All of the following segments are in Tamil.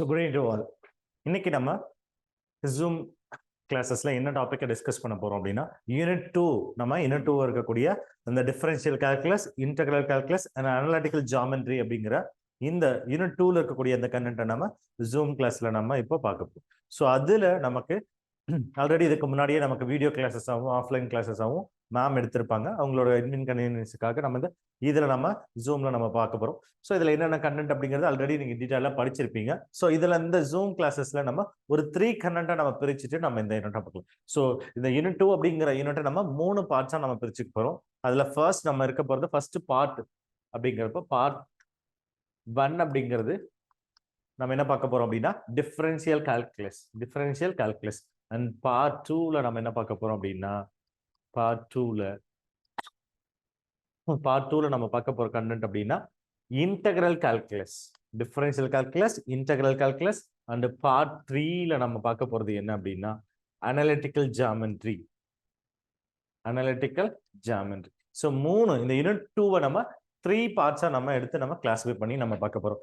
So good evening to all. இன்னைக்கு நம்ம Zoom கிளாஸஸ்ல என்ன டாபிக்கை டிஸ்கஸ் பண்ண போறோம் அப்படின்னா யூனிட் 2 நம்ம யூனிட் 2 இருக்கக்கூடிய அந்த differential calculus, integral calculus and analytical geometry அப்படிங்கிற இந்த யூனிட் 2ல இருக்கக்கூடிய அந்த கண்டென்ட்டை நம்ம Zoom கிளாஸ்ல நம்ம இப்போ பார்க்க போறோம். ஸோ அதுல நமக்கு ஆல்ரெடி இதுக்கு முன்னாடியே நமக்கு வீடியோ கிளாஸஸாகவும் ஆஃப்லைன் கிளாஸஸாகவும் மேம் எடுத்திருப்பாங்க. அவங்களோட இன்கன்வீனியன்ஸுக்காக நம்ம இதில் நம்ம ஜூமில் நம்ம பார்க்க போகிறோம். ஸோ இதில் என்னென்ன கண்டென்ட் அப்படிங்கிறது ஆல்ரெடி நீங்கள் டீட்டெயிலாக படிச்சிருப்பீங்க. ஸோ இதில் இந்த ஜூம் கிளாஸஸில் நம்ம ஒரு 3 கண்டென்ட்டை நம்ம பிரிச்சுட்டு நம்ம இந்த யூனிட்டை பார்க்கலாம். ஸோ இந்த யூனிட் 2 அப்படிங்கிற யூனிட்டை நம்ம 3 பார்ட்ஸாக நம்ம பிரிச்சுக்க போகிறோம். அதில் ஃபர்ஸ்ட் நம்ம இருக்க போகிறது ஃபர்ஸ்ட் பார்ட் அப்படிங்கிறப்ப பார்ட் 1 அப்படிங்கிறது நம்ம என்ன பார்க்க போகிறோம் அப்படின்னா டிஃபரன்ஷியல் கால்குலஸ். அண்ட் பார்ட் 2ல நம்ம என்ன பார்க்க போறோம் அப்படின்னா பார்ட் 2ல நம்ம பார்க்க போற கண்டென்ட் அப்படின்னா integral calculus, differential calculus, integral calculus. And part 3ல நம்ம பார்க்க போறது என்ன அப்படின்னா அனலிட்டிக்கல் ஜியோமெட்ரி. ஸோ இந்த யூனிட் 2வை நம்ம 3 பார்ட்ஸா நம்ம எடுத்து நம்ம கிளாஸிஃபை பண்ணி நம்ம பார்க்க போறோம்.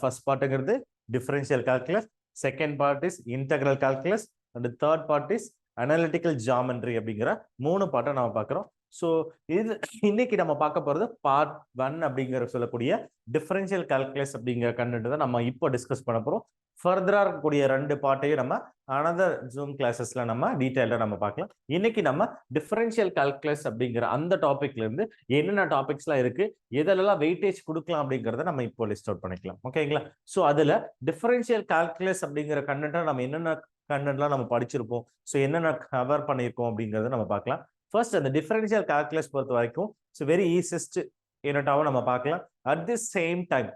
ஃபர்ஸ்ட் பார்ட்டுங்கிறது differential calculus, second part is integral calculus and third part is analytical geometry அப்படிங்கிற 3 பார்ட்டை நம்ம பார்க்குறோம். ஸோ இது இன்னைக்கு நம்ம பார்க்க போகிறது பார்ட் 1 அப்படிங்கிற சொல்லக்கூடிய டிஃபரன்ஷியல் கால்குலஸ் அப்படிங்கிற கண்டென்ட் தான் நம்ம இப்போ டிஸ்கஸ் பண்ண போகிறோம். ஃபர்தராக இருக்கக்கூடிய 2 பார்ட்டையும் நம்ம அனதர் ஜூம் கிளாஸஸ்ல நம்ம டீட்டெயிலாக நம்ம பார்க்கலாம். இன்னைக்கு நம்ம டிஃபரன்ஷியல் கால்குலஸ் அப்படிங்கிற அந்த டாபிக்ல இருந்து என்னென்ன டாபிக்ஸ்லாம் இருக்கு, எதெல்லாம் வெயிட்டேஜ் கொடுக்கலாம் அப்படிங்கிறத நம்ம இப்போ லிஸ்ட் அவுட் பண்ணிக்கலாம். ஓகேங்களா? ஸோ அதுல டிஃபரன்ஷியல் கால்குலஸ் அப்படிங்கிற கண்டென்ட்டை நம்ம என்னென்ன கண்டென்ட்லாம் நம்ம படிச்சிருப்போம், ஸோ என்னென்ன கவர் பண்ணியிருக்கோம் அப்படிங்கிறத நம்ம பார்க்கலாம். ஃபர்ஸ்ட் அந்த டிஃபரன்ஷியல் கால்குலஸ் பொறுத்த வரைக்கும் வெரி ஈஸியஸ்ட் யூனிட்டாவும் நம்ம பார்க்கலாம். அட் தி சேம் டைம்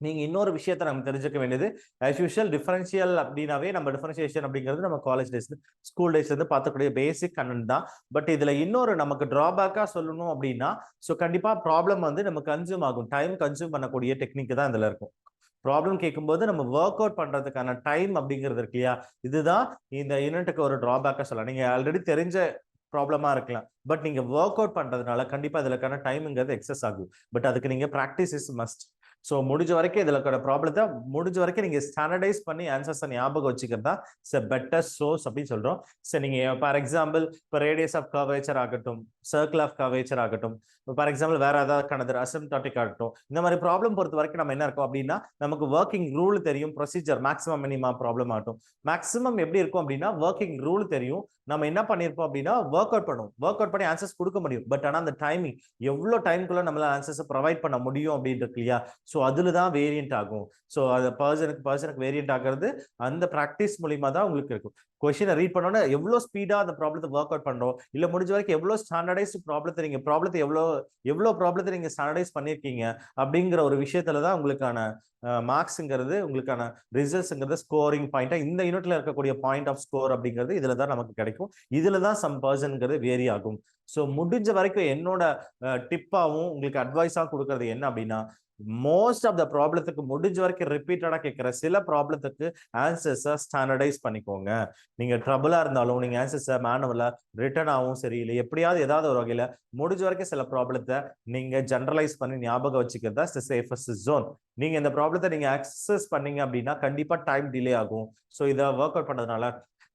நீங்க இன்னொரு விஷயத்த நம்ம தெரிஞ்சுக்க வேண்டியது, ஆஸ் யூஷுவல் டிஃபரன்ஷியல் அப்படின்னாவே நம்ம டிஃபரன்ஷியேஷன் அப்படிங்கிறது நம்ம காலேஜ் டேஸ், ஸ்கூல் டேஸ்ல இருந்து பார்க்கக்கூடிய பேசிக் கண்டென்ட் தான். பட் இதுல இன்னொரு நமக்கு டிராபேக்கா சொல்லணும் அப்படின்னா, ஸோ கண்டிப்பா ப்ராப்ளம் வந்து நம்ம கன்சியூம் ஆகும், டைம் கன்சியூம் பண்ணக்கூடிய டெக்னிக் தான் இதுல இருக்கும். ப்ராப்ளம் கேட்கும்போது நம்ம ஒர்க் அவுட் பண்றதுக்கான டைம் அப்படிங்கிறது இருக்கு இல்லையா, இதுதான் இந்த யூனிட்டுக்கு ஒரு டிராபேக்கா சொல்லலாம். நீங்க ஆல்ரெடி தெரிஞ்ச ப்ராப்ளமா இருக்கலாம், பட் நீங்க ஒர்க் அவுட் பண்றதுனால கண்டிப்பா இதுக்கான டைம்ங்கிறது எக்ஸஸ் ஆகும். பட் அதுக்கு நீங்க ப்ராக்டிஸ் இஸ் மஸ்ட். ஸோ முடிஞ்ச வரைக்கும் இதுல ப்ராப்ளத்தை முடிஞ்ச வரைக்கும் நீங்க ஸ்டாண்டர்டைஸ் பண்ணி ஆன்சர்ஸை ஞாபகம் வச்சுக்கிறதா பெட்டர் சோர்ஸ் அப்படின்னு சொல்றோம். ஸோ நீங்க ஃபார் எக்ஸாம்பிள் இப்போ ரேடியஸ் ஆஃப் கர்வேச்சர் ஆகட்டும், சர்க்கிள் ஆஃப் கர்வேச்சர் ஆகட்டும், ஃபார் எக்ஸாம்பிள் வேற ஏதாவது கணக்கு அசிம்ப்டாட்டிக் ஆகட்டும், இந்த மாதிரி ப்ராப்ளம் பொறுத்த வரைக்கும் நம்ம என்ன இருக்கும் அப்படின்னா நமக்கு ஒர்க்கிங் ரூல் தெரியும், ப்ரொசீஜர் மேக்ஸிமம் மினிமா ப்ராப்ளம் ஆகட்டும். மேக்ஸிமம் எப்படி இருக்கும் அப்படின்னா ஒர்க்கிங் ரூல் தெரியும், நம்ம என்ன பண்ணிருப்போம் அப்படின்னா ஒர்க் அவுட் பண்ணுவோம், ஒர்க் அவுட் பண்ணி ஆன்சர்ஸ் கொடுக்க முடியும். பட் ஆனால் அந்த டைமிங் எவ்வளோ டைம்குள்ள நம்மளால ஆன்சர்ஸ் ப்ரொவைட் பண்ண முடியும் அப்படின்றது இல்லையா, ஸோ அதுல தான் வேரியன்ட் ஆகும். ஸோ அது பர்சனுக்கு வேரியன்ட் ஆகிறது அந்த ப்ராக்டிஸ் மூலியமா தான் உங்களுக்கு இருக்கும். கொஸ்டினை ரீட் பண்ணோன்னா எவ்வளோ ஸ்பீடா அந்த ப்ராப்ளத்தை ஒர்க் அவுட் பண்றோம், இல்லை முடிஞ்ச வரைக்கும் எவ்வளோ ஸ்டாண்டர்டைஸ்டு ப்ராப்ளத்தை எவ்வளோ ப்ராப்ளத்தை நீங்க ஸ்டாண்டர்டைஸ் பண்ணியிருக்கீங்க அப்படிங்கிற ஒரு விஷயத்துல தான் உங்களுக்கான மார்க்ஸுங்கிறது, உங்களுக்கான ரிசல்ட்ஸ்ங்கிறது, ஸ்கோரிங் பாயிண்டா இந்த யூனிட்ல இருக்கக்கூடிய பாயிண்ட் ஆஃப் ஸ்கோர் அப்படிங்கிறது இதுல தான் நமக்கு கிடைக்கும். இதுல தான் சம் பர்சன்ங்கிறது வேரி ஆகும். ஸோ முடிஞ்ச வரைக்கும் என்னோட டிப்பாவும் உங்களுக்கு அட்வைஸா கொடுக்கறது என்ன அப்படின்னா, மோஸ்ட் ஆஃப் த ப்ராப்ளத்துக்கு முடிஞ்ச வரைக்கும் ரிப்பீட்டடா கேட்கிற சில ப்ராப்ளத்துக்கு ஆன்சர்ஸை ஸ்டாண்டர்டைஸ் பண்ணிக்கோங்க. நீங்க ட்ரபிளா இருந்தாலும் நீங்க ஆன்சர்ஸை மேனுவலா ரிட்டர்ன் சரி, இல்லை எப்படியாவது ஏதாவது ஒரு வகையில முடிஞ்ச வரைக்கும் சில ப்ராப்ளத்தை நீங்க ஜெனரலைஸ் பண்ணி ஞாபகம் வச்சுக்கிறதா சேஃபஸ்ட் ஜோன். நீங்க இந்த ப்ராப்ளத்தை நீங்க அக்சஸ் பண்ணீங்க அப்படின்னா கண்டிப்பா டைம் டிலே ஆகும். ஸோ இதை ஒர்க் அவுட் பண்றதுனால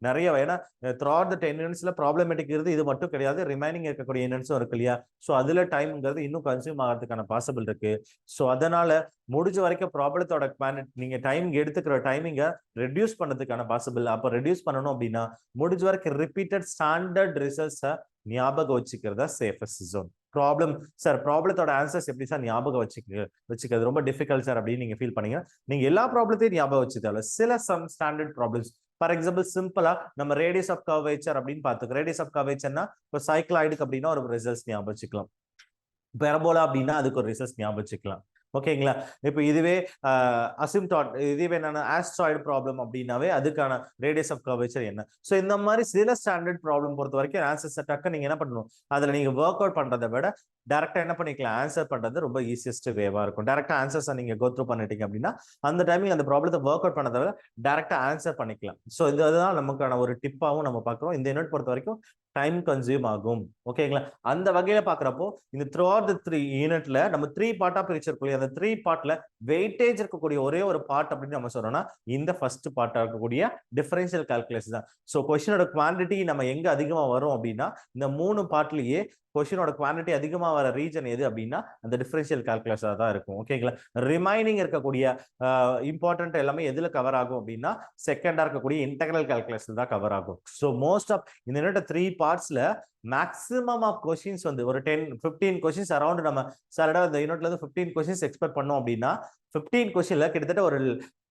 நிறைய, ஏன்னா த்ரூஅவுட் த 10 யூனிட்ஸ்ல ப்ராப்ளமேட்டிக் இருந்து இது மட்டும் கிடையாது, ரிமைனிங் இருக்கக்கூடிய யூனிட்ஸும் இருக்கு இல்லையா, ஸோ அதுல டைம்ங்கிறது இன்னும் கன்சியூம் ஆகிறதுக்கான பாசிபிள் இருக்கு. ஸோ அதனால முடிஞ்ச வரைக்கும் ப்ராப்ளத்தோட நீங்க டைம் எடுத்துக்கிற டைமிங்கை ரெடியூஸ் பண்ணதுக்கான பாசிபிள். அப்போ ரெடியூஸ் பண்ணணும் அப்படின்னா முடிஞ்ச வரைக்கும் ரிப்பீட்டட் ஸ்டாண்டர்ட் ரிசல்ட்ஸை ஞாபகம் வச்சுக்கிறதா சேஃபஸ்ட் ஜோன். ப்ராப்ளத்தோட ஆன்சர்ஸ் எப்படி சார் ஞாபகம் வச்சுக்கிறது ரொம்ப டிஃபிகல்ட் சார் அப்படின்னு நீங்க ஃபீல் பண்ணீங்க, நீங்க எல்லா ப்ராப்ளத்தையும் ஞாபகம் வச்சுக்கல, சில some standard problems. For example சிம்பிளா நம்ம ரேடியஸ் ஆஃப் கர்வேச்சர் அப்படின்னு பார்த்துக்கோம். ரேடியஸ் ஆஃப் கர்வேச்சர்னா இப்போ சைக்ளாய்டுக்கு அப்படின்னா ஒரு ரிசல்ட்ஸ் ஞாபகம் வச்சுக்கலாம், பெரபோலா அப்படின்னா அதுக்கு ஒரு ரிசல்ட்ஸ் ஞாபகம் வச்சுக்கலாம். ஓகேங்களா? இப்போ இதுவே அசிம்டாட், இதுவே என்னன்னா ஆஸ்ட்ராய்டு ப்ராப்ளம் அப்படின்னாவே அதுக்கான ரேடியஸ் ஆஃப் கர்வேச்சர் என்ன. ஸோ இந்த மாதிரி சில ஸ்டாண்டர்ட் ப்ராப்ளம் பொறுத்த வரைக்கும் ஆன்சர்ஸ் டக்க நீங்க என்ன பண்ணணும், அதில் நீங்க ஒர்க் அவுட் பண்றதை விட டேரக்டா என்ன பண்ணிக்கலாம், ஆன்சர் பண்றது ரொம்ப ஈஸியஸ்ட் வேவா இருக்கும். டேரக்டா ஆன்சர்ஸ் நீங்க கோ த்ரூ பண்ணிட்டீங்க அப்படின்னா அந்த டைமிங் அந்த ப்ராப்ளத்தை ஒர்க் அவுட் பண்ணதை டேரக்டா ஆன்சர் பண்ணிக்கலாம். ஸோ இதுதான் நமக்கான ஒரு டிப்பாவும் நம்ம பார்க்கிறோம். இந்த யூனிட் பொறுத்த வரைக்கும் டைம் கன்சியூம் ஆகும். ஓகேங்களா, அந்த வகையில பாக்குறப்போ இந்த த்ரூ அவுட் தி 3 யூனிட்ல நம்ம 3 பார்ட்டா பிரிச்சிருக்கோம். அந்த 3 பார்ட்ல வெயிட்டேஜ் இருக்கக்கூடிய ஒரே ஒரு பார்ட் அப்படின்னு நம்ம சொல்றோம்னா இந்த ஃபர்ஸ்ட் பார்ட்டா இருக்கக்கூடிய டிஃபரன்ஷியல் கால்குலஸ் தான். ஸோ கொஸ்டினோட குவான்டிட்டி நம்ம எங்க அதிகமா வரும் அப்படின்னா இந்த 3 பார்ட்லயே கொஸ்டினோட குவான்டிட்டி அதிகமா வர ரீஜன் எது அப்படின்னா அந்த டிஃபரன்ஷியல் கால்குலஸா தான் இருக்கும். ஓகேங்களா, ரிமைனிங் இருக்கக்கூடிய இம்பார்ட்டன்ட் எல்லாமே எதுல கவர் ஆகும் அப்படின்னா செகண்டா இருக்கக்கூடிய இன்டெகிரல் கால்குலஸ் தான் கவர் ஆகும். ஸோ மோஸ்ட் ஆஃப் இந்த யூனிட் 3 பார்ட்ஸ்ல மேக்ஸிமம் ஆஃப் கொஸ்டின்ஸ் வந்து ஒரு 10-15 கொஸ்டின்ஸ் அரௌண்ட் நம்ம சாரடா இந்த யூனிட்ல இருந்து 15 கொஸ்டின்ஸ் எக்ஸ்பெக்ட் பண்ணோம் அப்படின்னா 15 கொஸ்டின்ல கிட்டத்தட்ட ஒரு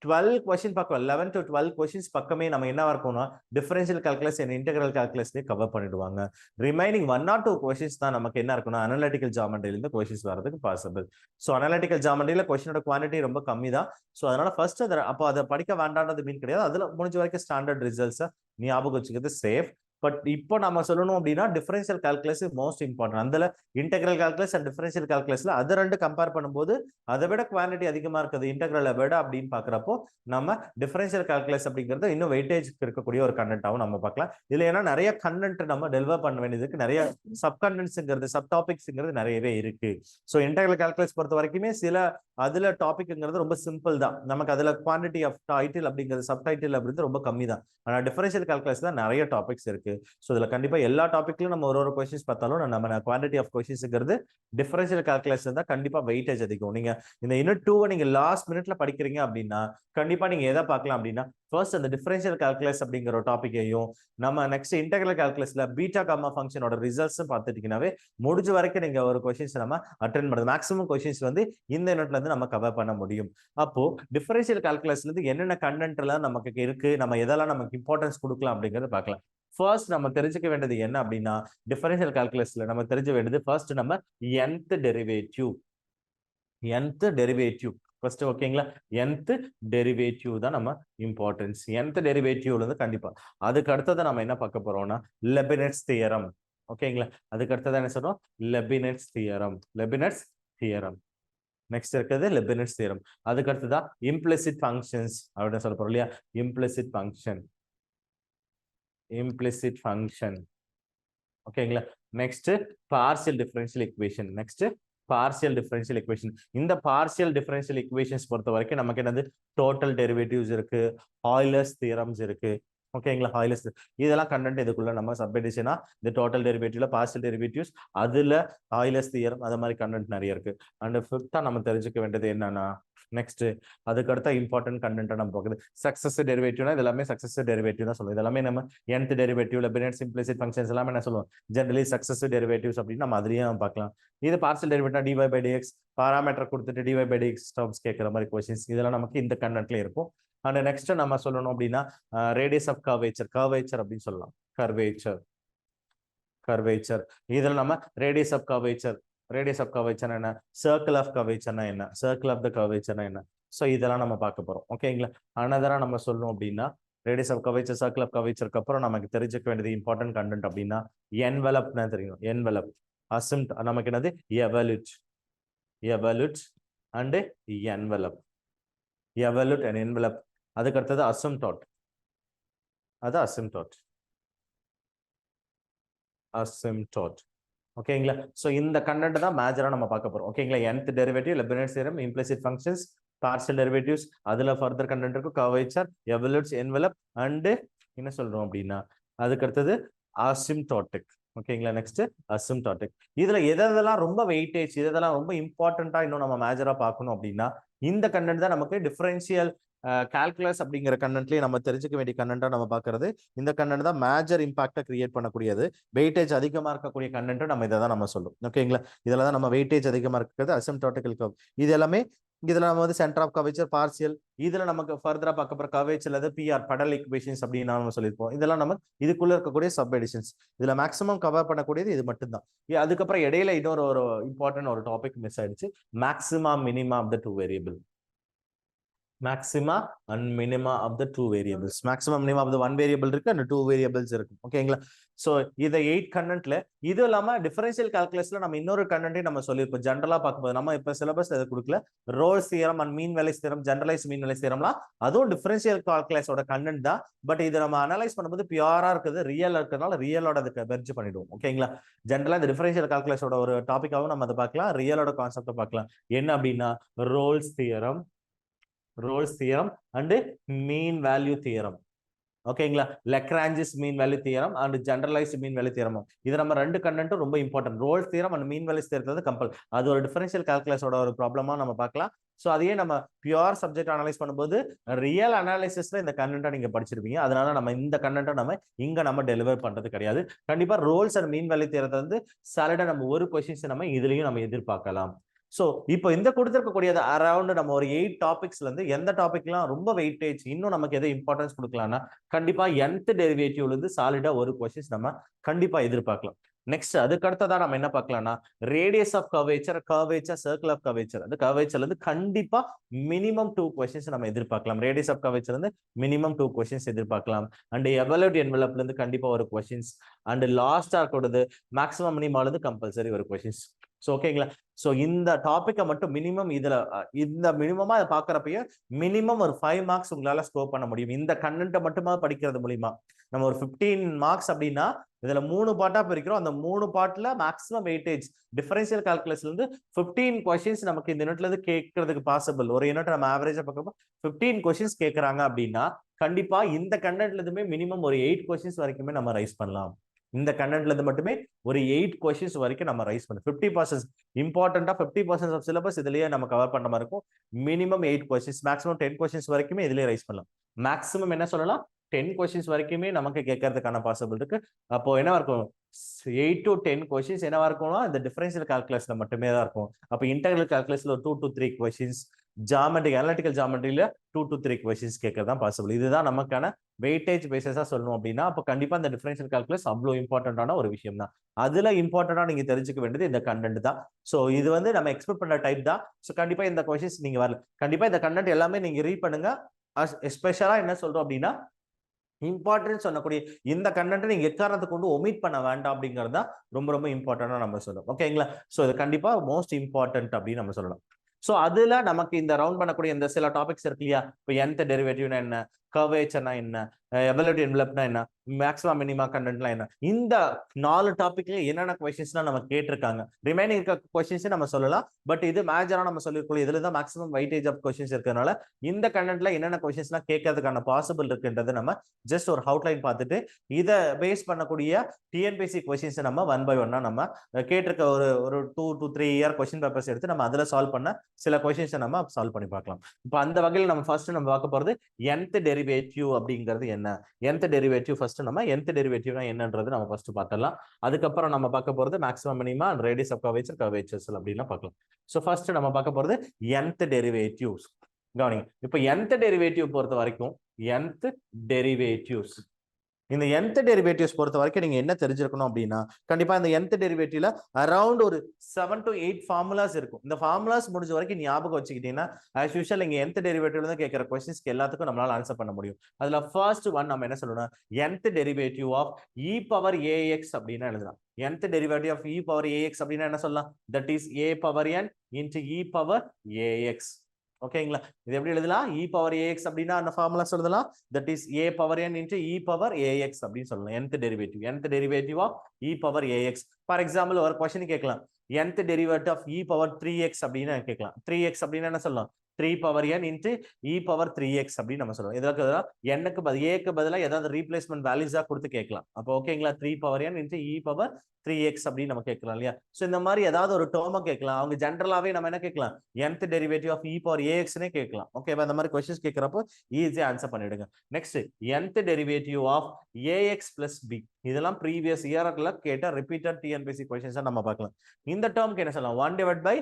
12 கொஸ்டின் பக்கம் 11 to 12 கொஸ்டின்ஸ் பக்கமே நம்ம என்ன இருக்கணும்னா டிஃபரன்ஷியல் கால்குலஸ் அண்ட் இன்டெகிரல் கால்குலஸ்லயே கவர் பண்ணிடுவாங்க. ரிமைனிங் 1 or 2 கொஸ்டின்ஸ் தான் நமக்கு என்ன இருக்கும்னா அனலிட்டிக்கல் ஜியோமெட்ரியில இருந்து கொஸ்டின்ஸ் வரதுக்கு பாசிபிள். ஸோ அனலிட்டிக்கல் ஜியோமெட்ரியில கொஸ்டினோட குவான்டிட்டி ரொம்ப கம்மி தான். ஸோ அதனால ஃபர்ஸ்ட் அப்போ அதை படிக்க வேண்டாம்ன்றது மீன் கிடையாது. அதுல முடிஞ்ச வரைக்கும் ஸ்டாண்டர்ட் ரிசல்ட்ஸை ஞாபகம் வச்சுக்கிறது சேஃப். பட் இப்போ நம்ம சொல்லணும் அப்படின்னா டிஃபரன்ஷியல் கால்குலஸ் மோஸ்ட் இம்பார்ட்டன்ட். அதுல இன்டெகிரல் கால்குலஸ் அண்ட் டிஃபரன்ஷியல் கால்குலஸ்ல அது ரெண்டு கம்பேர் பண்ணும்போது அதை விட குவான்டிட்டி அதிகமா இருக்குது இன்டெகிரலை விட அப்படின்னு பாக்குறப்போ நம்ம டிஃபரன்ஷியல் கால்குலஸ் அப்படிங்கிறது இன்னும் வெயிட்டேஜ் இருக்கக்கூடிய ஒரு கண்டென்ட்டாவும் நம்ம பார்க்கலாம். இதுல ஏன்னா நிறைய கண்டென்ட் நம்ம டெலிவர் பண்ண வேண்டியதுக்கு நிறைய சப் கண்டென்ட்ஸ்ங்கிறது சப் டாபிக்ஸ்ங்கிறது நிறையவே இருக்கு. ஸோ இன்டெகிரல் கால்குலஸ் பொறுத்த வரைக்குமே சில அதுல டாபிக்ங்கிறது ரொம்ப சிம்பிள் தான். நமக்கு அதுல குவான்டிட்டி ஆஃப் டைட்டில் அப்படிங்கிறது சப் டைட்டில் அப்படிங்கிறது ரொம்ப கம்மி தான். ஆனா டிஃபரன்ஷியல் கால்குலஸ் தான் நிறைய டாபிக்ஸ் இருக்கு. ஸோ இதுல கண்டிப்பா எல்லா டாபிக்லயும் நம்ம ஒரு கொஸ்டின்ஸ் பார்த்தாலும் நம்ம குவான்டிட்டி ஆஃப் கொஸ்டின்ஸ்ங்கிறது டிஃபரன்ஷியல் கால்குலஸ் தான் கண்டிப்பா வெயிட்டேஜ் அதிகம். நீங்க இந்த யூனிட் 2 நீங்க லாஸ்ட் மினிட்ல படிக்கிறீங்க அப்படின்னா கண்டிப்பா நீங்க எதை பார்க்கலாம் அப்படின்னா ஃபர்ஸ்ட் அந்த டிஃபரன்ஷியல் கால்குலஸ் அப்படிங்கிற ஒரு டாபிக்கையும் நம்ம நெக்ஸ்ட் இன்டெகிரல் கால்குலஸ்ல பீட்டா காமா ஃபங்க்ஷனோட ரிசல்ட்ஸும் பார்த்துட்டீங்கன்னாவே முடிஞ்ச வரைக்கும் நீங்க ஒரு கொஸ்டின்ஸ் நம்ம அட்டென்ட் பண்ணுறது மேக்ஸிமம் கொஸ்டின்ஸ் வந்து இந்த யூனிட்ல இருந்து நம்ம கவர் பண்ண முடியும். அப்போ டிஃபரன்ஷியல் கால்குலஸ்ல இருந்து என்னென்ன கண்டென்ட் எல்லாம் நமக்கு இருக்கு, நம்ம எதெல்லாம் நமக்கு இம்பார்ட்டன்ஸ் கொடுக்கலாம் அப்படிங்கறத பார்க்கலாம். ஃபர்ஸ்ட் நம்ம தெரிஞ்சுக்க வேண்டியது என்ன அப்படின்னா டிஃபரன்ஷியல் கால்குலஸ்ல நம்ம தெரிஞ்ச வேண்டியது ஃபர்ஸ்ட் நம்ம nth டெரிவேட்டிவ் ஃபர்ஸ்ட். ஓகேங்களா, nth டெரிவேட்டிவ் தான் நம்ம இம்பார்ட்டன்ஸ். nth டெரிவேட்டிவ்ல இருந்து கண்டிப்பா அதுக்கு அடுத்ததை நம்ம என்ன பார்க்க போறோம்னா லெபினிட்ஸ் தியரம். ஓகேங்களா, அதுக்கு அடுத்தது என்ன சொல்றோம் லெபினிட்ஸ் தியரம். நெக்ஸ்ட் இருக்குது லெபினிட்ஸ் தியரம். அதுக்கு அடுத்ததான் இம்ப்ளிசிட் ஃபங்க்ஷன்ஸ் அப்படின்னு சொல்ல போறோம் இல்லையா, இம்ப்ளிசிட் ஃபங்க்ஷன். ஓகேங்களா, நெக்ஸ்ட் பார்ஷியல் டிஃபரன்ஷியல் ஈக்குவேஷன். இந்த பார்ஷியல் டிஃபரன்ஷியல் ஈக்குவேஷன்ஸ் பொறுத்த வரைக்கும் நமக்கு என்னது டோட்டல் டெரிவேட்டிவ்ஸ் இருக்கு, ஆய்லர்ஸ் தியரம்ஸ் இருக்கு. ஓகேங்களா, ஆய்லர்ஸ் இதெல்லாம் கண்டென்ட் இதுக்குள்ள நம்ம சப்டிவிஷனா இந்த டோட்டல் டெரிவேட்டிவ்ல பார்ஷியல் டெரிவேட்டிவ்ஸ் அதுல ஆய்லர்ஸ் தியரம் அது மாதிரி கண்டென்ட் நிறைய இருக்கு. அண்ட் ஃபிஃப்த்தா நம்ம தெரிஞ்சுக்க வேண்டியது என்னன்னா நெக்ஸ்ட் அதுக்கு அடுத்த இம்பார்ட்டன்ட் கண்டென்ட் நம்ம பார்க்குறது சக்சஸ் டெரிவேட்டிவ்னா இது எல்லாமே சக்சஸ் டெரிவேட்டிவ் தான் சொல்லுவோம். இதெல்லாமே நம்ம nth derivative Leibniz implicit functions எல்லாமே என்ன சொல்லுவோம் ஜெனரலி சக்சஸ் டெரிவேட்டிவ்ஸ் அப்படின்னு நம்ம அதுலயும் பார்க்கலாம். இது பார்ஷியல் டெரிவேட்டிவ் dy/dx பாராமீட்டர் கொடுத்துட்டு dy/dx டேர்ம்ஸ் கேட்குற மாதிரி கொஸ்டின்ஸ் இதெல்லாம் நமக்கு இந்த கண்டென்ட்ல இருக்கும். அண்ட் நெக்ஸ்ட் நம்ம சொல்லணும் அப்படின்னா ரேடியஸ் ஆஃப் கர்வேச்சர் அப்படின்னு சொல்லலாம். கர்வேச்சர் இதுல நம்ம ரேடியஸ் ஆஃப் கர்வேச்சர் என்ன, சர்க்கிள் ஆஃப் கர்வேச்சர்னா என்ன, சர்க்கிள் ஆஃப் த கர்வேச்சர்னா என்ன. ஸோ இதெல்லாம் நம்ம பார்க்க போறோம். ஓகேங்களா, அனதரா நம்ம சொல்லணும் அப்படின்னா radius of curvature circle of கர்வேச்சருக்கு அப்புறம் நமக்கு தெரிஞ்சுக்க வேண்டியது இம்பார்ட்டன்ட் கண்டென்ட் அப்படின்னா என்வெலப்னா தெரியும். என்வெலப் அசிம்ட் நமக்கு என்னது evolute and envelope and envelope. அதுக்கு அடுத்தது அசிம்டாட். ஓகேங்களா, சோ இந்த கண்டென்ட் தான் மேஜரா நம்ம பார்க்க போறோம். ஓகேங்களா, nth derivative Leibniz theorem implicit functions partial derivatives அதுல ஃபர்தர் கண்டென்ட் இருக்கும் கர்வேச்சர் எவல்யூட்ஸ் என்வெலப் அண்ட் என்ன சொல்றோம் அப்படின்னா அதுக்கு அடுத்தது அசிம்டாட்டிக். ஓகேங்களா, நெக்ஸ்ட் அசிம்டாட்டிக். இதுல எதெல்லாம் ரொம்ப வெயிட்டேஜ் இதெல்லாம் ரொம்ப இம்பார்ட்டன்டா இன்னும் நம்ம மேஜரா பார்க்கணும் அப்படின்னா இந்த கண்டென்ட் தான் நமக்கு டிஃபரன்ஷியல் கால்குலஸ் அப்படிங்கிற கண்டென்ட்லயே நம்ம தெரிஞ்சுக்க வேண்டிய கண்டென்ட்டா நம்ம பார்க்கறது. இந்த கண்டென்ட் தான் மேஜர் இம்பாக்டை கிரியேட் பண்ணக்கூடியது. வெயிட்டேஜ் அதிகமா இருக்கக்கூடிய கண்டென்ட் நம்ம இதை தான் நம்ம சொல்லும். ஓகேங்களா, இதுல தான் நம்ம வெயிட்டேஜ் அதிகமா இருக்கிறது அசிம்டாட்டிக்கல் கர்வ். இது எல்லாமே இதுல நம்ம வந்து சென்டர் ஆஃப் கர்வேச்சர் பார்ஷியல் இதுல நமக்கு ஃபர்தரா பார்க்க போற கர்வேச்சர்ல பிஆர் படல் ஈக்குவேஷன்ஸ் அப்படின்னு நாம சொல்லியிருப்போம். இதெல்லாம் நம்ம இதுக்குள்ள இருக்கக்கூடிய சப் எடிஷன்ஸ். இதுல மேக்ஸிமம் கவர் பண்ணக்கூடியது இது மட்டும்தான். அதுக்கப்புறம் இடையில இன்னொரு இம்பார்ட்டன்ட் ஒரு டாபிக் மிஸ் ஆயிடுச்சு, maximum minimum of the two variable. maxima and minima of the two variables. Maximum minimum of the one variable இருக்கு and two variables இருக்கு. ஓகேங்களா? சோ இத 8 கண்டென்ட்ல இது இல்லாம டிஃபரன்ஷியல் கால்குலஸ்ல நம்ம இன்னொரு கண்டென்ட்டை நம்ம சொல்லியிருப்போம். ஜெனரலா பார்க்கும்போது நம்ம இப்ப சிலபஸ் எது கொடுக்கல. Rolle's theorem and mean values theorem, generalise mean values தியரம்லாம் அதுவும் டிஃபரன்ஷியல் கால்குலஸோட கண்டென்ட் தான். பட் இது நம்ம அனலைஸ் பண்ணும்போது பியூரா இருக்குது, ரியல் இருக்கிறதுனால ரியலோட அதுக்கு வெர்ஜ் பண்ணிடுவோம். ஓகேங்களா? ஜெனரலா இந்த டிஃபரன்ஷியல் கால்குலஸோட ஒரு டாபிக்காவும் நம்ம அதை பார்க்கலாம், ரியலோட கான்செப்டை பார்க்கலாம். என்ன அப்படின்னா Rolle's theorem and mean value theorem. ஓகேங்களா? Lagrange's mean value theorem and generalised mean value theorem. இது நம்ம ரெண்டு கண்டென்ட்டும் ரொம்ப important. Rolle's theorem and mean value தியரத்தை கம்பல், அது ஒரு டிஃபரன்ஷியல் கால்குலஸோட ஒரு ப்ராப்ளமா நம்ம பார்க்கலாம். ஸோ அதையே நம்ம பியூர் சப்ஜெக்ட் அனலைஸ் பண்ணும்போது ரியல் அனாலிசிஸ்ல இந்த கண்டென்ட்டை நீங்க படிச்சிருப்பீங்க. அதனால நம்ம இந்த கண்டென்ட்டை நம்ம டெலிவர் பண்றது கிடையாது. கண்டிப்பா ரோல்ஸ் அண்ட் மீன் வேல்யூ தியரத்தை சாலிடா நம்ம ஒரு கொஸ்டின்ஸ் நம்ம இதுலயும் நம்ம எதிர்பார்க்கலாம். சோ இப்போ இந்த கொடுத்திருக்கக்கூடிய அரௌண்ட் நம்ம ஒரு 8 டாபிக்ஸ்ல இருந்து எந்த டாபிக்லாம் ரொம்ப வெயிட்டேஜ், இன்னும் நமக்கு எதை இம்பார்ட்டன்ஸ் கொடுக்கலாம்னா கண்டிப்பா nth டெரிவேட்டிவ்ல இருந்து சாலிடா ஒரு கொஸ்டின்ஸ் நம்ம கண்டிப்பா எதிர்பார்க்கலாம். நெக்ஸ்ட் அதுக்கு அடுத்ததான் நம்ம என்ன பார்க்கலாம்னா radius of curvature, circle of curvature. அந்த கர்வேச்சர்ல இருந்து கண்டிப்பா மினிமம் 2 கொஸ்டின்ஸ் நம்ம எதிர்பார்க்கலாம். ரேடியஸ் ஆஃப் கர்வேச்சர் இருந்து மினிமம் 2 கொஸ்டின்ஸ் எதிர்பார்க்கலாம். அண்ட் எவல்யூட் என்வலப்ல இருந்து கண்டிப்பா ஒரு கொஸ்டின்ஸ், அண்ட் லாஸ்டா கூடது மேக்ஸிமம் மினிமால இருந்து கம்பல்சரி ஒரு கொஸ்டின்ஸ். ஸோ ஓகேங்களா? ஸோ இந்த டாபிக்கை மட்டும் மினிமம் இதுல இந்த மினிமமா அதை பாக்குறப்பயே மினிமம் ஒரு 5 மார்க்ஸ் உங்களால ஸ்கோர் பண்ண முடியும். இந்த கண்டென்ட்டை மட்டுமா படிக்கிறது மூலியமா நம்ம ஒரு 15 மார்க்ஸ் அப்படின்னா இதுல 3 பார்ட்டா பிரிக்கிறோம். அந்த 3 பார்ட்ல மேக்ஸிமம் வெயிட்டேஜ் டிஃபரன்ஷியல் கால்குலஸ்ல இருந்து 15 கொஸ்டின்ஸ் நமக்கு இந்த யூனிட்ல இருந்து கேட்கறதுக்கு பாசிபிள். ஒரு யூனிட் நம்ம ஆவரேஜா பார்க்கறப்ப 15 கொஸ்டின்ஸ் கேட்கறாங்க அப்படின்னா கண்டிப்பா இந்த கண்டென்ட்ல இருந்துமே மினிமம் ஒரு 8 கொஸ்டின்ஸ் வரைக்குமே நம்ம ரைஸ் பண்ணலாம். இந்த கண்டென்ட்ல இருந்து மட்டுமே ஒரு 8 கொஸ்டின்ஸ் வரைக்கும் நம்ம ரைஸ் பண்ணலாம். 50% இம்பார்ட்டன்டா 50% ஆஃப் சிலபஸ் இதுலயே நம்ம கவர் பண்ண மாதிரி இருக்கும். மினிமம் 8 கொஸ்டின்ஸ், மேக்ஸிமம் 10 கொஸ்டின்ஸ் வரைக்குமே இதுலயே ரைஸ் பண்ணலாம். மேக்ஸிமம் என்ன சொல்லலாம் 10 கொஸ்டின்ஸ் வரைக்குமே நமக்கு கேட்கறதுக்கான பாசிபிள் இருக்கு. அப்போ என்ன இருக்கும் 8 to 10 கொஸ்டின்ஸ் என்னவா இருக்கும்னா இந்த டிஃபரன்ஷியல் கால்குலஸ்ல மட்டுமே தான் இருக்கும். அப்போ இன்டெகிரல் கால்குலஸ்ல ஒரு 2 to 3 கொஸ்டின்ஸ், அனலிட்டிக்கல் ஜாமெட்ரியில 2 to 3 கொஸ்டின்ஸ் கேட்கறது தான் பாசிபிள். இதுதான் நமக்கான வெயிட்டேஜ் பேசஸா சொல்லணும் அப்படின்னா அப்ப கண்டிப்பா இந்த டிஃபரன்ஷியல் கால்குலஸ் அவ்வளவு இம்பார்ட்டன்டான ஒரு விஷயம் தான். அதுல இம்பார்ட்டன்டா நீங்க தெரிஞ்சுக்க வேண்டியது இந்த கண்டென்ட் தான். சோ இது நம்ம எக்ஸ்பெக்ட் பண்ண டைப் தான். சோ கண்டிப்பா இந்த கொஸ்டின்ஸ் நீங்க வரல, கண்டிப்பா இந்த கண்டென்ட் எல்லாமே நீங்க ரீட் பண்ணுங்க. எஸ்பெஷலா என்ன சொல்றோம் அப்படின்னா இம்பார்ட்டன்ட் சொல்லக்கூடிய இந்த கண்டென்ட் நீங்க எக்காரணத்தை கொண்டு ஒமிட் பண்ண வேண்டாம் அப்படிங்கிறது தான் ரொம்ப ரொம்ப இம்பார்ட்டன்டா நம்ம சொல்லணும். ஓகேங்களா? சோ இது கண்டிப்பா மோஸ்ட் இம்பார்ட்டன்ட் அப்படின்னு நம்ம சொல்லலாம். சோ அதுல நமக்கு இந்த ரவுண்ட் பண்ணக்கூடிய இந்த சில டாபிக்ஸ் இருக்கு இல்லையா? இப்போ nth டெரிவேட்டிவ்னா என்ன, கர்வேச்சர்னா என்ன, எவல்யூட் என்வலப்னா என்ன, மேக்ஸிமம் மினிமா கண்டென்ட்லாம் என்ன, இந்த 4 டாபிக்ல என்னென்ன கொஸ்டின்ஸ்லாம் நம்ம கேட்டிருக்காங்க. ரிமைனிங் இருக்க கொஸ்டின்ஸ் நம்ம சொல்லலாம். பட் இது மேஜரா நம்ம சொல்லிருக்கோம். இதுல தான் மேக்ஸிமம் வெயிட்டேஜ் ஆஃப் கொஸ்டின்ஸ் இருக்கிறதுனால இந்த கண்டென்ட்ல என்னென்ன கொஸ்டின்ஸ்லாம் கேட்கறதுக்கான பாசிபிள் இருக்குன்றது நம்ம ஜஸ்ட் ஒரு அவுட்லைன் பார்த்துட்டு இதை பேஸ் பண்ணக்கூடிய டிஎன்பிஎஸ்சி கொஸ்டின்ஸ் நம்ம 1 by 1 நம்ம கேட்டிருக்க ஒரு 2 to 3 இயர் கொஸ்டின் பேப்பர்ஸ் எடுத்து நம்ம அதுல சால்வ் பண்ண சில கொஸ்டின்ஸை நம்ம சால்வ் பண்ணி பார்க்கலாம். இப்போ அந்த வகையில் நம்ம ஃபர்ஸ்ட் நம்ம பார்க்க போறது nth டெரிவேட்டிவ் அப்படிங்கிறது என்ன. nth டெரிவேட்டிவ் ஃபர்ஸ்ட் நம்ம nth டெரிவேட்டிவ்னா என்னன்றது நம்ம ஃபர்ஸ்ட் பார்த்தலாம். அதுக்கப்புறம் நம்ம பார்க்க போறது maximum minima and radius of curvatures அப்படின்னா பார்க்கலாம். ஸோ ஃபர்ஸ்ட் நம்ம பார்க்க போறது nth டெரிவேட்டிவ்ஸ். கவனிங்க, இப்போ nth டெரிவேட்டிவ் பொறுத்த வரைக்கும் nth டெரிவேட்டிவ்ஸ் இந்த nth டெரிவேட்டிவ்ஸ் பொறுத்த வரைக்கும் நீங்க என்ன தெரிஞ்சிருக்கணும் அப்படின்னா கண்டிப்பா இந்த nth டெரிவேட்டிவ்ல அரௌண்ட் ஒரு 7 to 8 ஃபார்முலாஸ் இருக்கும். இந்த ஃபார்முலாஸ் முடிஞ்ச வரைக்கும் ஞாபகம் வச்சுக்கிட்டீங்கன்னா as usual இங்க nth டெரிவேட்டிவ்ல தான் கேட்கிற क्वेश्चंसக்கு எல்லாத்துக்கும் நம்மளால ஆன்சர் பண்ண முடியும். அதுல ஃபர்ஸ்ட் ஒன் நம்ம என்ன சொல்லணும், nth derivative of e power ax அப்படினா எழுதலாம். nth derivative of e power ax அப்படினா என்ன சொல்லலாம், that is a power n into e power ax. ஓகேங்களா? இது எப்படி எழுதலாம், e பவர் ax அப்படின்னா அந்த ஃபார்முலா சொல்லலாம், that is a power n into e power ax அப்படின்னு சொல்லலாம். nth derivative of e power ax. For example ஒரு क्वेश्चन கேட்கலாம், nth derivative of e power 3x அப்படின்னு கேட்கலாம். 3x அப்படின்னா என்ன சொல்லலாம், 3 power n into e power 3x அப்படின்னு நம்ம சொல்லுவோம். இதற்கு n-க்கு a-க்கு பதிலா ஏதாவது ரீப்ளேஸ்மெண்ட் வேல்யூஸா கொடுத்து கேட்கலாம். அப்போ ஓகேங்களா, 3 power n into e power 3x அப்படின்னு நம்ம கேட்கலாம் இல்லையா? சோ இந்த மாதிரி ஏதாவது ஒரு டேர்மை கேட்கலாம். அவங்க ஜெனரலாவே நம்ம என்ன கேட்கலாம், nth derivative of e power ax-னே கேட்கலாம். ஓகேவா? இந்த மாதிரி क्वेश्चंस கேட்கறப்போ ஈஸியா ஆன்சர் பண்ணிடுங்க. Next nth derivative of ax plus b. இதெல்லாம் ப்ரீவியஸ் இயர்ல கேட்ட ரிப்பீட்டட் டிஎன்பிஎஸ்சி क्वेश्चंस நம்ம பார்க்கலாம். இந்த டேர்ம்க்கு என்ன சொல்லலாம், 1 divided by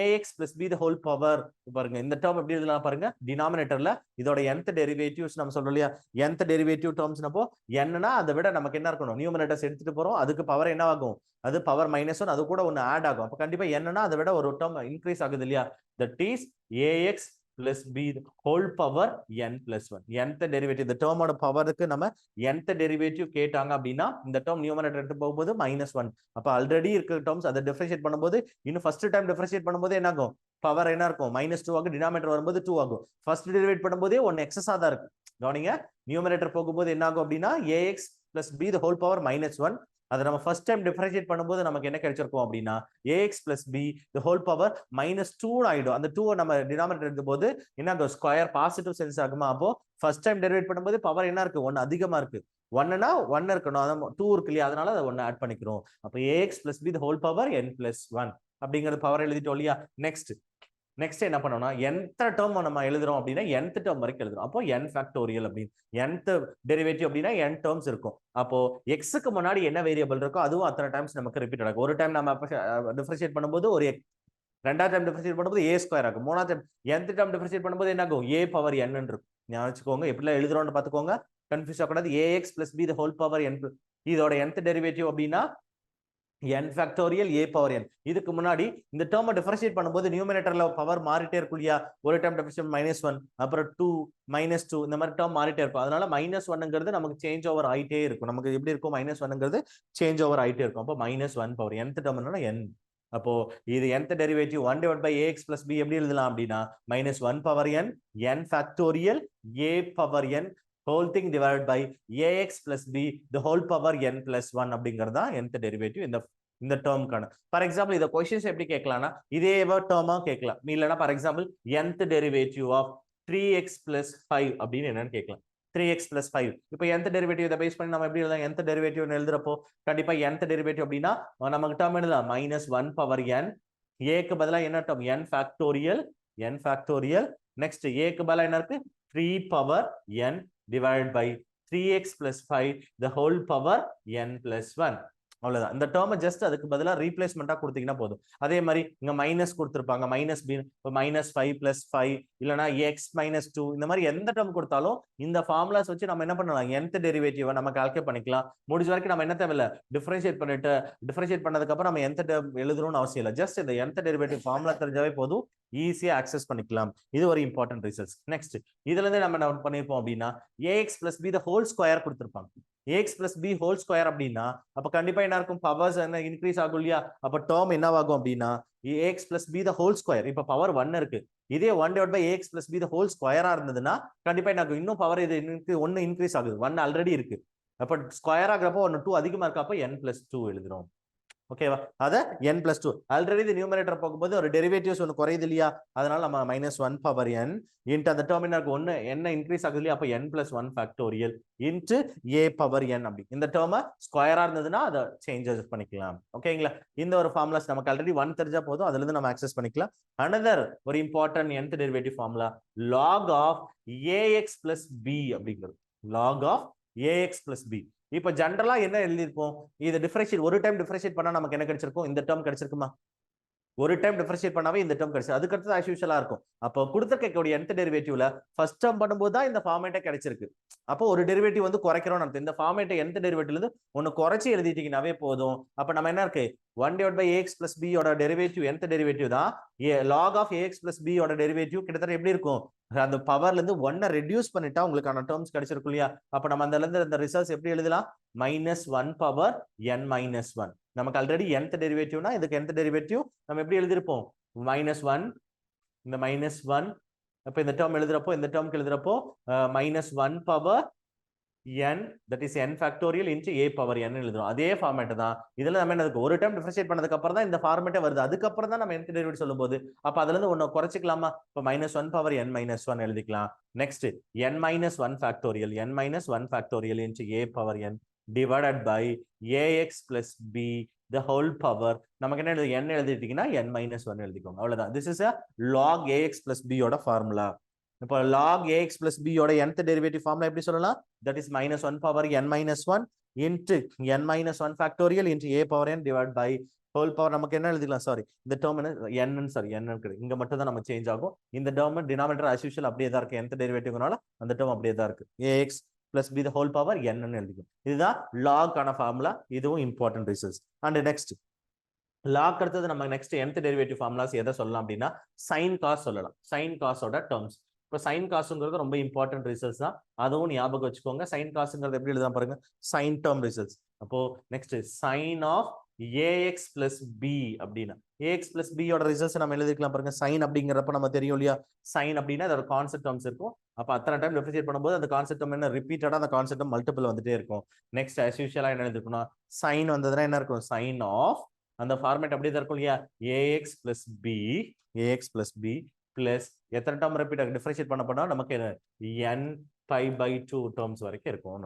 ax plus b the whole power. பாருங்க இந்த டேர்ம் எப்படி எழுதலாம் பாருங்க, டினாமினேட்டர்ல இதோட nth டெரிவேட்டிவ்ஸ் நம்ம சொல்றோம் இல்லையா, nth டெரிவேட்டிவ் டேர்ம்ஸ்னப்போ n-னா அதை விட நமக்கு என்ன இருக்கணும், நியூமரேட்டர்ஸ் எடுத்துட்டு போறோம், அதுக்கு பவர் என்ன ஆகும், அது பவர் -1, அது கூட ஒன்னு ஆட் ஆகும். அப்ப கண்டிப்பா n-னா அதை விட ஒரு டேர்ம் இன்க்ரீஸ் ஆகுது இல்லையா, that is ax plus b the whole power n plus 1. nth derivative இந்த டேர்மோட பவருக்கு நம்ம nth டெரிவேட்டிவ் கேட்டாங்க அப்படின்னா இந்த டேர்ம் நியூமரேட்டர் எடுத்து போகும்போது -1. அப்ப ஆல்ரெடி இருக்கிற டேர்ம்ஸ் அதை டிஃபரன்ஷியேட் பண்ணும்போது இன்னும் ஃபர்ஸ்ட் டைம் டிஃபரன்ஷியேட் பண்ணும்போது என்ன ஆகும்? பவர் என்ன இருக்கும்? -2 ஆகும். டினாமினேட்டர் வரும்போது 2 ஆகும். ஃபர்ஸ்ட் டெரிவேட் பண்ணும்போதே 1 எக்ஸஸா தான் இருக்கு. கவனிங்க, நியூமரேட்டர் போகும்போது என்ன ஆகும் அப்படின்னா ax plus b the whole power -1. அதை நம்ம ஃபர்ஸ்ட் டைம் டிஃபரன்ஷியேட் பண்ணும்போது நமக்கு என்ன கிடைச்சிருக்கும் அப்படின்னா ax plus b the whole power -2 ஆயிடும். அந்த 2 நம்ம டினாமினேட்டர் எடுக்கும்போது என்ன ஸ்கொயர் பாசிட்டிவ் சென்ஸ் ஆகுமா? அப்போ ஃபர்ஸ்ட் டைம் டெரிவேட் பண்ணும்போது பவர் என்ன இருக்கு? 1 அதிகமா இருக்கு. 1னா 1 இருக்கணும், அதான் 2 இருக்கு இல்லையா? அதனால அதை 1 ஆட் பண்ணிக்கிறோம். அப்போ ax plus b the whole power n plus 1 அப்படிங்கிற பவர் எழுதிட்டோம் இல்லையா? நெக்ஸ்ட் என்ன பண்ணோம்னா nth டேர்ம் நம்ம எழுதுறோம் அப்படின்னா nth டேர்ம் வரைக்கும் எழுதுறோம். அப்போ n ஃபேக்டோரியல் அப்படின்னு nth டெரிவேட்டிவ் அப்படின்னா n டேர்ம்ஸ் இருக்கும். அப்போ எக்ஸுக்கு முன்னாடி என்ன வேரியபிள் இருக்கோ அதுவும் அத்தனை டைம்ஸ் நமக்கு ரிப்பீட் ஆகும். ஒரு டைம் நம்ம டிஃபரன்ஷியேட் பண்ணும்போது ஒரு ரெண்டாவது டைம் டிஃபரன்ஷியேட் பண்ணும்போது a ஸ்கொயர் ஆகும். மூணாவது டைம் nth டைம் டிஃபரன்ஷியேட் பண்ணும்போது என்ன ஆகும்? a பவர் n இருக்கும். ஞாபகம் வச்சுக்கோங்க, எப்படிலாம் எழுதுறோம்னு பார்த்துக்கோங்க, கன்ஃபியூஸ் ஆகக்கூடாது. ax plus b the whole power n இதோட nth டெரிவேட்டிவ் அப்படின்னா n factorial a power n. இதுக்கு முன்னாடி இந்த டேர்மை டிஃபரன்ஷியேட் பண்ணும்போது நியூமரேட்டர்ல பவர் மாறிட்டே இருக்கும் இல்லையா? ஒரு டைம் டிஃபரன்ஷியேட் -1, அப்புறம் 2, -2 இந்த மாதிரி டேர்ம் மாறிட்டே இருக்கும். அதனால -1ங்கிறது நமக்கு சேஞ்ச் ஓவர் ஆயிட்டே இருக்கும். நமக்கு எப்படி இருக்கும்? -1ங்கிறது சேஞ்ச் ஓவர் ஆயிட்டே இருக்கும். அப்போ -1 பவர் nth டேர்ம் என்னன்னா n. அப்போ இது nth derivative 1 divided by ax plus b எப்படி எழுதலாம் அப்படின்னா -1 power n n factorial a power n whole thing divided by ax plus b the whole power n plus 1 அப்படிங்கிறது தான் nth டெரிவேட்டிவ் இந்த டேர்முக்கான. ஃபார் எக்ஸாம்பிள் இத क्वेश्चंस எப்படி கேட்கலாம்னா இதே டேர்மா கேட்கலாம். இல்லனா for example nth derivative of 3x plus 5 அப்படின்னு என்னன்னு கேட்கலாம். 3x plus 5 இப்போ nth டெரிவேட்டிவ் இத பேஸ் பண்ணி நம்ம எப்படி எழுதலாம்? nth டெரிவேட்டிவ் எழுதுறப்போ கண்டிப்பா nth டெரிவேட்டிவ் அப்படின்னா நமக்கு டேர்ம் எழுதலாம் -1 பவர் n. a க்கு பதிலா என்ன term? n factorial. Next a க்கு பதிலா என்ன இருக்கு? 3 power n divided by 3x plus 5 the whole power n plus 1. அவ்வளவுதான். இந்த டேர்மை ஜஸ்ட் அதுக்கு பதிலா ரீப்ளேஸ்மெண்டா கொடுத்தீங்கன்னா போதும். அதே மாதிரி இங்க மைனஸ் கொடுத்துருப்பாங்க, -b -5 plus 5 இல்லனா x -2 இந்த மாதிரி எந்த டேர்ம் கொடுத்தாலும் இந்த ஃபார்முலாஸ் வச்சு நம்ம என்ன பண்ணலாம்? nth டெரிவேட்டிவை நம்ம கால்குலேட் பண்ணிக்கலாம். முடிஞ்ச வரைக்கும் நம்ம என்ன தேவையில்ல, டிஃபரன்ஷியேட் பண்ணதுக்கு அப்புறம் நம்ம nth டேர்ம் எழுதணும்னு அவசியம் இல்லை. ஜஸ்ட் இந்த nth டெரிவேட்டிவ் ஃபார்முலா தெரிஞ்சாவே போதும், ஈஸியா ஆக்சஸ் பண்ணிக்கலாம். இது ஒரு இம்பார்ட்டன்ட் ரிசல்ட். நெக்ஸ்ட் இதுல இருந்து நம்ம என்ன பண்ணிருப்போம் அப்படின்னா ax plus b the whole square கொடுத்திருப்பாங்க. ax plus b whole square அப்படின்னா அப்ப கண்டிப்பா என்ன இருக்கும்? பவர்ஸ் என்ன இன்க்ரீஸ் ஆகும் இல்லையா? அப்ப டேர்ம் என்னவாகும் அப்படின்னா ax plus b the whole square. இப்ப பவர் 1 இருக்கு. இதே 1 divided by ax plus b the whole square இருந்ததுன்னா கண்டிப்பா என்ன ஆகும்? இன்னும் பவர் இது 1 இன்க்ரீஸ் ஆகுது. 1 ஆல்ரெடி இருக்கு. அப்ப ஸ்கொயர் ஆகிறப்போ 1 2 அதிகமா இருக்கு. அப்ப n plus 2 எழுதுறோம். ஓகேவா? அத n plus 2 ஆல்ரெடி இது நியூமரேட்டர் போகும்போது ஒரு டெரிவேட்டிவ்ஸ் ஒன்னு குறையுது இல்லையா? அதனால நம்ம -1 பவர் n இன்டு அந்த டேர்ம் என்ன இருக்கு? 1 n இன்க்ரீஸ் ஆகுது இல்லையா? அப்ப n plus 1 factorial into a power n அப்படி. இந்த டேர்மை ஸ்கொயரா இருந்ததுன்னா அதை சேஞ்சஸ் பண்ணிக்கலாம். ஓகேங்களா? இந்த ஒரு ஃபார்முலாஸ் நமக்கு ஆல்ரெடி 1 தெரிஞ்சா போதும், அதுல இருந்து நம்ம ஆக்சஸ் பண்ணிக்கலாம். அனதர் ஒரு important nth derivative formula log of ax plus b அப்படிங்கிறது. log of ax plus b. இப்ப ஜெனரலா என்ன எழுதிருப்போம்? இது டிஃபரன்ஷியேட் ஒரு டைம் டிஃபரன்ஷியேட் பண்ணா நமக்கு என்ன கிடைச்சிருக்கும்? இந்த டேர்ம் கிடைச்சிருக்குமா? ஒரு டைம் டிஃபரன்ஷியேட் பண்ணாவே இந்த டேர்ம் கிடைச்சு, அதுக்கு அடுத்து ஆஸ் யூசுவலா இருக்கும். அப்போ கொடுத்திருக்கக்கூடிய nth டெரிவேட்டிவ்ல ஃபர்ஸ்ட் டேர்ம் பண்ணும்போது தான் இந்த ஃபார்மேட்டே கிடைச்சிருக்கு. அப்போ ஒரு டெரிவேட்டிவ் வந்து குறைக்கிறோம்னு அர்த்தம். இந்த ஃபார்மேட்டை nth டெரிவேட்டிவ்ல இருந்து ஒன்னு குறைச்சி எழுதிட்டீங்கனாவே போதும். அப்ப நம்ம என்ன இருக்கு? 1 divided by ax plus b ஓட டெரிவேட்டிவ் nth டெரிவேட்டிவ் தான். log of ax plus b ஓட டெரிவேட்டிவ் கிட்டத்தட்ட எப்படி இருக்கும்? அந்த பவர்ல இருந்து 1 ரெடியூஸ் பண்ணிட்டா உங்களுக்கான டேர்ம்ஸ் கிடைச்சிருக்கும் இல்லையா? அப்ப நம்ம அந்த இருந்து இந்த ரிசல்ட்ஸ் எப்படி எழுதலாம்? -1 பவர் n -1. நமக்கு ஆல்ரெடி nth டெரிவேட்டிவ்னா இதுக்கு nth டெரிவேட்டிவ் நம்ம எப்படி எழுதிருப்போம்? -1 இந்த -1 அப்ப இந்த டேர்ம் எழுதுறப்போ இந்த டேர்ம்க்கு எழுதுறப்போ -1 power n that is n factorial into a power n எழுதுறோம். அதே ஃபார்மேட் தான் இதுல நம்ம என்ன இருக்கு? ஒரு டைம் டிஃபரன்ஷியேட் பண்ணதுக்கு அப்புறம் தான் இந்த ஃபார்மேட்டே வருது. அதுக்கு அப்புறம் தான் நம்ம nth டெரிவேட்டிவ் சொல்லும்போது அப்ப அதுல இருந்து ஒன்னு குறைச்சிக்கலாமா? இப்ப -1 பவர் n -1 எழுதிக்கலாம். Next n -1 factorial into a power n divided by ax plus b the whole power. நமக்கு என்ன எழுது? n எழுதிட்டீங்கன்னா n -1 எழுதிக்கோங்க. அவ்வளவுதான். This is a log ax plus b ஓட ஃபார்முலா. இப்போ log ax plus b ஓட nth டெரிவேட்டிவ் ஃபார்முலா எப்படி சொல்லலாம்? That is -1 power n -1 into n -1 factorial into a power n divided by whole power. நமக்கு என்ன எழுதிக்கலாம்? சாரி, இந்த டேர்ம் n இங்க மட்டும் தான் நம்ம சேஞ்ச் ஆகும். இந்த டேர்ம் டினாமினேட்டர் as usual அப்படியே தான் இருக்கு. nth டெரிவேட்டிவ்னால அந்த டேர்ம் அப்படியே தான் இருக்கு. ax plus b the whole power n ன்னு எழுதிக்கும். இதுதான் log ஆன ஃபார்முலா. இதுவும் important results. And next log அடுத்தது நம்ம நெக்ஸ்ட் nth டெரிவேட்டிவ் ஃபார்முலாஸ் எதை சொல்லலாம் அப்படின்னா சைன் காஸ் சொல்லலாம். சைன் காஸோட டேர்ம்ஸ். இப்போ சைன் காசுங்கிறது ரொம்ப இம்பார்ட்டன்ட் ரிசல்ட்ஸ் தான். அதுவும் ஞாபகம் வச்சுக்கோங்க. சைன் காசுங்கிறது எப்படி எழுதலாம் பாருங்க, சைன் டேர்ம் ரிசல்ட்ஸ். அப்போ next sine of a x plus b அப்படின்னா ஏஎக்ஸ் பிளஸ் பியோட ரிசல்ட்ஸ் நம்ம எழுதிக்கலாம் பாருங்க. சைன் அப்படிங்கிறப்ப நம்ம தெரியும் இல்லையா, சைன் அப்படின்னா அதோட கான்செப்ட் டேர்ம்ஸ் இருக்கும். அப்போ அத்தனை டைம் டிஃபரன்ஷியேட் பண்ணும்போது அந்த கான்செப்ட் டேர்ம் என்ன ரிப்பீட்டடா அந்த கான்செப்ட் மல்டிபிள் வந்துட்டே இருக்கும். நெக்ஸ்ட் as usual என்ன எழுதிக்கணும், சைன் வந்ததுன்னா என்ன இருக்கும், சைன் ஆஃப் அந்த ஃபார்மேட் அப்படியே தான் இருக்கும் இல்லையா, a x plus b, a x plus b plus எத்தனை டேர்ம் ரிப்பீட் டிஃபரன்ஷியேட் பண்ண போனா நமக்கு n பை பை 2 டேர்ம்ஸ் வரைக்கும் இருக்கும்.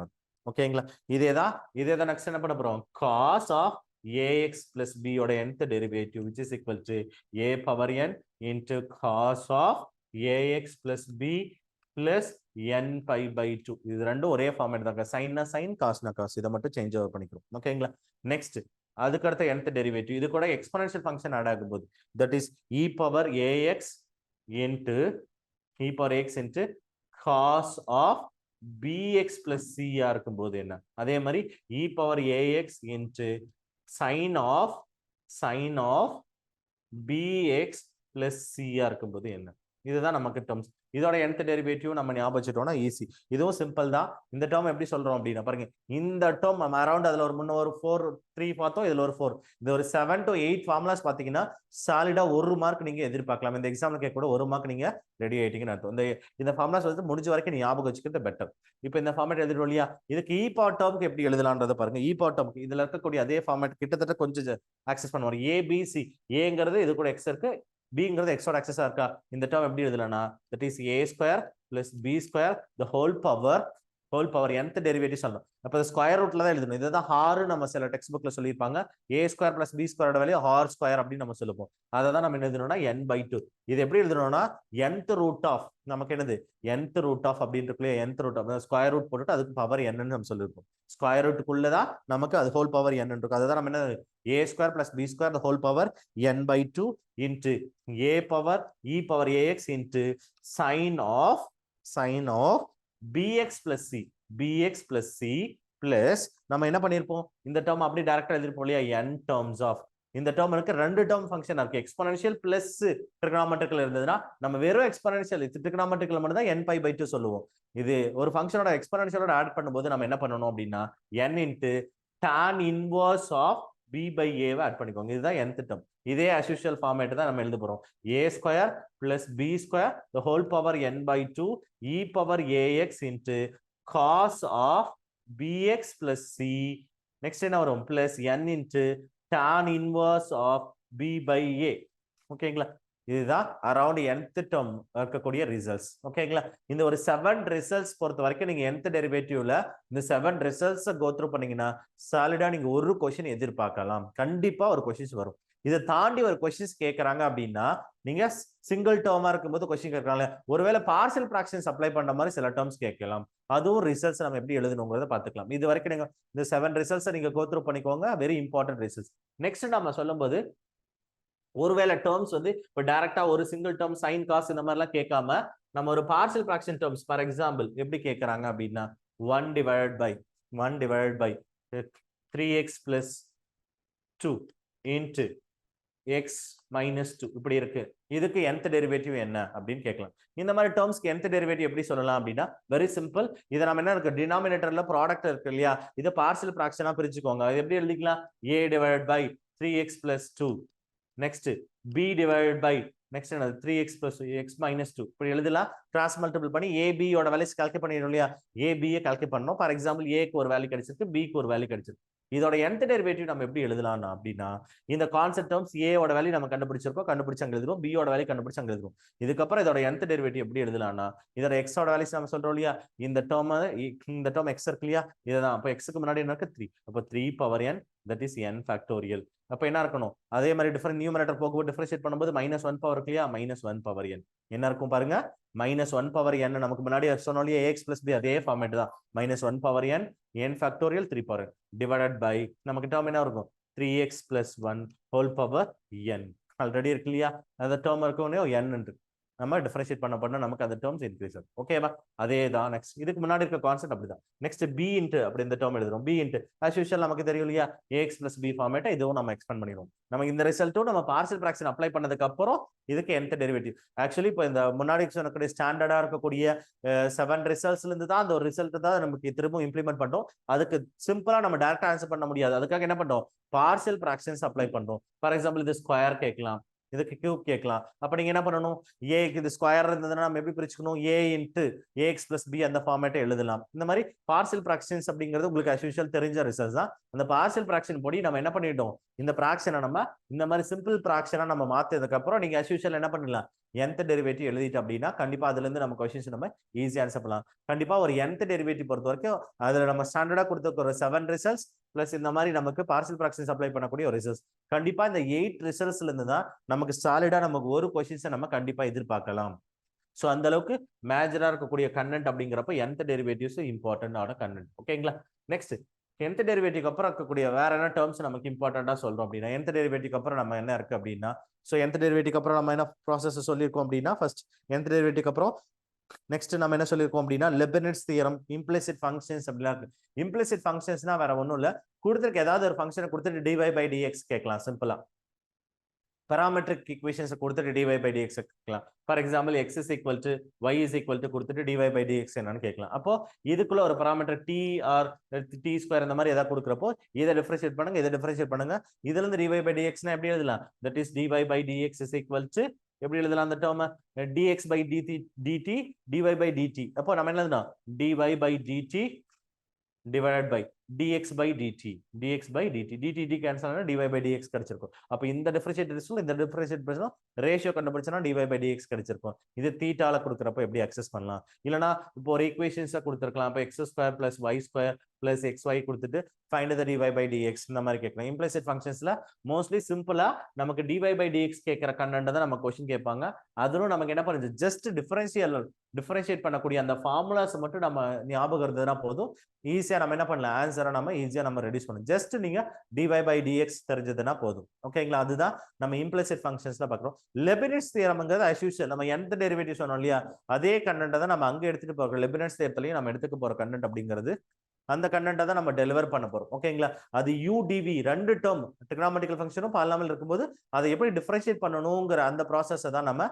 ஓகேங்களா, இதேதான் நெக்ஸ்ட் என்ன பண்ண போறோம், cos of ax plus b ஓட nth derivative which is equal to a power n into cos of ax plus b plus n pi by 2. இது ரெண்டும் ஒரே ஃபார்மேட் தாங்க. சைன்னா சைன், காஸ்னா காஸ். இதை மட்டும் சேஞ்ச் ஓவர் பண்ணிக்கிறோம். ஓகேங்களா, நெக்ஸ்ட் அதுக்கு அடுத்த nth டெரிவேட்டிவ் இது கூட எக்ஸ்போனன்ஷியல் ஃபங்க்ஷன் ஆட் ஆகும்போது that is e power ax into e power x into cos of bx plus c இருக்கும்போது என்ன, அதே மாதிரி e power ax into sin of bx plus c இருக்கும்போது என்ன, இதுதான் நமக்கு டேர்ம்ஸ். இதோட nth டெரிவேட்டிவ் நம்ம ஞாபகம் வச்சுட்டோம்னா ஈஸி. இதுவும் சிம்பிள் தான். இந்த டேர்ம் எப்படி சொல்றோம் அப்படின்னா பாருங்க, இந்த டேர்ம் நம்ம அரௌண்ட் அதுல ஒரு முன்ன ஒரு 4 3 பார்த்தோம், இதுல ஒரு 4, இது ஒரு 7 to 8 ஃபார்முலாஸ் பாத்தீங்கன்னா சாலிடா 1 மார்க் நீங்க எதிர்பார்க்கலாம். இந்த எக்ஸாம்ல கேட்க கூட 1 மார்க் நீங்க ரெடி ஆயிட்டீங்கன்னு அர்த்தம். இந்த ஃபார்முலாஸ் வந்து முடிஞ்ச வரைக்கும் நீ ஞாபகம் வச்சுக்கிறது பெட்டர். இப்போ இந்த ஃபார்மேட் எழுதிடும் இல்லையா, இதுக்கு இ பவர் டேர்முக்கு எப்படி எழுதலாம்ன்றத பாருங்க. இ பவர் டேர்முக்கு இதுல இருக்கக்கூடிய அதே ஃபார்மேட் கிட்டத்தட்ட கொஞ்சம் ஆக்சஸ் பண்ணுவாங்க. ஏபிசி, ஏங்கிறது இது கூட எக்ஸ் இருக்கு, பிங்கிறது எக்ஸோட ஆக்சஸா இருக்கா. இந்த டேர்ம் எப்படி எழுதலாம்னா that is a square plus b square the whole power nth derivative சொல்லணும். அப்ப ஸ்கொயர் ரூட்ல தான் எழுதணும். இதுதான் ஹார் நம்ம சில டெக்ஸ்ட் புக்ல சொல்லியிருப்பாங்க. a ஸ்கொயர் பிளஸ் b ஸ்கொயரோட வேல்யூ ஹார் ஸ்கொயர் அப்படின்னு நம்ம சொல்லுவோம். அதை தான் நம்ம என்ன எழுதணும்னா n by 2. இது எப்படி எழுதணும்னா nth ரூட் ஆஃப், நமக்கு என்னது nth ரூட் ஆஃப் அப்படின்னு இருக்குல்லையா, nth root of square root போட்டுட்டு அதுக்கு பவர் n நம்ம சொல்லியிருப்போம். ஸ்கொயர் ரூட்டுக்குள்ளதான் நமக்கு அது ஹோல் பவர் n இருக்கும். அதுதான் நம்ம என்ன a square plus b square the whole power n by 2 into a power e power ax into sin of bx plus c plus நம்ம என்ன பண்ணிருப்போம், இந்த டேர்ம் அப்படியே டைரக்டா எழுதிருப்போம் இல்லையா, n terms of. இந்த டேர்ம் இருக்கு, ரெண்டு டேர்ம் ஃபங்க்ஷன் இருக்கு, எக்ஸ்போனன்ஷியல் பிளஸ் ட்ரிகனாமெட்ரிக்கல் இருந்ததுன்னா நம்ம வெறும் எக்ஸ்போனன்ஷியல் ட்ரிகனாமெட்ரிக்கல் மட்டும் தான் n பை பை 2 சொல்லுவோம். இது ஒரு ஃபங்க்ஷனோட எக்ஸ்போனன்ஷியலோட ஆட் பண்ணும்போது நம்ம என்ன பண்ணணும் அப்படின்னா n into tan inverse of b by a add பண்ணிக்கோங்க. இதுதான் nth டேர்ம். இதே as usual ஃபார்மேட் தான் நம்ம எழுத போறோம். a square plus b square the whole power n by 2 e power ax into cos of bx plus c. Next என்ன வரும், plus n into tan inverse of b by a. ஓகேங்களா, இதுதான் அரௌண்ட் nth டேர்ம் இருக்கக்கூடிய ரிசல்ட்ஸ். ஓகேங்களா, இந்த ஒரு 7 ரிசல்ட்ஸ் பொறுத்த வரைக்கும் நீங்க nth டெரிவேட்டிவ்ல இந்த 7 ரிசல்ட்ஸ் கோ த்ரூ பண்ணீங்கன்னா சாலிடா நீங்க ஒரு क्वेश्चन எதிர்பார்க்கலாம். கண்டிப்பா ஒரு क्वेश्चंस வரும். இதை தாண்டி ஒரு क्वेश्चंस கேட்கறாங்க அப்படின்னா நீங்க சிங்கிள் டேர்மா இருக்கும்போது क्वेश्चन கேட்கறாங்க. ஒருவேளை பார்ஷியல் ஃபிராக்ஷன்ஸ் அப்ளை பண்ற மாதிரி சில டேர்ம்ஸ் கேட்கலாம். அதுவும் ரிசல்ட்ஸ் நம்ம எப்படி எழுதணுங்கிறத பார்த்துக்கலாம். இது வரைக்கும் நீங்க இந்த 7 ரிசல்ட்ஸ் நீங்க கோ த்ரூ பண்ணிக்கோங்க. Very important results. நெக்ஸ்ட் நம்ம சொல்லும்போது ஒருவேளை டேர்ம்ஸ் வந்து இப்போ டைரக்டா ஒரு சிங்கிள் டேர்ம் சைன் காஸ் இந்த மாதிரிலாம் கேட்காம நம்ம ஒரு partial fraction terms for example எப்படி கேட்கறாங்க அப்படின்னா 1 divided by 3x plus 2 into x minus 2 இப்படி இருக்கு. இதுக்கு nth டெரிவேட்டிவ் என்ன அப்படின்னு கேட்கலாம். இந்த மாதிரி டேர்ம்ஸ்க்கு nth டெரிவேட்டிவ் எப்படி சொல்லலாம் அப்படின்னா வெரி சிம்பிள். இதை நம்ம என்ன இருக்கு, டினாமினேட்டர்ல ப்ராடக்ட் இருக்கு இல்லையா, இதை பார்ஷியல் ஃபிராக்ஷனா பிரிச்சுக்கோங்க. அது எப்படி எழுதிக்கலாம், a divided by 3x plus 2 next b divided by next என்னது 3x plus x minus 2 இப்படி எழுதலாம். கிராஸ் மல்டிபிள் பண்ணி ab ஓட வேல்யூஸ் கால்குலேட் பண்ணிடணும் இல்லையா, ab கால்குலேட் பண்ணனும். ஃபார் எக்ஸாம்பிள் a க்கு ஒரு வேல்யூ கிடைச்சிருக்கு, b க்கு ஒரு வேல்யூ கிடைச்சிருக்கு. இதோட nth டெரிவேட்டிவ் நம்ம எப்படி எழுதலாம் அப்படின்னா இந்த கான்செப்ட் டேர்ம்ஸ் a ஓட வேல்யூ நம்ம கண்டுபிடிச்சிருக்கோம், கண்டுபிடிச்சு அங்க எழுதுறோம், b ஓட வேல்யூ கண்டுபிடிச்சு அங்க எழுதுறோம். இதுக்கப்புறம் இதோட nth டெரிவேட்டிவ் எப்படி எழுதலாம்னா இதோட x ஓட வேல்யூஸ் நம்ம சொல்றோம் இல்லையா, இந்த டேர்ம் x இருக்கு இல்லையா, இதுதான். அப்ப x க்கு முன்னாடி என்ன இருக்கு 3, அப்ப 3 power n that is n factorial. அப்ப என்ன இருக்கணும், அதே மாதிரி டிஃபரண்ட் நியூமரேட்டர் போகும்போது டிஃபரன்ஷியேட் பண்ணும்போது -1 பவர் இருக்கு இல்லையா, -1 பவர் n என்ன இருக்கும் பாருங்க, -1 பவர் n நமக்கு முன்னாடி சொன்னோம் இல்லையா ax plus b அதே ஃபார்மேட் தான். -1 power n n factorial 3 power n divided by நமக்கு டேர்ம் என்ன இருக்கும் 3x plus 1 whole power n already இருக்கு இல்லையா, அந்த டேர்ம் இருக்கணும் n இருக்கு. நம்ம டிஃபரன்ஷியேட் பண்ண நமக்கு அந்த டேர்ம்ஸ் இன்க்ரீஸ் ஆகும். ஓகேவா? அதே தான் நெக்ஸ்ட் இதுக்கு முன்னாடி இருக்க கான்செப்ட் அப்படிதான். நெக்ஸ்ட் பி இன்ட்டு அப்படி இந்த டேர்ம் எழுதுறோம். பி இன்ட்டு ஆஸ் யூஷுவல் நமக்கு தெரியும் இல்லையா, ஏஎக்ஸ் பிளஸ் பி ஃபார்மேட்டை இதுவும் நம்ம எக்ஸ்பெண்ட் பண்ணிடுவோம். நமக்கு இந்த ரிசல்ட்டும் நம்ம பார்ஷியல் ஃபிராக்ஷன் அப்ளை பண்ணதுக்கு அப்புறம் இதுக்கு nth டெரிவேட்டிவ். ஆக்சுவலி இப்போ இந்த முன்னாடி சொன்னக்கூடிய ஸ்டாண்டர்டா இருக்கக்கூடிய 7 ரிசல்ட்ஸ்ல இருந்து தான் அந்த ஒரு ரிசல்ட் தான் நமக்கு திரும்ப இம்ப்ளிமெண்ட் பண்றோம். அதுக்கு சிம்பிளா நம்ம டைரக்டா ஆன்சர் பண்ண முடியாது. அதுக்காக என்ன பண்றோம், பார்ஷியல் ஃபிராக்ஷன்ஸ் அப்ளை பண்றோம். ஃபார் எக்ஸாம்பிள் இது ஸ்கொயர் கேட்கலாம், இதுக்கு கியூப் கேட்கலாம். அப்ப நீங்க என்ன பண்ணணும், ஏக்கு இது ஸ்கொயர் இருந்ததுன்னா நம்ம எப்படி பிரிச்சுக்கணும், A into ax plus B அந்த ஃபார்மேட்டை எழுதலாம். இந்த மாதிரி பார்ஷியல் ஃபிராக்ஷன்ஸ் அப்படிங்கிறது உங்களுக்கு as usual தெரிஞ்ச ரிசல்ட்ஸ் தான். அந்த பார்ஷியல் ஃபிராக்ஷன் படி நம்ம என்ன பண்ணிட்டோம், இந்த ஃபிராக்ஷனை நம்ம இந்த மாதிரி சிம்பிள் ஃபிராக்ஷனா நம்ம மாத்ததுக்கு அப்புறம் நீங்க as usual என்ன பண்ணலாம், nth டெரிவேட்டிவ் எழுதிட்டு அப்படின்னா கண்டிப்பா அதுல இருந்து நம்ம क्वेश्चंस நம்ம ஈஸியா ஆன்சர் பண்ணலாம். கண்டிப்பா ஒரு nth டெரிவேட்டிவ் பொறுத்த வரைக்கும் அதுல நம்ம ஸ்டாண்டர்டா கொடுத்த ஒரு 7 ரிசல்ட்ஸ் பிளஸ் இந்த மாதிரி நமக்கு பார்ஷியல் ஃபிராக்ஷன்ஸ் அப்ளை பண்ணக்கூடிய ஒரு ரிசல்ட்ஸ். கண்டிப்பா இந்த 8 ரிசல்ட்ஸ்ல இருந்து தான் நமக்கு சாலிடா நமக்கு ஒரு क्वेश्चंस நம்ம கண்டிப்பா எதிர்பார்க்கலாம். சோ அந்த அளவுக்கு மேஜரா இருக்கக்கூடிய கண்டென்ட் அப்படிங்கிறப்ப nth டெரிவேட்டிவ்ஸ் இம்பார்ட்டன்ட் ஆன கண்டென்ட். ஓகேங்களா? நெக்ஸ்ட் nth டெரிவேட்டிவ்க்கு அப்புறம் இருக்கக்கூடிய வேற என்ன டேர்ம்ஸ் நமக்கு இம்பார்ட்டண்டா சொல்றோம் அப்படின்னா, nth டெரிவேட்டிவ்க்கு அப்புறம் நம்ம என்ன இருக்கு அப்படின்னா, சோ nth டெரிவேட்டிவ்க்கு அப்புறம் நம்ம என்ன ப்ராசஸ் சொல்லியிருக்கோம் அப்படின்னா, ஃபர்ஸ்ட் nth டெரிவேட்டிவ்க்கு அப்புறம் நெக்ஸ்ட் நம்ம என்ன சொல்லியிருக்கோம் அப்படின்னா, லெபினிட்ஸ் தியரம், இம்ப்ளிசிட் ஃபங்க்ஷன்ஸ் அப்படிலாம் இருக்கு. இம்ப்ளிசிட் ஃபங்க்ஷன்ஸ்னா வேற ஒன்றும் இல்லை, கொடுத்துருக்க ஏதாவது ஒரு ஃபங்க்ஷனை கொடுத்துட்டு dy by dx கேட்கலாம் சிம்பிளா. parametric equations கொடுத்துட்டு dy by dx கேட்கலாம். For example x is equal to y is equal to கொடுத்துட்டு dy by dx என்னன்னு கேட்கலாம். அப்போ இதுக்குள்ள ஒரு parameter t or t square இந்த மாதிரி ஏதாவது கொடுக்குறப்போ இதை டிஃபரன்ஷியேட் பண்ணுங்க, இதை டிஃபரன்ஷியேட் பண்ணுங்க. இதுல இருந்து dy by dx னா எப்படி எழுதலாம், that is dy by dx is equal to எப்படி எழுதலாம் அந்த term, dx by dt dy by dt. அப்போ நம்ம என்ன எழுதலாம், dy by dt divided by dx by dt, dx by dt, dt cancel ஆனா dy by dx கிடைச்சிருக்கும். அப்ப இந்த டிஃபரன்ஷியேட் ரிசல்ட் இந்த டிஃபரன்ஷியேட் பண்ணா ரேஷியோ கண்டுபிடிச்சனா dy by dx கிடைச்சிருக்கும். இது தீட்டால கொடுக்கறப்ப எப்படி அக்சஸ் பண்ணலாம், இல்லனா இப்போ ஒரு ஈக்குவேஷன்ஸா கொடுத்திருக்கலாம். அப்ப x² + y² + xy கொடுத்துட்டு find the dy by dx இந்த மாதிரி கேட்கலாம். இம்ப்ளிசிட் ஃபங்க்ஷன்ஸ்ல மோஸ்ட்லி சிம்பிளா நமக்கு dy by dx கேட்கற கண்டென்ட் தான் நம்ம क्वेश्चन கேட்பாங்க. அதுவும் நமக்கு என்ன பண்ணுது, ஜஸ்ட் டிஃபரன்ஷியேட் பண்ணக்கூடிய அந்த ஃபார்முலாஸ் மட்டும் நம்ம ஞாபகம் இருந்ததுனா போதும், ஈஸியா நம்ம என்ன பண்ணலாம், ஆன்சரை நம்ம ஈஸியா நம்ம ரெடியூஸ் பண்ணலாம். ஜஸ்ட் நீங்க dy by dx தெரிஞ்சதுன்னா போதும். ஓகேங்களா? அதுதான் நம்ம இம்ப்ளிசிட் ஃபங்க்ஷன்ஸ்ல பார்க்கிறோம். லெபினிட்ஸ் தியரம்ங்கிறது as usual நம்ம nth டெரிவேட்டிவ் சொன்னோம் இல்லையா, அதே கண்டென்ட் தான் நம்ம அங்க எடுத்துட்டு போறோம். லெபினிட்ஸ் தியரத்திலயும் நம்ம எடுத்துக்க போற கண்டென்ட் அப்படிங்கிறது அந்த கண்டென்ட்டை தான் நம்ம டெலிவர் பண்ண போறோம். ஓகேங்களா? அது udv ரெண்டு டேர்ம் ட்ரிகோனோமெட்ரிக்கல் ஃபங்க்ஷனும் பாலினாமியல் இருக்கும்போது அதை எப்படி டிஃபரன்ஷியேட் பண்ணணுங்கிற அந்த ப்ராசஸை தான் நம்ம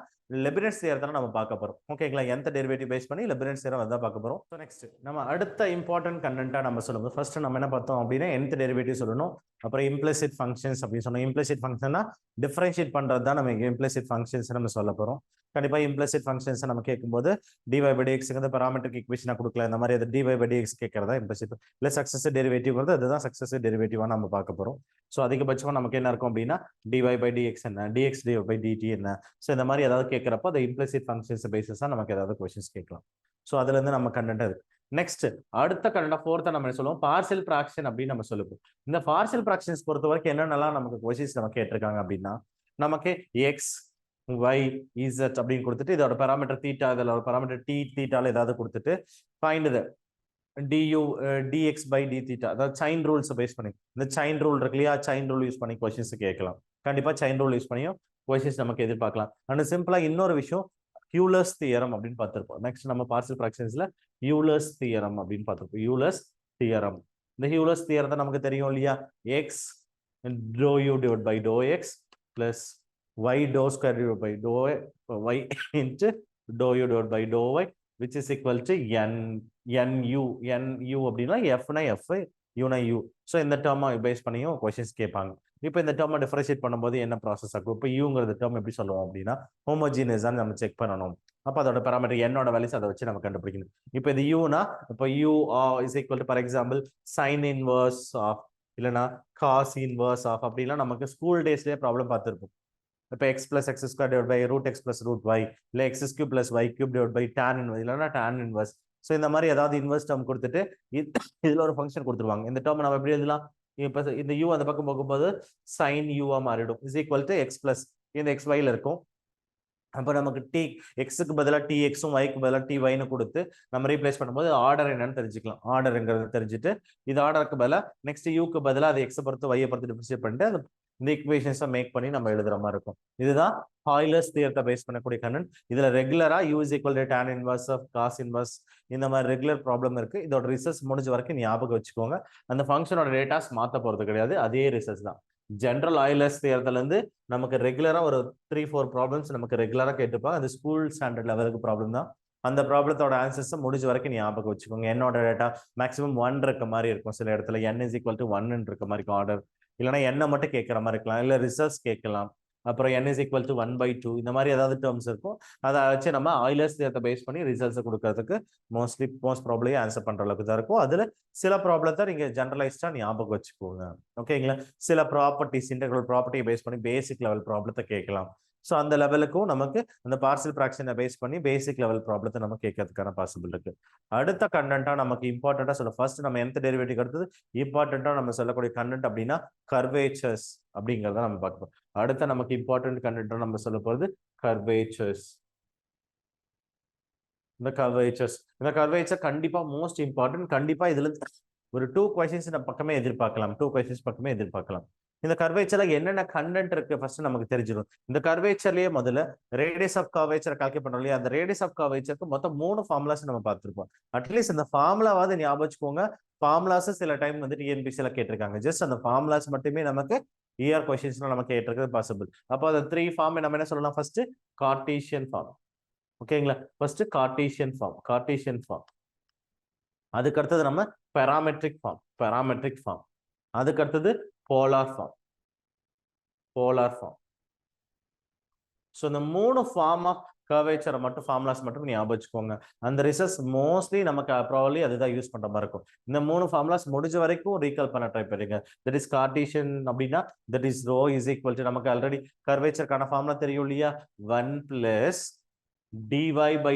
லெபினிட்ஸ் தியரத்தை நம்ம பார்க்க போறோம். ஓகேங்களா? nth டெரிவேட்டிவ் பேஸ் பண்ணி லெபினிட்ஸ் தியரம் அதான் பார்க்க போறோம். ஸோ நெக்ஸ்ட் நம்ம அடுத்த இம்பார்ட்டன்ட் கண்டென்ட்டா நம்ம சொல்லுவோம். ஃபர்ஸ்ட் நம்ம என்ன பார்த்தோம் அப்படின்னா nth டெரிவேட்டிவ் சொல்லணும். அப்புறம் இம்ப்ளிசிட் ஃபங்க்ஷன்ஸ் அப்படின்னு சொன்னோம். இம்ப்ளிசிட் ஃபங்க்ஷன்னா டிஃபரன்ஷியேட் பண்றது தான் நம்ம இம்ப்ளிசிட் ஃபங்க்ஷன்ஸ் நம்ம சொல்ல போறோம். கண்டிப்பா இம்ப்ளிசிட் ஃபங்க்ஷன்ஸ் நம்ம கேட்கும்போது dy by dx பாராமெட்ரிக் ஈக்குவேஷனா கொடுக்கல, இந்த மாதிரி dy by dx கேட்கறதா இம்ப்ளிசிட் இல்ல சக்சஸிவ் டெரிவேட்டிவ் வருது, அதுதான் சக்சஸிவ் டெரிவேட்டிவா நம்ம பார்க்க போறோம். ஸோ அதிகபட்சமா நமக்கு என்ன இருக்கும் அப்படின்னா dy by dx என்ன, dx dy by dt என்ன. ஸோ இந்த மாதிரி ஏதாவது கேட்கறப்போ அந்த இம்ப்ளிசிட் ஃபங்க்ஷன்ஸ் பேசிஸா நமக்கு ஏதாவது கொஸ்டின்ஸ் கேட்கலாம். ஸோ அதுல இருந்து நம்ம கண்டென்ட் இருக்கு. நெக்ஸ்ட் அடுத்த கண்டென்ட் ஃபோர்த்தா நம்ம என்ன சொல்லுவோம், பார்ஷியல் ஃபிராக்ஷன் அப்படின்னு நம்ம சொல்லுவோம். இந்த பார்ஷியல் ஃபிராக்ஷன்ஸ் பொறுத்த வரைக்கும் என்னென்னலாம் நமக்கு கொஸ்டின்ஸ் நம்ம கேட்டிருக்காங்க அப்படின்னா, நமக்கு x y z அப்படின்னு கொடுத்துட்டு இதோட பாராமீட்டர் தீட்டா, இதுல ஒரு பாராமீட்டர் t தீட்டால ஏதாவது கொடுத்துட்டு find the du dx by d theta, அதாவது செயின் ரூல்ஸ் பேஸ் பண்ணி இந்த செயின் ரூல் இருக்கு இல்லையா, செயின் ரூல் யூஸ் பண்ணி क्वेश्चंस கேட்கலாம். கண்டிப்பா செயின் ரூல் யூஸ் பண்ணியும் क्वेश्चंस நமக்கு எதிர்பார்க்கலாம். அண்ட் சிம்பிளா இன்னொரு விஷயம் யூலர்ஸ் தியரம் அப்படின்னு பார்த்திருப்போம். நெக்ஸ்ட் நம்ம பார்ஷியல் ஃபிராக்ஷன்ஸ்ல யூலர்ஸ் தியரம் அப்படின்னு பார்த்திருப்போம். யூலர்ஸ் தியரம், இந்த யூலர்ஸ் தியரத்தை நமக்கு தெரியும் இல்லையா, x dou u divided by dou x plus y dou square divided by dou y into dou u divided by dou y which is equal to nu அப்படின்னா f னா f, u னா u. ஸோ இந்த டேர்மை பேஸ் பண்ணியும் கொஸ்டின்ஸ் கேட்பாங்க. இப்போ இந்த டேர்மை டிஃபரன்ஷியேட் பண்ணும்போது என்ன ப்ராசஸ் ஆகும், இப்போ யூங்கிறது டேர்ம் எப்படி சொல்லுவோம் அப்படின்னா ஹோமோஜீனியஸ் தான் நம்ம செக் பண்ணணும். அப்போ அதோட பாராமீட்டர் என்னோட வேல்யூஸ் அதை வச்சு நம்ம கண்டுபிடிக்கணும். இப்போ இது யூனா இப்போ u is equal to for example sine inverse of இல்லைன்னா காஸ் இன்வர்ஸ் ஆஃப் அப்படிலாம் நமக்கு ஸ்கூல் டேஸ்லேயே ப்ராப்ளம் பார்த்துருப்போம். இப்போ x plus x square divided by root x plus root y இல்ல x cube plus y cube divided by tan inverse இல்லைன்னா tan inverse. ஸோ இந்த மாதிரி ஏதாவது இன்வெர்ஸ் டேர்ம் கொடுத்துட்டு இதுல ஒரு ஃபங்க்ஷன் கொடுத்துருவாங்க. இந்த டேர்ம் நம்ம எப்படி எழுதலாம், இப்போ இந்த u அந்த பக்கம் போகும்போது sin u மாறிடும் is equal to x plus இந்த x y ல இருக்கும். அப்போ நமக்கு t x-க்கு பதிலாக tx-உம் y-க்கு பதிலாக ty-ன்னு கொடுத்து நம்ம ரீப்ளேஸ் பண்ணும்போது ஆர்டர் என்னன்னு தெரிஞ்சுக்கலாம். ஆர்டர்ங்கிறது தெரிஞ்சுட்டு இது ஆர்டருக்கு பதிலாக நெக்ஸ்ட் u-க்கு பதிலாக அது x பொறுத்து y பொறுத்து டிஃபரன்ஷியேட் பண்ணிட்டு இந்த ஈக்குவேஷன்ஸை மேக் பண்ணி நம்ம எழுதுற மாதிரி இருக்கும். இதுதான் ஹாய்லர்ஸ் தியரத்தை பேஸ் பண்ணக்கூடிய கண்டென்ட். இதுல ரெகுலரா u is equal to tan inverse of cos inverse இந்த மாதிரி ரெகுலர் ப்ராப்ளம் இருக்கு. இதோட ரிசல்ட்ஸ் முடிஞ்ச வரைக்கும் ஞாபகம் வச்சுக்கோங்க. அந்த ஃபங்க்ஷனோட டேட்டாஸ் மாத்த போறது கிடையாது, அதே ரிசல்ட்ஸ் தான். ஜென்ரல் ஆயிலர்ஸ் தியரத்துல இருந்து நமக்கு ரெகுலரா ஒரு 3-4 ப்ராப்ளம்ஸ் நமக்கு ரெகுலரா கேட்டுப்பாங்க. அது ஸ்கூல் ஸ்டாண்டர்ட் லெவலுக்கு ப்ராப்ளம் தான். அந்த ப்ராப்ளத்தோட ஆன்சர்ஸ் முடிஞ்ச வரைக்கும் ஞாபகம் வச்சுக்கோங்க. என்னோட டேட்டா மேக்ஸிமம் 1 இருக்க மாதிரி இருக்கும். சில இடத்துல n is equal to 1 இருக்க மாதிரி ஆர்டர், இல்லைன்னா என்ன மட்டும் கேட்கற மாதிரி இருக்கலாம், இல்ல ரிசல்ட்ஸ் கேட்கலாம். அப்புறம் n is equal to 1/2 இந்த மாதிரி ஏதாவது டேர்ம்ஸ் இருக்கும். அதை வச்சு நம்ம ஆயிலர்ஸ் தியரத்தை பேஸ் பண்ணி ரிசல்ட்ஸ் கொடுக்கறதுக்கு மோஸ்ட் ப்ராப்ளம் ஆன்சர் பண்ற அளவுக்கு தான் இருக்கும். அதுல சில ப்ராப்ளத்தை நீங்க ஜெனரலைஸ்டா ஞாபகம் வச்சுக்கோங்க. ஓகேங்களா? சில ப்ராப்பர்ட்டிஸ், இன்டெகிரல் ப்ராப்பர்ட்டியை பேஸ் பண்ணி பேசிக் லெவல் ப்ராப்ளத்தை கேட்கலாம். ஸோ அந்த லெவலுக்கும் நமக்கு அந்த பார்சல் ஃபிராக்ஷனை பேஸ் பண்ணி பேசிக் லெவல் ப்ராப்ளத்தை நம்ம கேட்கறதுக்கான பாசிபிள் இருக்கு. அடுத்த கண்டென்ட்டா நமக்கு இம்பார்ட்டண்டா சொல்ல ஃபர்ஸ்ட் நம்ம nth டெரிவேட்டிவ் அடுத்தது இம்பார்ட்டண்டா நம்ம சொல்லக்கூடிய கண்டென்ட் அப்படின்னா கர்வேச்சர்ஸ் அப்படிங்கிறத நம்ம பார்க்கணும். அடுத்த நமக்கு இம்பார்ட்டன்ட் கண்டென்ட்டா நம்ம சொல்ல போறது கர்வேச்சர்ஸ். இந்த கர்வேச்சர் கண்டிப்பா மோஸ்ட் இம்பார்ட்டன்ட். கண்டிப்பா இதுல ஒரு 2 கொஸ்டின்ஸ் நம்ம பக்கமே எதிர்பார்க்கலாம். 2 கொஸ்டின்ஸ் பக்கமே எதிர்பார்க்கலாம். இந்த கர்வேச்சர்ல என்னென்ன கண்டென்ட் இருக்கு ஃபர்ஸ்ட் நமக்கு தெரிஞ்சிடும். இந்த கர்வேச்சர்லயே முதல்ல ரேடியஸ் ஆஃப் கர்வேச்சர் கால்குலேட் பண்றோம் இல்லையா? அந்த ரேடியஸ் ஆஃப் கர்வேச்சருக்கு மொத்தம் 3 ஃபார்முலாஸ் நம்ம பார்த்திருப்போம். அட்லீஸ்ட் இந்த ஃபார்முலாவாவது ஞாபகம் வச்சுக்கோங்க. ஃபார்முலாஸ் சில டைம் வந்து டிஎன்பிசில கேட்டிருக்காங்க. ஜஸ்ட் அந்த ஃபார்முலாஸ் மட்டுமே நமக்கு இஆர் கொஸ்டின்ஸ்ல நம்ம கேட்டிருக்கிறது பாசிபிள். அப்போ அந்த 3 ஃபார்ம் நம்ம என்ன சொல்லலாம்? First cartesian form. ஓகேங்களா? First cartesian form. அதுக்கு அடுத்தது நம்ம பேராமெட்ரிக் ஃபார்ம். அதுக்கு அடுத்தது போலார் ஃபார்ம். ஸோ இந்த 3 ஃபார்ம் ஆஃப் கர்வேச்சரை மட்டும் ஃபார்முலாஸ் மட்டும் ஞாபகம் வச்சுக்கோங்க. அந்த ரிசல்ட்ஸ் மோஸ்ட்லி நமக்கு ப்ராபபிலி அதுதான் யூஸ் பண்ற மாதிரி இருக்கும். இந்த 3 ஃபார்முலாஸ் முடிஞ்ச வரைக்கும் ரீகால் பண்ண ட்ரை பண்ணுங்க. தட் இஸ் கார்ட்டீசியன் அப்படின்னா that is rho is equal to நமக்கு ஆல்ரெடி கர்வேச்சருக்கான ஃபார்முலா தெரியும் இல்லையா? 1 plus dy by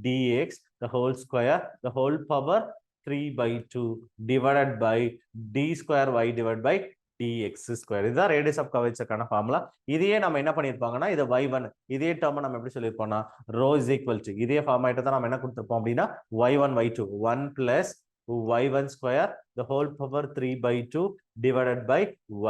dx the whole square the whole power 3/2 divided by d square y divided by dx square. இதுதான் ரேடியஸ் ஆஃப் கர்வேச்சருக்கான ஃபார்முலா. இதையே நம்ம என்ன பண்ணிருப்பாங்கன்னா இது y1 இதே டேர்ம் நம்ம எப்படி சொல்லிருப்போம்னா rho is equal to இதே ஃபார்மேட் தான் நம்ம என்ன கொடுத்திருப்போம் அப்படின்னா y1 y2 1 plus y1 square the whole power 3/2 divided by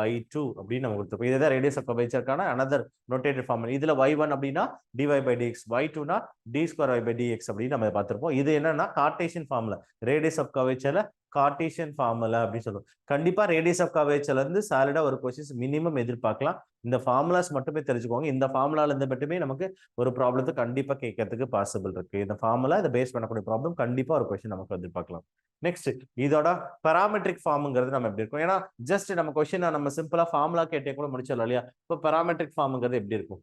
y2 அப்படின்னு நம்ம கொடுத்திருப்போம். இதுதான் ரேடியஸ் ஆஃப் கர்வேச்சருக்கான another notated ஃபார்முலா. இதுல y1 அப்படின்னா dy by dx, y2 னா d square y by dx அப்படின்னு நம்ம பார்த்திருப்போம். இது என்னன்னா கார்ட்டீசியன் ஃபார்முலா. ரேடியஸ் ஆஃப் கர்வேச்சர்ல கார்ட்டீசியன் ஃபார்முலா அப்படின்னு சொல்லுவோம். கண்டிப்பா ரேடியஸ் ஆஃப் கர்வேச்சர்ல இருந்து சாலிடா ஒரு கொஸ்டின்ஸ் மினிமம் எதிர்பார்க்கலாம். இந்த ஃபார்முலாஸ் மட்டுமே தெரிஞ்சுக்கோங்க. இந்த ஃபார்முலால இருந்து மட்டுமே நமக்கு ஒரு ப்ராப்ளத்தை கண்டிப்பா கேட்கறதுக்கு பாசிபிள் இருக்கு. இந்த ஃபார்முலா இதை பேஸ் பண்ணக்கூடிய ப்ராப்ளம் கண்டிப்பா ஒரு கொஸ்டின் நமக்கு எதிர்பார்க்கலாம். நெக்ஸ்ட் இதோட பாராமெட்ரிக் ஃபார்ம்ங்கிறது நம்ம எப்படி இருக்கும்? ஏன்னா ஜஸ்ட் நம்ம கொஸ்டின் நம்ம சிம்பிளா ஃபார்முலா கேட்டே கூட முடிச்சிடலாம் இல்லையா? இப்போ பாராமெட்ரிக் ஃபார்ம்ங்கிறது எப்படி இருக்கும்?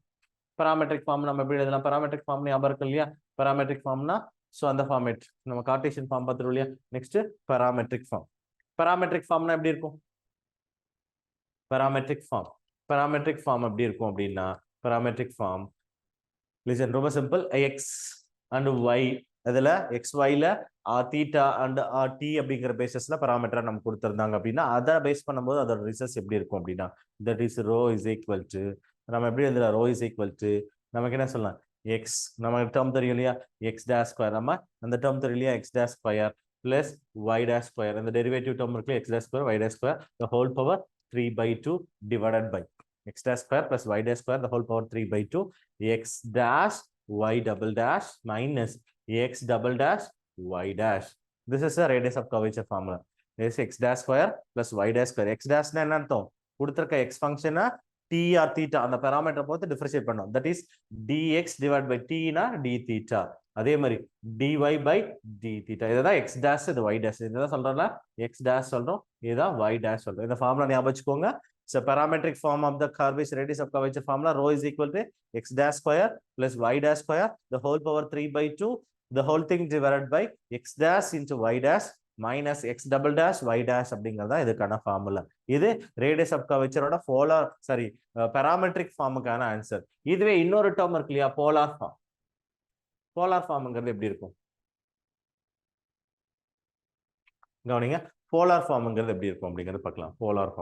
பாராமெட்ரிக் ஃபார்ம் நம்ம எப்படி எழுதலாம்? பாராமெட்ரிக் ஃபார்ம் ஞாபகம் இருக்கு இல்லையா? பாராமெட்ரிக் ஃபார்ம்னா ஸோ அந்த ஃபார்மேட் நம்ம கார்ட்டீசியன் ஃபார்ம் பார்த்துருவோம் இல்லையா? நெக்ஸ்ட் பாராமெட்ரிக் ஃபார்ம்னா எப்படி இருக்கும்? பாராமெட்ரிக் ஃபார்ம் எப்படி இருக்கும் அப்படின்னா பாராமெட்ரிக் ஃபார்ம் லிசன் ரொம்ப சிம்பிள். எக்ஸ் அண்ட் ஒய் அதுல எக்ஸ் ஒய்ல தீட்டா அண்ட் டி அப்படிங்கிற பேசஸ்ல பாராமீட்டரா நம்ம கொடுத்திருந்தாங்க அப்படின்னா அதை பேஸ் பண்ணும்போது அதோட ரிசல்ட்ஸ் எப்படி இருக்கும் அப்படின்னா that is rho is equal to நம்ம எப்படி எழுதலாம்? ரோ இஸ் ஈக்குவல் டு நமக்கு என்ன சொல்லலாம்? எக்ஸ் நமக்கு டேர்ம் தெரியும் இல்லையா? எக்ஸ் டேஷ் ஸ்கொயர் நம்ம அந்த டேர்ம் தெரியும் இல்லையா? X dash square plus y dash square அந்த டெரிவேட்டிவ் டேர்ம் இருக்கு x dash square y dash square the whole power 3/2 divided by x dash square plus y dash square the whole power 3/2 x dash y double dash minus x double dash y dash. This is the radius of curvature formula. This is x dash square plus y dash square. X dash என்ன அர்த்தம்? கொடுத்திருக்க x ஃபங்க்ஷனை t or theta அந்த பாராமீட்டரை பொறுத்து டிஃபரன்ஷியேட் பண்ணோம். That is dx divided by t னா d theta. அதே மாதிரி dy by d theta. இதுதான் x dash இது y dash. இதுதான் சொல்றோம்ல x dash சொல்றோம், இதுதான் y dash சொல்றோம். இந்த ஃபார்முலா ஞாபகம் வச்சுக்கோங்க. So parametric form of the curvature radius of curvature formula rho is equal to x dash square plus y dash square the whole power 3/2 the whole thing divided by x dash into y dash minus x double dash y dash அப்படிங்கறதா இதுக்கான ஃபார்முலா. இது ரேடியஸ் ஆஃப் கர்வேச்சரோட parametric ஃபார்முக்கான ஆன்சர். இதுவே இன்னொரு டேர்ம் இருக்கு இல்லையா? போலார் ஃபார்ம்ங்கிறது எப்படி இருக்கும்? கவனிங்க, போலார் ஃபார்ம்ங்கிறது எப்படி இருக்கும் அப்படிங்கறது பார்க்கலாம். Polar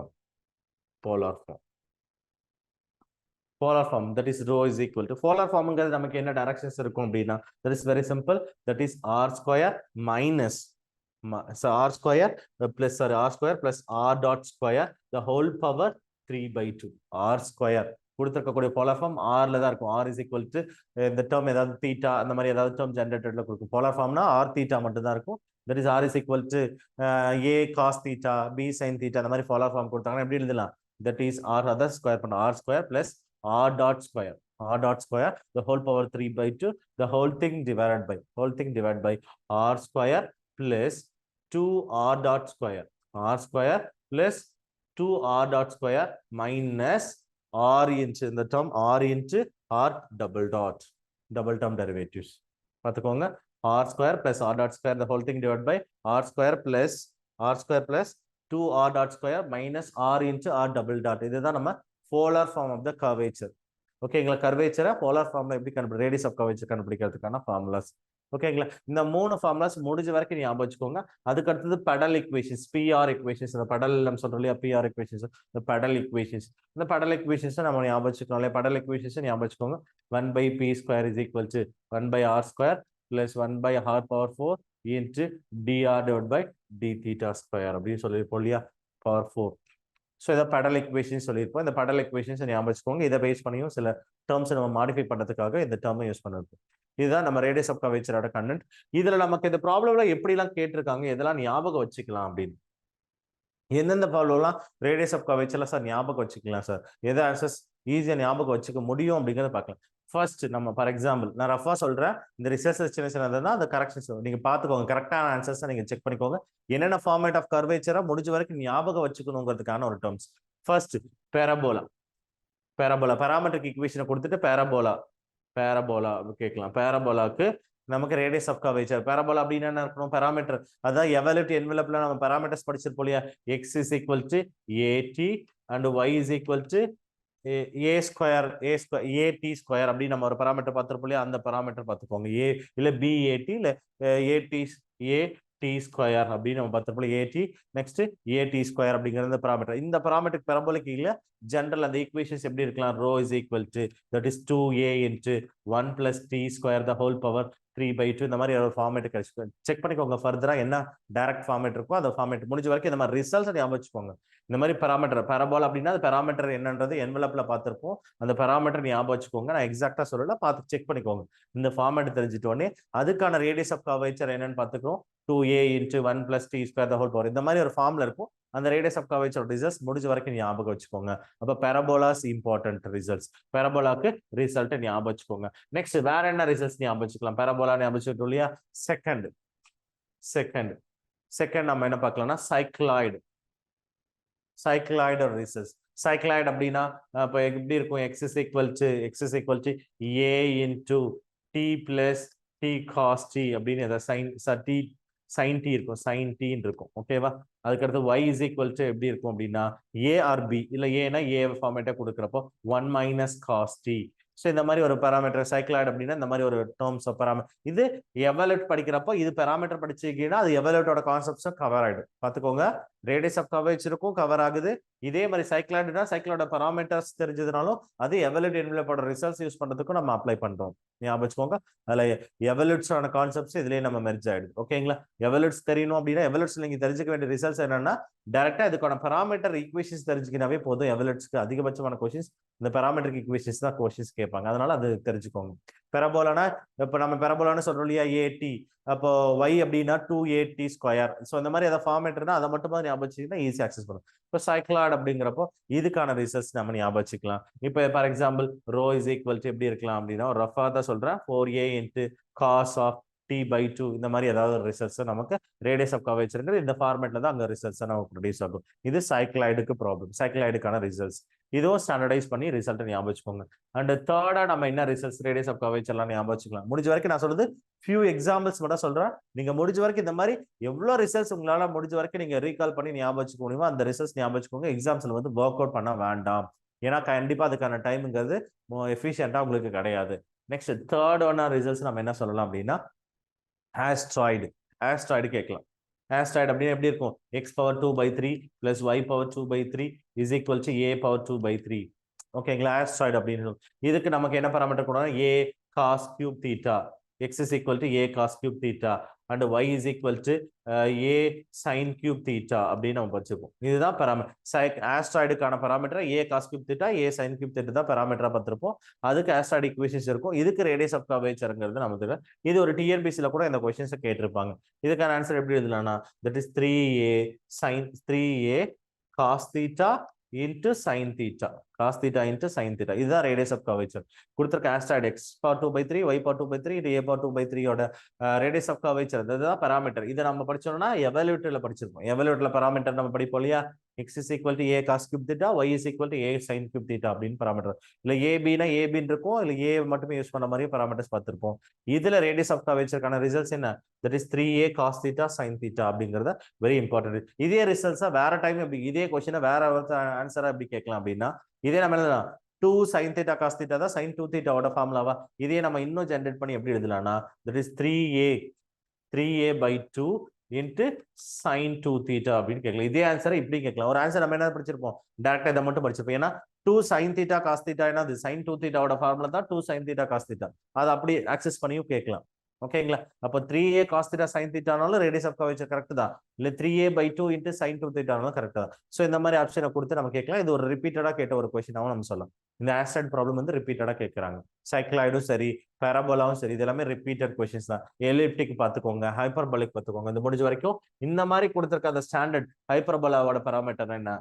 form that is rho is equal to polar form ங்கிறது நமக்கு என்ன டைரக்ஷன்ஸ் இருக்கும் அப்படின்னா that is very simple, that is r square minus So r square plus r square plus r dot square the whole power 3/2 r square கொடுத்திருக்கக்கூடிய போலார் ஃபார்ம் ஆர்ல தான் இருக்கும். ஆர் இஸ் ஈக்குவல் டு இந்த டேர்ம் ஏதாவது தீட்டா அந்த மாதிரி ஏதாவது டேர்ம் ஜென்ரேட்டட்ல கொடுக்கும். போலார் ஃபார்ம்னா ஆர் தீட்டா மட்டும் தான் இருக்கும். That is r is equal to a cos theta b sine theta அந்த மாதிரி போலார் ஃபார்ம் கொடுத்தாங்கன்னா எப்படி எழுதலாம்? தட் இஸ் ஆர் அதை ஸ்கொயர் பண்ண r square plus r dot square the whole power 3/2 the whole thing divided by r square plus 2r dot square r square plus 2r dot square minus r into the term r into r double term derivatives பார்த்துக்கோங்க. r square plus r dot square the whole thing divided by r square plus 2r dot square minus r into r double dot. இதுதான் நம்ம polar form of the curvature. ஓகேங்களா? கர்வேச்சரை போலார் ஃபார்ம்ல எப்படி கண்டுபிடி ரேடியஸ் ஆஃப் கர்வேச்சர் கண்டுபிடிக்கிறதுக்கான ஃபார்முலாஸ். ஓகேங்களா? இந்த 3 ஃபார்முலாஸ் முடிஞ்ச வரைக்கும் ஞாபகம் வச்சுக்கோங்க. அதுக்கு அடுத்தது பெடல் ஈக்குவேஷன்ஸ், பிஆர் ஈக்குவேஷன்ஸ். இந்த பெடல் நம்ம சொல்றோம் இல்லையா, பிஆர் ஈக்குவேஷன்ஸ், இந்த பெடல் ஈக்குவேஷன்ஸ். இந்த பெடல் ஈக்குவேஷன்ஸ் நம்ம ஞாபகம் வச்சுக்கணும் இல்லையா? பெடல் ஈக்குவேஷன்ஸ் ஞாபகம் வச்சுக்கோங்க. 1/p square is equal to 1/r square plus 1/r power 4 into dr divided by d theta square அப்படின்னு சொல்லியிருப்போம் இல்லையா, பவர் 4. ஸோ இதை பெடல் ஈக்குவேஷன்ஸ் சொல்லியிருப்போம். இந்த பெடல் ஈக்குவேஷன்ஸ் ஞாபகம் வச்சுக்கோங்க. இதை பேஸ் பண்ணியும் சில டேர்ம்ஸ் நம்ம மாடிஃபை பண்ணுறதுக்காக இந்த டேர்மை யூஸ் பண்ணிருப்போம். இதுதான் நம்ம ரேடியஸ் ஆஃப் கர்வேச்சரோட கண்டென்ட். இதுல நமக்கு இந்த ப்ராப்ளம்ல எப்படிலாம் கேட்டிருக்காங்க, எதெல்லாம் ஞாபகம் வச்சுக்கலாம் அப்படின்னு, எந்தெந்த ப்ராப்ளம்லாம் ரேடியஸ் ஆஃப் கர்வேச்சர்ல சார் ஞாபகம் வச்சுக்கலாம் சார், எதை ஆன்சர்ஸ் ஈஸியாக ஞாபகம் வச்சுக்க முடியும் அப்படிங்கிறத பார்க்கலாம். ஃபர்ஸ்ட் நம்ம ஃபார் எக்ஸாம்பிள் நான் ரஃபா சொல்றேன், இந்த ரிசர்ச் சின்ன சின்னதுன்னா அந்த கரெக்ஷன்ஸ் நீங்க பார்த்துக்கோங்க, கரெக்டான ஆன்சர்ஸ் நீங்க செக் பண்ணிக்கோங்க. என்னென்ன ஃபார்மேட் ஆஃப் கர்வேச்சரா முடிஞ்ச வரைக்கும் ஞாபகம் வச்சுக்கணுங்கிறதுக்கான ஒரு டேர்ம்ஸ். First parabola. பேராமெட்ரிக் ஈக்குவேஷனை கொடுத்துட்டு பேரபோலா கேட்கலாம். பேரபோலாக்கு நமக்கு ரேடியஸ் ஆஃப் கர்வேச்சர், பேரபோலா அப்படின்னா என்ன இருக்கணும், பேராமீட்டர். அதான் எவல்யூட் என்வலப்ல நம்ம பேராமீட்டர்ஸ் படிச்சிருப்போம் இல்லையா, x is equal to at and y is equal to a square at square அப்படி நம்ம ஒரு பராமீட்டர் பார்த்திருப்போம் இல்லையா, அந்த பராமீட்டர் பார்த்துக்கோங்க. a இல்ல bat இல்ல at ஸ்கொயர் அப்படின்னு நம்ம பார்த்திருப்போம். at நெக்ஸ்ட் at ஸ்கொயர் அப்படிங்கிற பராமீட்டர். இந்த பராமீட்டர் பெரபோலிக் இல்ல ஜெனரல் அந்த ஈக்குவேஷன்ஸ் எப்படி இருக்கலாம், rho is equal to that is 2a into 1 plus t square the whole power 3/2 இந்த மாதிரி ஒரு ஃபார்மேட் கிடைச்சு செக் பண்ணிக்கோங்க. ஃபர்தரா என்ன டைரக்ட் ஃபார்மேட் இருக்கோ அந்த ஃபார்மேட் முடிஞ்ச வரைக்கும் இந்த மாதிரி ரிசல்ட்ஸ் ஞாபகம் வச்சுக்கோங்க. இந்த மாதிரி பராமீட்டர் பேரபோலா அப்படின்னா அந்த பேராமீட்டர் என்னன்றது என்வலப்ல பார்த்திருப்போம், அந்த பேராமீட்டர் ஞாபகம் வச்சுக்கோங்க. நான் எக்ஸாக்டா சொல்லல, பார்த்து செக் பண்ணிக்கோங்க. இந்த ஃபார்மேட் தெரிஞ்சுட்டு உடனே அதுக்கான ரேடியஸ் ஆஃப் கர்வேச்சர் என்னன்னு பார்த்துக்கிறோம், 2a into 1 plus t square the whole power இந்த மாதிரி ஒரு ஃபார்ம்ல இருக்கும். அந்த ரேடியஸ் ஆஃப் கர்வேச்சர் ரிசல்ட்ஸ் முடிஞ்ச வரைக்கும் ஞாபகம் வச்சுக்கோங்க. அப்ப பேரபோலாஸ் இம்பார்ட்டன்ட் ரிசல்ட்ஸ், பேரபோலாக்கு ரிசல்ட் ஞாபகம் வச்சுக்கோங்க. நெக்ஸ்ட் வேற என்ன ரிசல்ட்ஸ் ஞாபகம் வச்சுக்கலாம், பேரபோலா ஞாபகம் வச்சுக்கிட்டோம் இல்லையா. செகண்ட் நம்ம என்ன பார்க்கலாம்னா சைக்ளாய்டு ரிசல்ட்ஸ். சைக்ளாய்டு அப்படின்னா இப்போ எப்படி இருக்கும், x is equal to a into t plus t cos t அப்படின்னு ஏதாவது sin t இருக்கும், sin t இருக்கும். ஓகேவா? அதுக்கடுத்து y is equal to எப்படி இருக்கும் அப்படின்னா a or b இல்ல ஏன்னா a ஃபார்மேட்டா கொடுக்குறப்போ 1 minus cos t. So இந்த மாதிரி ஒரு பேராமீட்டர் சைக்ளாய்டு அப்படின்னா இந்த மாதிரி ஒரு டேர்ம்ஸ் ஆஃப் பேராமீட்டர். இது எவல்யூட் படிக்கிறப்போ இது பேராமீட்டர் படிச்சிருக்கீங்கன்னா அது எவல்யூட்டோட கான்செப்ட்ஸும் கவர் ஆயிடும். பார்த்துக்கோங்க, ரேடியஸ் ஆஃப் கர்வேச்சருக்கும் கவர் ஆகுது. இதே மாதிரி சைக்ளாய்டுனா சைக்ளோட பேராமீட்டர்ஸ் தெரிஞ்சதுனாலும் அது எவல்யூட் என்வலப்போட ரிசல்ட்ஸ் யூஸ் பண்றதுக்கும் நம்ம அப்ளை பண்றோம். ஞாபகம் வச்சுக்கோங்க, அதுல எவல்யூட்ஸான கான்செப்ட்ஸ் இதுலயே நம்ம மெர்ஜ் ஆயிடுது. ஓகேங்களா? எவல்யூட்ஸ் தெரியணும் அப்படின்னா எவல்யூட்ஸ் நீங்க தெரிஞ்சுக்க வேண்டிய ரிசல்ட்ஸ் என்னன்னா டைரக்டா இதுக்கான பேராமீட்டர் ஈக்குவேஷன்ஸ் தெரிஞ்சுக்கினாவே போதும். எவல்யூட்ஸ்க்கு அதிகபட்சமான கொஸ்டின்ஸ் இந்த பேராமெட்ரிக் ஈக்குவேஷன்ஸ் தான் கொஸ்டின்ஸ் கேட்பாங்க, அதனால அது தெரிஞ்சுக்கோங்க. பெரபோலானா இப்போ நம்ம பெரபோலான்னு சொல்றோம் இல்லையா, ஏடி, அப்போ y அப்படின்னா 2at ஸ்கொயர். ஸோ இந்த மாதிரி ஏதாவது ஃபார்மேட்னா அதை மட்டும் ஞாபகம் வச்சுக்கிட்டா ஈஸி ஆக்சஸ் பண்ணும். இப்போ சைக்ளாய்டு அப்படிங்கிறப்போ இதுக்கான ரிசல்ட்ஸ் நம்ம ஞாபகம் வச்சுக்கலாம். இப்போ for example rho is equal to எப்படி இருக்கலாம் அப்படின்னா ரஃபா தான் சொல்றேன், 4a into cos of t/2 இந்த மாதிரி ஏதாவது ரிசல்ட்ஸ் நமக்கு ரேடியஸ் ஆஃப் கர்வேச்சர் இந்த ஃபார்மேட்ல தான் அங்க ரிசல்ட்ஸ் நமக்கு ப்ரொடியூஸ் ஆகும். இது சைக்ளாய்டுக்கு ப்ராப்ளம், சைக்ளாய்டுக்கான ரிசல்ட்ஸ். இதுவும் ஸ்டாண்டர்டைஸ் பண்ணி ரிசல்ட் ஞாபகம் வச்சுக்கோங்க. அண்ட் தேர்டா நம்ம என்ன ரிசல்ட்ஸ் ரேடியஸ் ஆஃப் கர்வேச்சர்லாம் ஞாபகம் வச்சுக்கலாம். முடிஞ்ச வரைக்கும் நான் சொல்றது ஃபியூ எக்ஸாம்பிள்ஸ் மட்டும் சொல்றேன். நீங்க முடிஞ்ச வரைக்கும் இந்த மாதிரி எவ்வளவு ரிசல்ட்ஸ் உங்களால முடிஞ்ச வரைக்கும் நீங்க ரீகால் பண்ணி ஞாபகம் வச்சுக்க முடியுமோ அந்த ரிசல்ட்ஸ் ஞாபகம் வச்சுக்கோங்க. எக்ஸாம்ஸ்ல வந்து ஒர்க் அவுட் பண்ண வேண்டாம், ஏன்னா கண்டிப்பா அதுக்கான டைம்ங்கிறது எஃபிஷியன்டா உங்களுக்கு கிடையாது. நெக்ஸ்ட் தேர்டான ரிசல்ட்ஸ் நம்ம என்ன சொல்லலாம் அப்படின்னா ஆஸ்ட்ராய்டு கேட்கலாம். ஆஸ்ட்ராய்டு அப்படின்னு எப்படி இருக்கும், x power 2/3 plus y power 2/3 is equal to a power 2/3. ஓகேங்களா? ஆஸ்ட்ராய்டு அப்படின்னு இதுக்கு நமக்கு என்ன பாராமீட்டர் கொடுக்கணும், a cos cube theta, x is equal to a cos cube theta. and y is equal to a sin cube theta அப்படின்னு நம்ம படிச்சிருப்போம். இதுதான் பாராமீட்டர். ஆஸ்ட்ராய்டுக்கான parameter a cos cube theta a sin cube theta தான் பாராமீட்டரா பார்த்திருப்போம். அதுக்கு ஆஸ்ட்ராய்டு ஈக்குவேஷன்ஸ் இருக்கும். இதுக்கு ரேடியஸ் ஆஃப் கர்வேச்சர்ங்கிறது நமக்கு இது ஒரு டிஎன்பிசில கூட இந்த क्वेश्चंस கேட்டிருப்பாங்க. இதுக்கான ஆன்சர் எப்படி எழுதலாம்னா that is 3a cos theta into sin theta. Cos theta into sin theta. இதுதான் radius of curvature. கொடுத்திருக்க asteroid x power 2/3 y power 2/3 a power 2/3 ஓட radius of curvature. இதுதான் பாராமீட்டர். இதை நம்ம படிச்சோம்னா எவாலுவேட்டர்ல படிச்சிருப்போம். எவாலுவேட்டர்ல பாராமீட்டர் நம்ம படிப்போம் இல்லையா? x is equal to a cos cube theta, y is equal to a sin cube theta அப்படின்னு பாராமீட்டர். இல்ல ab னா ab இருக்கும், இல்ல a மட்டுமே யூஸ் பண்ண மாதிரி பாராமீட்டர்ஸ் பார்த்திருப்போம். இதுல radius of curvatureக்கான ரிசல்ட்ஸ் என்ன? that is 3a cos theta sin theta அப்படிங்கறது வெரி இம்பார்ட்டன்ட். இதே ரிசல்ட்ஸா வேற டைம் எப்படி இதே क्वेश्चனை வேற ஆன்சரா எப்படி கேட்கலாம் அப்படின்னா இதே நம்ம எழுதலாம் 2 sin theta cos theta தான் sin 2 theta ஓட ஃபார்முலாவா. இதே நம்ம இன்னும் ஜெனரேட் பண்ணி எப்படி எழுதலாம்னா that is 3a by 2 into sin 2 theta அப்படின்னு கேட்கலாம். இதே ஆன்சரை இப்படி கேட்கலாம். ஒரு ஆன்சர் நம்ம என்ன படிச்சிருப்போம்? டைரக்டா இதை மட்டும் படிச்சிருப்போம். ஏன்னா 2 sin theta cos theta என்னது sin 2 theta ஓட ஃபார்முலா தான் 2 sin theta cos theta. அதை அப்படி ஆக்சஸ் பண்ணியும் கேட்கலாம். ஓகேங்களா? அப்போ 3a cos theta sin theta ஆனாலும் ரேடியஸ் ஆஃப் கர்வேச்சர் கரெக்ட் தான். இல்ல 3a by 2 into sin 2 theta ஆனாலும் கரெக்ட் தான். சோ இந்த மாதிரி ஆப்ஷனை கொடுத்து நம்ம கேட்கலாம். இது ஒரு ரிப்பீட்டடா கேட்ட ஒரு क्वेश्चனாவும் நம்ம சொல்லலாம். இந்த ஆஸ்ட்ராய்டு ப்ராப்ளம் வந்து ரிப்பீட்டடா கேட்கறாங்க. சைக்ளாய்டும் சரி, பாராபோலாவும் சரி, இது எல்லாமே ரிப்பீட்டட் क्वेश्चंस தான். எலிப்டிக் பாத்துக்கோங்க, ஹைப்பர்போலிக் பாத்துக்கோங்க. இந்த முடிஞ்ச வரைக்கும் இந்த மாதிரி கொடுத்திருக்க அந்த ஸ்டாண்டர்ட் ஹைப்பர்போலாவோட பாராமீட்டர் என்ன?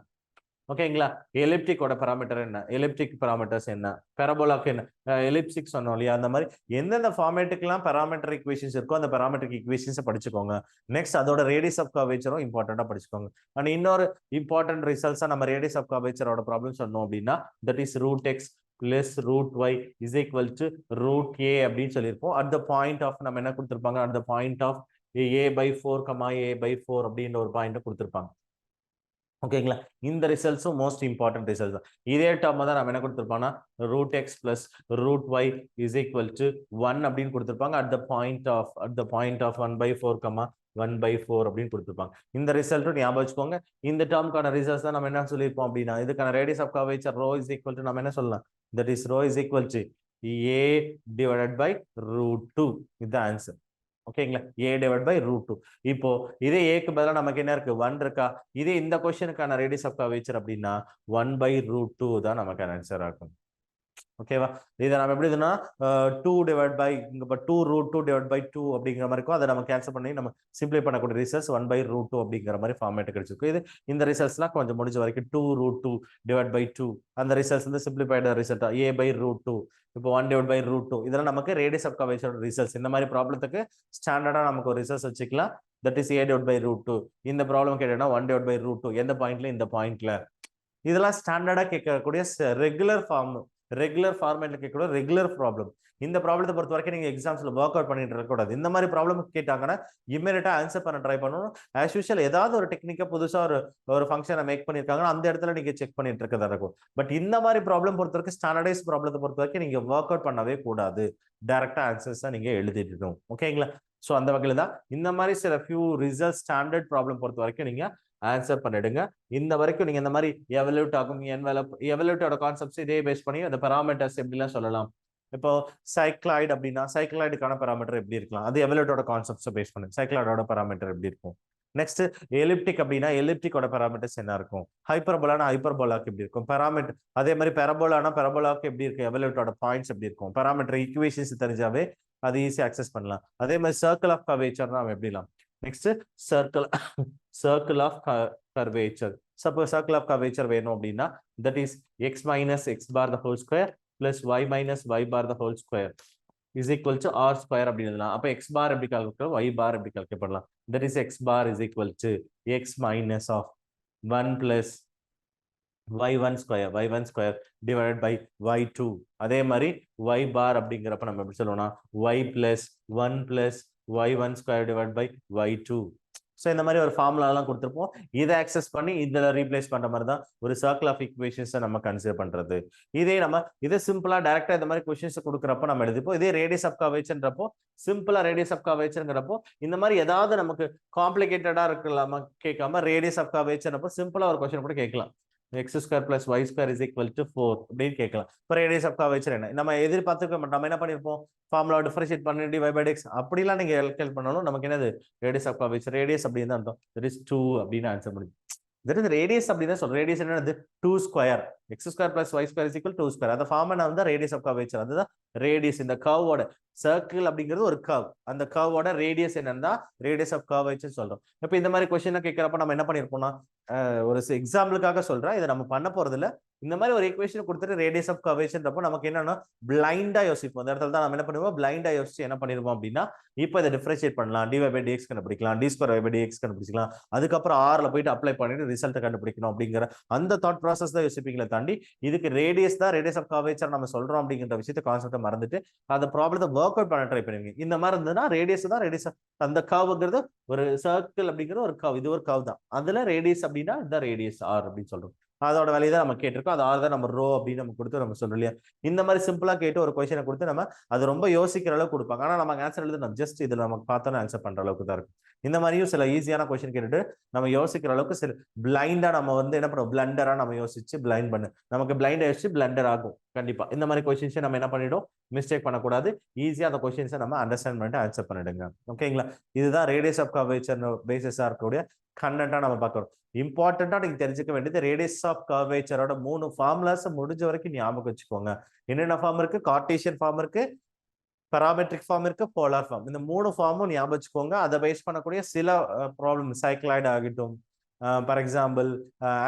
ஓகேங்களா? எலிப்டிக்கோட பாராமீட்டர் என்ன? எலிப்டிக் பாராமீட்டர்ஸ் என்ன? பாராபோலாக்கு என்ன? எலிப்டிக் சொன்னோம் இல்லையா? அந்த மாதிரி எந்தெந்த ஃபார்மேட்டுக்குலாம் பாராமீட்டர் ஈக்குவேஷன்ஸ் இருக்கோ அந்த பாராமீட்டர் ஈக்குவேஷன்ஸை படிச்சுக்கோங்க. நெக்ஸ்ட் அதோட ரேடியஸ் ஆஃப் கர்வேச்சரும் இம்பார்ட்டண்டா படிச்சுக்கோங்க. அண்ட் இன்னொரு இம்பார்ட்டன்ட் ரிசல்ட்ஸா நம்ம ரேடியஸ் ஆஃப் கர்வேச்சரோட ப்ராப்ளம் சொன்னோம் அப்படின்னா that is root x plus root y is equal to root a அப்படின்னு சொல்லியிருப்போம். at the point of நம்ம என்ன கொடுத்திருப்பாங்க? at the point of a by 4, a by 4 அப்படின்ற ஒரு பாயிண்ட் கொடுத்திருப்பாங்க. ஓகேங்களா? இந்த ரிசல்ட்ஸும் மோஸ்ட் இம்பார்ட்டன்ட் ரிசல்ட்ஸ் தான். இதே டேர்ம் தான் நம்ம என்ன கொடுத்திருப்போம்னா root x plus root y is equal to 1 அப்படின்னு கொடுத்திருப்பாங்க. at the point of 1 by 4, 1 by 4 அப்படின்னு கொடுத்திருப்பாங்க. இந்த ரிசல்ட்டும் ஞாபகம் வச்சுக்கோங்க. இந்த டேர்முக்கான ரிசல்ட்ஸ் தான் நம்ம என்ன சொல்லியிருப்போம் அப்படின்னா இதுக்கான radius of curvature rho is equal to நம்ம என்ன சொல்லலாம்? that is rho is equal to a divided by root 2. இதுதான் ஆன்சர். ஓகேங்களா? a divided by root 2. இப்போ இதே ஏக்கு பதிலா நமக்கு என்ன இருக்கு? 1 இருக்கா? இதே இந்த क्वेश्चनக்கான ரேடியஸ் ஆஃப் கர்வேச்சர் அப்படின்னா 1 by root 2 தான் நமக்கு ஆன்சரா இருக்கும். ஓகேவா? இதை நம்ம எப்படி இதுனா 2 டிவைட் பை இங்க 2 root 2 டிவைட் பை 2 அப்படிங்கிற மாதிரி இருக்கும். அதை நம்ம கேன்சல் பண்ணி நம்ம சிம்பிளை பண்ணக்கூடிய ரிசல்ட்ஸ் 1 by root 2 அப்படிங்கிற மாதிரி ஃபார்மேட் கிடைச்சிருக்கு. இது இந்த ரிசல்ட்ஸ்லாம் கொஞ்சம் முடிஞ்ச வரைக்கும் 2 root 2 டிவைட் பை 2 அந்த ரிசல்ட்ஸ் வந்து simplified result a by root 2 இப்போ 1 டிவைட் பை root 2 இதெல்லாம் நமக்கு ரேடியஸ் ஆஃப் கர்வேச்சர் ரிசல்ட்ஸ். இந்த மாதிரி ப்ராப்ளத்துக்கு ஸ்டாண்டர்டா நமக்கு ஒரு ரிசல்ட்ஸ் வச்சுக்கலாம். that is a divided by root 2. இந்த ப்ராப்ளம் கேட்டா 1 divided by root 2 எந்த பாயிண்ட்ல? இந்த பாயிண்ட்ல. இதெல்லாம் ஸ்டாண்டர்டா கேட்கக்கூடிய ரெகுலர் ஃபார்மேட்ல கேட்கக்கூடிய ரெகுலர் ப்ராப்ளம். இந்த ப்ராப்ளத்தை பொறுத்த வரைக்கும் நீங்க எக்ஸாம்ஸ்ல ஒர்க் அவுட் பண்ணிட்டு இருக்க கூடாது. இந்த மாதிரி ப்ராப்ளம் கேட்டாங்கன்னா இமிடியேட்டா ஆன்சர் பண்ண ட்ரை பண்ணணும். ஆஸ் யூஷுவல் ஏதாவது ஒரு டெக்னிக்கா புதுசா ஒரு ஃபங்க்ஷனை மேக் பண்ணிருக்காங்கன்னா அந்த இடத்துல நீங்க செக் பண்ணிட்டு இருக்கதா இருக்கும். பட் இந்த மாதிரி ப்ராப்ளம் பொறுத்த வரைக்கும் ஸ்டாண்டர்டைஸ் ப்ராப்ளத்தை பொறுத்த வரைக்கும் நீங்க ஒர்க் அவுட் பண்ணவே கூடாது. டைரக்டா ஆன்சர்ஸ் தான் நீங்க எழுதிடணும். ஓகேங்களா? ஸோ அந்த வகையில தான் இந்த மாதிரி சில ஃபியூ ரிசல்ட் ஸ்டாண்டர்ட் ப்ராப்ளம் பொறுத்த வரைக்கும் நீங்க ஆன்சர் பண்ணிடுங்க. இந்த வரைக்கும் நீங்க இந்த மாதிரி எவல்யூட் ஆகும் எவல்யூட்டோட கான்செப்ட்ஸ் இதே பேஸ் பண்ணி அந்த பாராமீட்டர்ஸ் எப்படிலாம் சொல்லலாம். இப்போ சைக்ளாய்டு அப்படின்னா சைக்ளாய்டுக்கான பாராமீட்டர் எப்படி இருக்கலாம்? அது எவல்யூட்டோட கான்செப்ட்ஸை பேஸ் பண்ணி சைக்ளாய்டோட பாராமீட்டர் எப்படி இருக்கும்? நெக்ஸ்ட் எலிப்டிக் அப்படின்னா எலிப்டிக்கோட பாராமீட்டர்ஸ் என்ன இருக்கும்? ஹைப்பர்போலானா ஹைப்பர்போலாக்கு எப்படி இருக்கும்? பாராமீட்டர் அதே மாதிரி பெரபோலானா பெரபோலாக்கு எப்படி இருக்கும்? எவல்யூட்டோட பாயிண்ட்ஸ் எப்படி இருக்கும்? பாராமீட்டர் ஈக்குவேஷன்ஸ் தெரிஞ்சாவே அது ஈஸியா அக்சஸ் பண்ணலாம். அதே மாதிரி சர்க்கிள் ஆஃப் கர்வேச்சர்னா எப்படிலாம்? Next circle of curvature. Suppose circle of curvature வேணும் அப்படின்னா that is x minus x bar the whole square plus y minus y bar the whole square is equal to r square அப்படினா அப்ப x bar எப்படி கால்குலேட் பண்ணலாம்? y bar எப்படி கால்குலேட் பண்ணலாம்? that is x bar is equal to x minus of 1 plus y1 square divided by y2. அதே மாதிரி y bar அப்படிங்கறப்ப நம்ம எப்படி சொல்லுவோம்னா y plus 1 plus y1 square divided by y2. So இந்த மாதிரி ஒரு ஃபார்முலாலாம் கொடுத்துருப்போம். இதை ஆக்சஸ் பண்ணி இதில் ரீப்ளேஸ் பண்ணுற மாதிரி தான் ஒரு சர்க்கிள் ஆஃப் ஈக்குவேஷன்ஸை நம்ம கன்சிடர் பண்ணுறது. இதே சிம்பிளாக டேரெக்டாக இந்த மாதிரி கொஸ்டின்ஸை கொடுக்குறப்போ நம்ம எழுதிப்போம். இதே ரேடியஸ் ஆஃப் கர்வேச்சர்ன்றப்போ சிம்பிளாக ரேடியஸ் ஆஃப் கர்வேச்சர்ங்கிறப்போ இந்த மாதிரி ஏதாவது நமக்கு காம்ப்ளிகேட்டடாக இருக்கலாமா கேட்காம ரேடியஸ் ஆஃப் கர்வேச்சர்ன்றப்போ சிம்பிளாக ஒரு கொஸ்டின் கூட கேட்கலாம். x square plus y square is equal to 4 அப்படின்னு கேட்கலாம். இப்போ ரேடியஸ் ஆஃப் கர்வேச்சர் என்ன நம்ம எதிர்பார்த்துக்க மாட்டோம். நம்ம என்ன பண்ணிருப்போம், ஃபார்முலா டிஃபரன்ஷியேட் பண்ணி dy by dx அப்படிலாம் நீங்க கால்குலேட் பண்ணாலும் நமக்கு என்னது ரேடியஸ் ஆஃப் கர்வேச்சர், ரேடியஸ் அப்படின்னு தான் அர்த்தம். தட் இஸ் 2 அப்படின்னு ஆன்சர் பண்ணுது. தட் இஸ் ரேடியஸ் அப்படி தான் சொல்றேன். ரேடியஸ் என்னது 2 square, x square plus y square is equal 2 square. அந்த ஃபார்முலா வந்து ரேடியஸ் ஆஃப் கர்வேச்சர். அதுதான் ரேடியஸ். இந்த கர்வோட சர்க்கிள் அப்படிங்கிறது ஒரு கர்வ். அந்த கர்வோட ரேடியஸ் என்னன்னா ரேடியஸ் ஆஃப் கர்வேச்சர் சொல்றோம். இப்போ இந்த மாதிரி கொஸ்டின் கேட்கறப்ப நம்ம என்ன பண்ணிருப்போம்னா, ஒரு எக்ஸாம்பிளுக்காக சொல்றேன், இதை நம்ம பண்ண போறது இல்ல. இந்த மாதிரி ஒரு ஈக்குவேஷன் கொடுத்துட்டு ரேடியஸ் ஆஃப் கர்வேச்சர்ன்றப்போ நமக்கு என்னன்னா பிளைண்டா யோசிப்போம். அந்த இடத்துல தான் நம்ம என்ன பண்ணுவோம், பிளைண்டா யோசிச்சு என்ன பண்ணிருப்போம் அப்படின்னா, இப்போ இதை டிஃபரன்ஷியேட் பண்ணலாம், dy by dx கண்டுபிடிக்கலாம், d square by dx கண்டுபிடிக்கலாம், அதுக்கப்புறம் ஆர்ல போயிட்டு அப்ளை பண்ணிட்டு ரிசல்ட் கண்டுபிடிக்கணும் அப்படிங்கிற அந்த தாட் ப்ராசஸ் தான் யோசிப்பீங்களே தாண்டி இதுக்கு ரேடியஸ் தான் ரேடியஸ் ஆஃப் கர்வேச்சர் நம்ம சொல்றோம் அப்படிங்கிற விஷயத்தை கான்செப்டை மறந்துட்டு அந்த ப்ராப்ளத்தை ஒர்க் அவுட் பண்ண ட்ரை பண்ணுவீங்க. இந்த மாதிரி இருந்ததுன்னா ரேடியஸ் தான் ரேடியஸ், அந்த கர்வ்ங்கிறது ஒரு சர்க்கிள் அப்படிங்கிற ஒரு கர்வ், இது ஒரு கர்வ் தான். அதுல ரேடியஸ் அப்படின்னா இந்த ரேடியஸ் ஆர் அப்படின்னு சொல்றோம். அதோட வேலையை தான் நம்ம கேட்டிருக்கோம். அது ஆர் தான் நம்ம ரோ அப்படின்னு நம்ம கொடுத்து நம்ம சொல்றோம் இல்லையா. இந்த மாதிரி சிம்பிளா கேட்டு ஒரு கொஸ்டினை கொடுத்து நம்ம அது ரொம்ப யோசிக்கிற அளவுக்கு கொடுப்பாங்க. ஆனா நமக்கு ஆன்சர் எழுது நம்ம ஜஸ்ட் இதுல நமக்கு பார்த்தோன்னு ஆன்சர் பண்ற அளவுக்கு தான் இருக்கும். இந்த மாதிரியும் சில ஈஸியான கொஸ்டின் கேட்டுட்டு நம்ம யோசிக்கிற அளவுக்கு சில பிளைண்டா நம்ம வந்து என்ன பண்ணுவோம், பிளண்டரா நம்ம யோசிச்சு பிளைண்ட் பண்ணு, நமக்கு பிளைண்ட் யோசிச்சு பிளண்டர் ஆகும் கண்டிப்பா. இந்த மாதிரி கொஸ்டின்ஸை நம்ம என்ன பண்ணிடும், மிஸ்டேக் பண்ணக்கூடாது. ஈஸியா அந்த கொஸ்டின்ஸை நம்ம அண்டர்ஸ்டாண்ட் பண்ணிட்டு ஆன்சர் பண்ணிடுங்க. ஓகேங்களா. இதுதான் ரேடியஸ் ஆஃப் கர்வேச்சர் பேசிஸா இருக்கக்கூடிய கண்டென்ட்டா நம்ம பார்க்கிறோம். இம்பார்ட்டண்டா நீங்க தெரிஞ்சுக்க வேண்டியது ரேடியஸ் ஆஃப் கர்வேச்சரோட 3 ஃபார்முலாஸ் முடிஞ்ச வரைக்கும் ஞாபகம் வச்சுக்கோங்க. என்னென்ன ஃபார்ம் இருக்கு, கார்ட்டீசியன் ஃபார்ம் இருக்கு, பாராமெட்ரிக் ஃபார்ம் இருக்கு, போலார் ஃபார்ம். இந்த 3 ஃபார்மும் ஞாபகம் வச்சுக்கோங்க. அதை பேஸ் பண்ணக்கூடிய சில ப்ராப்ளம், சைக்ளாய்டு ஆகட்டும், ஃபார் எக்ஸாம்பிள்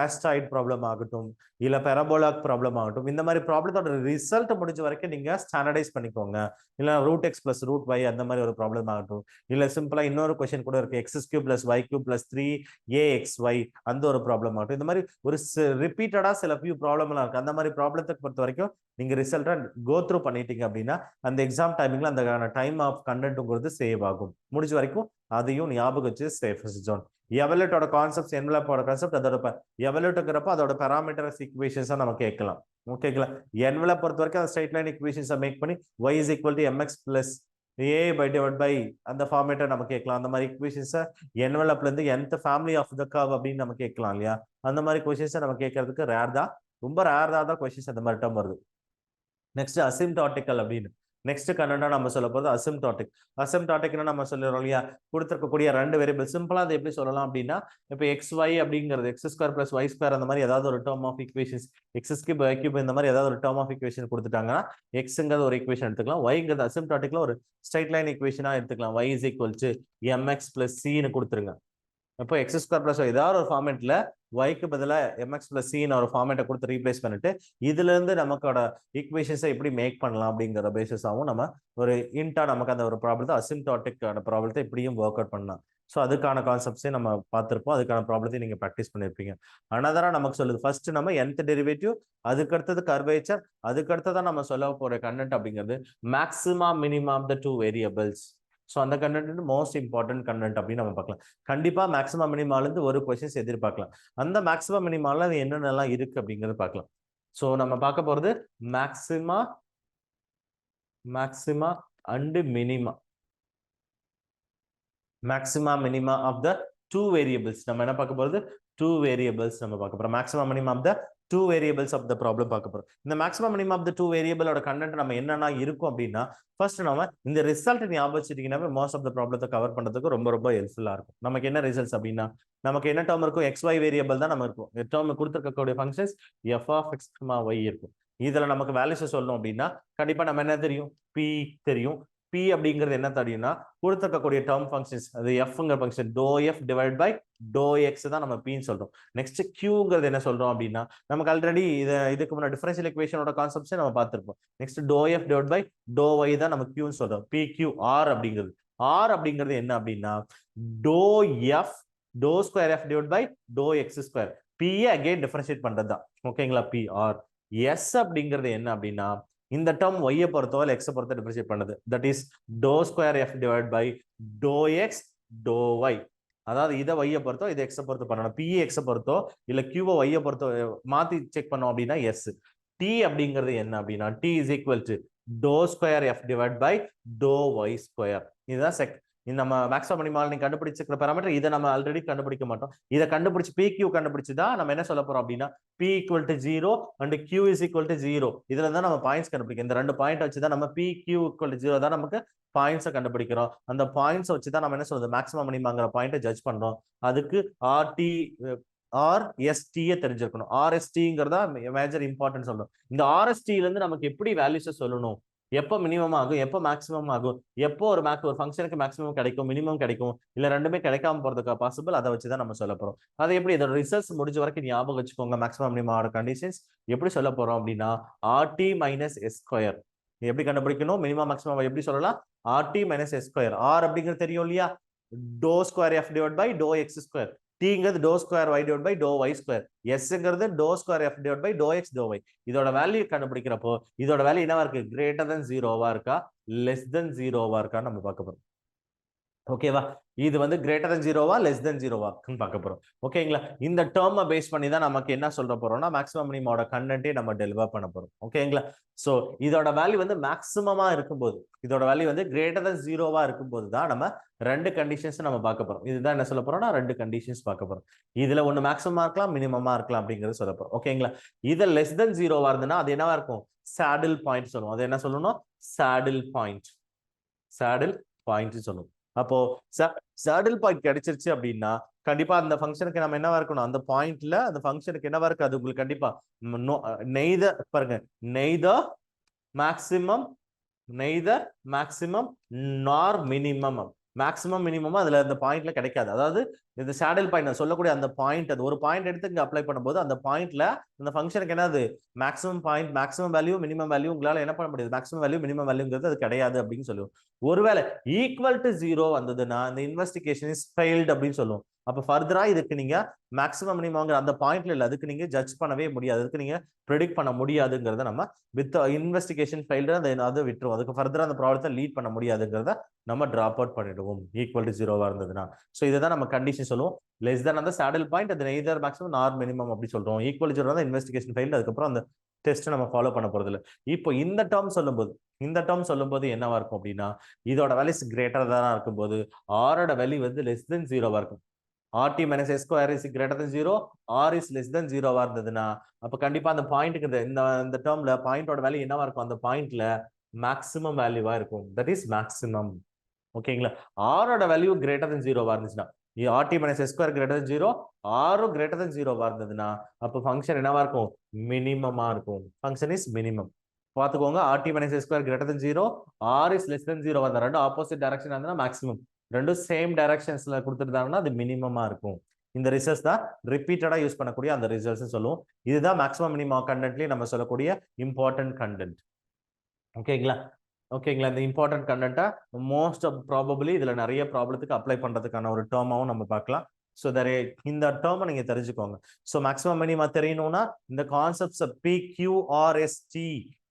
ஆஸ்ட்ராய்டு ப்ராப்ளம் ஆகட்டும், இல்ல பெரபோலாக் ப்ராப்ளம் ஆகட்டும், இந்த மாதிரி ப்ராப்ளத்தோட ரிசல்ட் முடிஞ்ச வரைக்கும் நீங்க ஸ்டாண்டர்டைஸ் பண்ணிக்கோங்க. இல்ல root x plus root y அந்த மாதிரி ஒரு ப்ராப்ளம் ஆகட்டும், இல்ல சிம்பிளா இன்னொரு கொஸ்டின் கூட இருக்கு, x cube plus y cube plus 3aXy அந்த ஒரு ப்ராப்ளம் ஆகட்டும். இந்த மாதிரி ஒரு ரிப்பீட்டடா சில ஃபியூ ப்ராப்ளம் எல்லாம் இருக்கு. அந்த மாதிரி ப்ராப்ளத்தை பொறுத்த வரைக்கும் நீங்க ரிசல்ட்டை கோ த்ரூ பண்ணிட்டீங்க அப்படின்னா அந்த எக்ஸாம் டைமிங்ல அந்த டைம் ஆஃப் கண்டென்ட்ங்கிறது சேவ் ஆகும். முடிஞ்ச வரைக்கும் அதையும் ஞாபகம் வச்சு சேஃபஸ்ட் ஜோன். எவலூட்டோட கான்செப்ட், என்வலப்போட கான்செப்ட், அதோட எவலூட்டுங்கிறப்ப அதோட பாராமீட்டர்ஸ் ஈக்குவேஷன்ஸா நம்ம கேட்கலாம். ஓகேங்களா. என்வலப் பொறுத்த வரைக்கும் அந்த ஸ்ட்ரைட் லைன் ஈக்குவேஷன்ஸை மேக் பண்ணி y is equal to mx plus a by divided by அந்த ஃபார்மேட்டை நம்ம கேட்கலாம். அந்த மாதிரி ஈக்குவேஷன்ஸை என்வலப்ல இருந்து nth family of the curve அப்படின்னு நம்ம கேட்கலாம் இல்லையா. அந்த மாதிரி கொஸ்டின்ஸை நம்ம கேட்கறதுக்கு ரேர் தான், ரொம்ப ரேர் தான் கொஸ்டின்ஸ் அந்த மாதிரி டேர்ம் வருது. நெக்ஸ்ட் அசிம்டாட்டிக்கல் அப்படின்னு நெக்ஸ்ட் கண்டென்ட்டா நம்ம சொல்ல போறது அசிம்டாட்டிக். அசிம்டாட்டிக்னா நம்ம சொல்லிடுறோம் இல்லையா, கொடுத்துருக்கக்கூடிய ரெண்டு வேரியபிள் சிம்பிளா அதை எப்படி சொல்லலாம் அப்படின்னா, இப்போ எக்ஸ் ஒய் அப்படிங்கிறது x square plus y square அந்த மாதிரி ஏதாவது ஒரு term of equations, x cube y cube இந்த மாதிரி ஏதாவது ஒரு டேர்ம் ஆஃப் ஈக்குவேஷன் கொடுத்துட்டாங்கன்னா எக்ஸ்ங்கிறது ஒரு ஈக்குவேஷன் எடுத்துக்கலாம், ஒய்ங்கிறது அசிம்டாட்டிக்ல ஒரு ஸ்ட்ரைட் லைன் ஈக்குவேஷனா எடுத்துக்கலாம். y is equal to mx plus c கொடுத்துருங்க. இப்போ எக்ஸ் ஸ்கொயர் பிளஸ் ஏதாவது ஒரு ஃபார்மேட்ல ஒய்க்கு பதிலாக எம்எக்ஸ் பிளஸ் சின்னு ஒரு ஃபார்மேட்டை கொடுத்து ரீப்ளேஸ் பண்ணிட்டு இதுல இருந்து நமக்கோட ஈக்குவேஷன்ஸை எப்படி மேக் பண்ணலாம் அப்படிங்கிற பேசிஸாகவும் நம்ம ஒரு இன்டா நமக்கு அந்த ஒரு ப்ராப்ளத்தை அசிம்டாட்டிக்கான ப்ராப்ளத்தை இப்படியும் ஒர்க் அவுட் பண்ணலாம். ஸோ அதுக்கான கான்செப்ட்ஸே நம்ம பார்த்துருப்போம், அதுக்கான ப்ராப்ளத்தையும் நீங்க ப்ராக்டிஸ் பண்ணியிருப்பீங்க. அனதரா நமக்கு சொல்லுது ஃபர்ஸ்ட் நம்ம nth டெரிவேட்டிவ், அதுக்கடுத்தது கர்வேச்சர், அதுக்கடுத்ததான் நம்ம சொல்ல போற கண்டென்ட் அப்படிங்கிறது maxima minimum of the 2 variables. So அந்த கண்டென்ட் மோஸ்ட் இம்பார்ட்டன்ட் கண்டென்ட் அப்படின்னு நம்ம பார்க்கலாம். கண்டிப்பா மேக்ஸிமம் மினிமாலேருந்து ஒரு கொஸ்டின்ஸ் எதிர்பார்க்கலாம். அந்த மேக்ஸிமம் மினிமால அது என்னென்னலாம் இருக்கு அப்படிங்கிறது பார்க்கலாம். ஸோ நம்ம பார்க்க போறது maxima and minima, maxima minima of the 2 variables. நம்ம என்ன பார்க்க போறது 2 வேரியபிள்ஸ் நம்ம பார்க்க போறோம். Maxima minima of the 2 variables of the problem பார்க்க போறோம். இந்த மேக்ஸிமம் மினிமம் ஆஃப் த 2 வேரியபிளோட கண்டென்ட் நம்ம என்னென்ன இருக்கும் அப்படின்னா, ஃபர்ஸ்ட் நம்ம இந்த ரிசல்ட் ஞாபகம் வச்சுட்டீங்கன்னா மோஸ்ட் ஆஃப் த ப்ராப்ளத்தை கவர் பண்றதுக்கு ரொம்ப ரொம்ப ஹெல்ப்ஃபுல்லா இருக்கும். நமக்கு என்ன ரிசல்ட்ஸ் அப்படின்னா, நமக்கு என்ன டேர்ம் இருக்கும், எக்ஸ் ஒய் வேரியபிள் தான் நம்ம இருக்கும். டேர்ம் கொடுத்துருக்கக்கூடிய functions f of x y இருக்கும். இதுல நமக்கு வேல்யூஸ் சொல்லணும் அப்படின்னா கண்டிப்பா நம்ம என்ன தெரியும், பி தெரியும். பி அப்படிங்கிறது என்ன தெரியும்னா கொடுத்துருக்கக்கூடிய டேர்ம் ஃபங்க்ஷன்ஸ், அது எஃப்ங்கிற ஃபங்க்ஷன் டோ f divide by to x தான் நம்ம பின்னு சொல்றோம். நெக்ஸ்ட் கியூங்கிறது என்ன சொல்றோம் அப்படின்னா, நமக்கு ஆல்ரெடி இதுக்கு முன்னாடி டிஃபரன்ஷியல் ஈக்குவேஷனோட கான்செப்ட்ஸை நம்ம பார்த்திருப்போம். Next doh f divide by doh y தான் நம்ம கியூன்னு சொல்றோம். பி கியூ ஆர் அப்படிங்கிறது, ஆர் அப்படிங்கிறது என்ன அப்படின்னா doh f doh square f divide by to x square. P again differentiate பண்றது தான். ஓகேங்களா. B R. எஸ் அப்படிங்கிறது என்ன அப்படின்னா இந்த டேர்ம் ஒய்யை பொறுத்தோ இல்லை எக்ஸை பொறுத்தோ டிஃபரன்ஷியேட் பண்ணுது. That is doh square f divide by to x doh y. அதாவது இதை ஒய்யை பொறுத்தோ இதை எக்ஸை பொறுத்து பண்ணணும். பி எக்ஸை பொறுத்தோ இல்லை கியூவை ஒய்யை பொறுத்தோ மாத்தி செக் பண்ணோம் அப்படின்னா எஸ். டி அப்படிங்கிறது என்ன அப்படின்னா t is equal to doh square f divide by doh y square. இதுதான் நம்ம மேக்ஸிமம் மினிமம் நீங்க கண்டுபிடிச்சிருக்கிற பாராமீட்டர் இதை நம்ம ஆல்ரெடி கண்டுபிடிக்க மாட்டோம். இதை கண்டுபிடிச்சு PQ கண்டுபிடிச்சுதான் நம்ம என்ன சொல்ல போறோம் அப்படின்னா P equal to 0 and Q is equal to 0. இதுல தான் நம்ம பாயிண்ட்ஸ் கண்டுபிடிக்கும். இந்த ரெண்டு பாயிண்ட் வச்சுதான் நம்ம PQ equal to 0 தான் நமக்கு பாயிண்ட்ஸை கண்டுபிடிக்கிறோம். அந்த பாயிண்ட்ஸ் வச்சுதான் நம்ம என்ன சொல்றது மேக்ஸிமம் மினிமம்ங்கிற பாயிண்ட்டை ஜட்ஜ் பண்றோம். அதுக்கு RST தெரிஞ்சிருக்கணும். RSTங்கிறதா மேஜர் இம்பார்ட்டன்ட் சொல்லணும். இந்த RST இருந்து நமக்கு எப்படி வேல்யூஸை சொல்லணும், எப்போ மினிமம் ஆகும், எப்போ மேக்ஸிமம் ஆகும், எப்போ ஒரு ஃபங்க்ஷனுக்கு மேக்ஸிமம் கிடைக்கும், மினிமம் கிடைக்கும், இல்ல ரெண்டுமே கிடைக்காம போறதுக்கு பாசிபிள், அதை வச்சுதான் நம்ம சொல்ல போறோம். அது எப்படி இதோட ரிசல்ட்ஸ் முடிஞ்ச வரைக்கும் ஞாபகம் வச்சுக்கோங்க. மேக்ஸிமம் மினிமம் கண்டிஷன்ஸ் எப்படி சொல்ல போறோம் அப்படின்னா RT மைனஸ் S ஸ்கொயர். எப்படி கண்டுபிடிக்கணும் மினிமம் மேக்ஸிமம் எப்படி சொல்லலாம்? RT minus S square. R அப்படிங்கிறது தெரியும் இல்லையா? டோ ஸ்கொயர் F டிவைட் பை டோ X ஸ்கொயர். Tங்கிறது டோ ஸ்கொயர் Y டிவைட் பை டோ Y ஸ்கொயர். Sங்கிறது டோ ஸ்கொயர் F டிவைட் பை டோ X டோ Y. இதோட வேல்யூ கண்டுபிடிக்கிறப்போ இதோட வேல்யூ என்னவா இருக்கு? கிரேட்டர் தென் 0வா இருக்கா, லெஸ் தென் 0வா இருக்கான்னு நம்ம பார்க்க போறோம். ஓகேவா? இது வந்து கிரேட்டர் தென் 0வா லெஸ் தென் 0வா பார்க்க போறோம். ஓகேங்களா? இந்த டேர்மை பேஸ் பண்ணி தான் நமக்கு என்ன சொல்ற போறோம்னா மேக்ஸிமம் மினிமமோட கண்டென்ட்டே நம்ம டெலிவர் பண்ண போறோம். ஓகேங்களா? சோ இதோட வேல்யூ வந்து மேக்ஸிமமா இருக்கும்போது, இதோட வேல்யூ வந்து கிரேட்டர் தென் 0வா இருக்கும்போது தான் நம்ம ரெண்டு கண்டிஷன்ஸ் நம்ம பார்க்க போறோம். இதுதான் என்ன சொல்ல போறோம்னா ரெண்டு கண்டிஷன்ஸ் பார்க்க போறோம். இதுல ஒன்னு மேக்ஸிமமா இருக்கலாம், மினிமமா இருக்கலாம் அப்படிங்கறது சொல்ல போறோம். ஓகேங்களா? இது லெஸ் தென் 0வா இருந்ததுன்னா அது என்னவா இருக்கும்? சேடில் பாயிண்ட் சொல்லுவோம். அது என்ன சொல்லணும்? Saddle point. சேடில் பாயிண்ட் சொல்லுவோம். அப்போ சேடில் பாயிண்ட் கிடைச்சிருச்சு அப்படின்னா கண்டிப்பா அந்த ஃபங்க்ஷனுக்கு நம்ம என்னவா இருக்கணும்? அந்த பாயிண்ட்ல அந்த ஃபங்க்ஷனுக்கு என்னவா இருக்கு? அது உங்களுக்கு கண்டிப்பா நெய்தர் பாருங்க, நெய்தர் மேக்ஸிமம் நார் மினிமம். மேக்ஸிமம் மினிமம் அதுல அந்த பாயிண்ட்ல கிடைக்காது. அதாவது இந்த சேடில் பாயிண்ட் சொல்லக்கூடிய அந்த பாயிண்ட், அது ஒரு பாயிண்ட் எடுத்து இங்க அப்ளை பண்ணும்போது அந்த பாயிண்ட்ல அந்த ஃபங்க்ஷனுக்கு என்னது maximum point, maximum value, minimum value உங்களால என்ன பண்ண முடியாது? மேக்ஸிமம் வேல்யூ மினிமம் வேல்யூங்கிறது அது கிடையாது அப்படின்னு சொல்லுவோம். ஒருவேளை ஈக்குவல் டு 0 வந்ததுன்னா இந்த இன்வெஸ்டிகேஷன் இஸ் ஃபெயில்ட் அப்படின்னு சொல்லுவோம். அப்ப ஃபர்தரா இதுக்கு நீங்க மேக்ஸிமம் மினிமம் அந்த பாயிண்ட்ல இல்ல, அதுக்கு நீங்க ஜட்ஜ் பண்ணவே முடியாது, அதுக்கு நீங்க ப்ரெடிக்ட் பண்ண முடியாதுங்கிறத நம்ம வித் இன்வெஸ்டிகேஷன் ஃபெயில்டு அதை விட்டுரும். அதுக்கு ஃபர்தரா அந்த ப்ராப்ளத்தை லீட் பண்ண முடியாதுங்கிறத நம்ம டிராப் அவுட் பண்ணிடுவோம் ஈக்குவல் டு 0வா இருந்ததுன்னா. ஸோ இதுதான் நம்ம கண்டிஷன் சொல்லுவோம். லெஸ் தென் அந்த சேடில் பாயிண்ட், அது நெய்தர் மேக்ஸிமம் நார் மினிமம் அப்படி சொல்றோம். ஈக்குவல் டு 0 தான் இன்வெஸ்டிகேஷன் ஃபெயில்டு, அதுக்கப்புறம் அந்த டெஸ்ட் நம்ம ஃபாலோ பண்ண போறது இல்லை. இப்போ இந்த டேர்ம் சொல்லும்போது என்னவா இருக்கும் அப்படின்னா இதோட வேல்யூஸ் கிரேட்டர் தானா இருக்கும்போது ஆரோட வேல்யூ வந்து லெஸ் தென் 0வா இருக்கும். RT minus S square is greater than 0, R is less than 0வா இருந்ததுன்னா அப்ப கண்டிப்பா அந்த பாயிண்ட்க்கு இந்த டேர்ம்ல பாயிண்டோட வேல்யூ என்னவா இருக்கும்? அந்த பாயிண்ட்ல மேக்ஸிமம் வேல்யூவா இருக்கும். That is maximum. ஓகேங்களா? ஆரோட வேல்யூ கிரேட்டர் தென் 0வா இருந்துச்சுன்னா RT minus S square greater than 0, R greater than 0வா இருந்ததுன்னா அப்ப ஃபங்க்ஷன் என்னவா இருக்கும்? மினிமமா இருக்கும். Function is minimum. பாத்துக்கோங்க, RT minus S square greater than 0, R is less than 0 அந்த ரெண்டு ஆப்போசிட் டைரக்ஷன் இருந்ததுன்னா மேக்ஸிமம், ரெண்டும் சேம் டைரக்ஷன்ஸ்ல கொடுத்துட்டாங்கன்னா அது மினிமமா இருக்கும். இந்த ரிசல்ட்ஸ் தான் ரிப்பீட்டடா யூஸ் பண்ணக்கூடிய அந்த ரிசல்ட்ஸ் சொல்லுவோம். இதுதான் மேக்ஸிமம் மினிமம் கண்டென்ட்லயே நம்ம சொல்லக்கூடிய இம்பார்ட்டன்ட் கண்டென்ட். ஓகேங்களா? இந்த இம்பார்ட்டன்ட் கண்டென்ட்டா மோஸ்ட் ப்ராபபிளி இதுல நிறைய ப்ராப்ளத்துக்கு அப்ளை பண்றதுக்கான ஒரு டேர்மாவும் நம்ம பார்க்கலாம். ஸோ இந்த டேர்மை நீங்க தெரிஞ்சுக்கோங்க. ஸோ மேக்ஸிமம் மினிமா தெரியணும்னா இந்த கான்செப்ட்ஸ் PQRST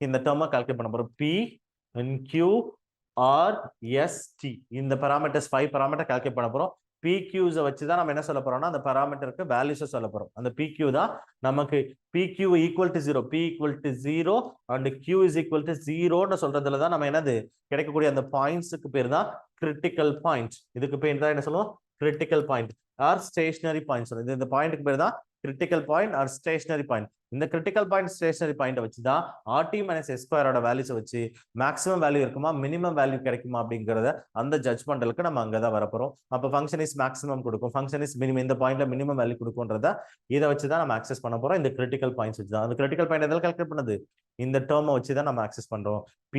இந்த டேர்மை கால்குலேட் பண்ண போறோம். PQRST இந்த பாராமீட்டர்ஸ் 5 பாராமீட்டர் கால்குலேட் பண்ண போறோம். PQs வச்சுதான் நம்ம என்ன சொல்ல போறோம்னா அந்த பாராமீட்டருக்கு வேல்யூஸ் சொல்ல போறோம். அந்த PQ தான் நமக்கு PQ equal to 0, P equal to 0 and Q is equal to 0ன்னு சொல்றதுல தான் நம்ம என்னது கிடைக்கக்கூடிய அந்த பாயிண்ட்ஸுக்கு பேர் தான் கிரிட்டிக்கல் பாயிண்ட். இதுக்கு பேர் தான் என்ன சொல்லுவோம்? Critical point or stationary point சொல்லுவோம். இந்த பாயிண்ட்க்கு பேர் தான் critical point or stationary point. இந்த கிரிட்டிக்கல் பாயிண்ட் ஸ்டேஷனரி பாயிண்ட் வச்சு தான் RT minus S ஸ்கொயரோட வேல்யூஸ் வச்சு மேக்ஸிமம் வேல்யூ இருக்குமா மினிமம் வேல்யூ கிடைக்குமா அப்படிங்கறத அந்த ஜட்ஜ்மெண்டலுக்கு நம்ம அங்கதான் வரப்போறோம். அப்ப ஃபங்க்ஷன் இஸ் மேக்ஸிமம் கொடுக்கும், ஃபங்க்ஷன் இஸ் மினிமம், இந்த பாயிண்ட்ல மினிமம் வேல்யூ கொடுக்கும்ன்றத இதை வச்சுதான் நம்ம ஆக்சஸ் பண்ண போறோம். இந்த கிரிட்டிக்கல் பாயிண்ட்ஸ் வச்சு தான். அந்த கிரிட்டிக்கல் பாயிண்ட் எதாவது கால்குலேட் பண்ணது இந்த டேர்மை வச்சு தான் நம்ம ஆக்சஸ் பண்றோம். P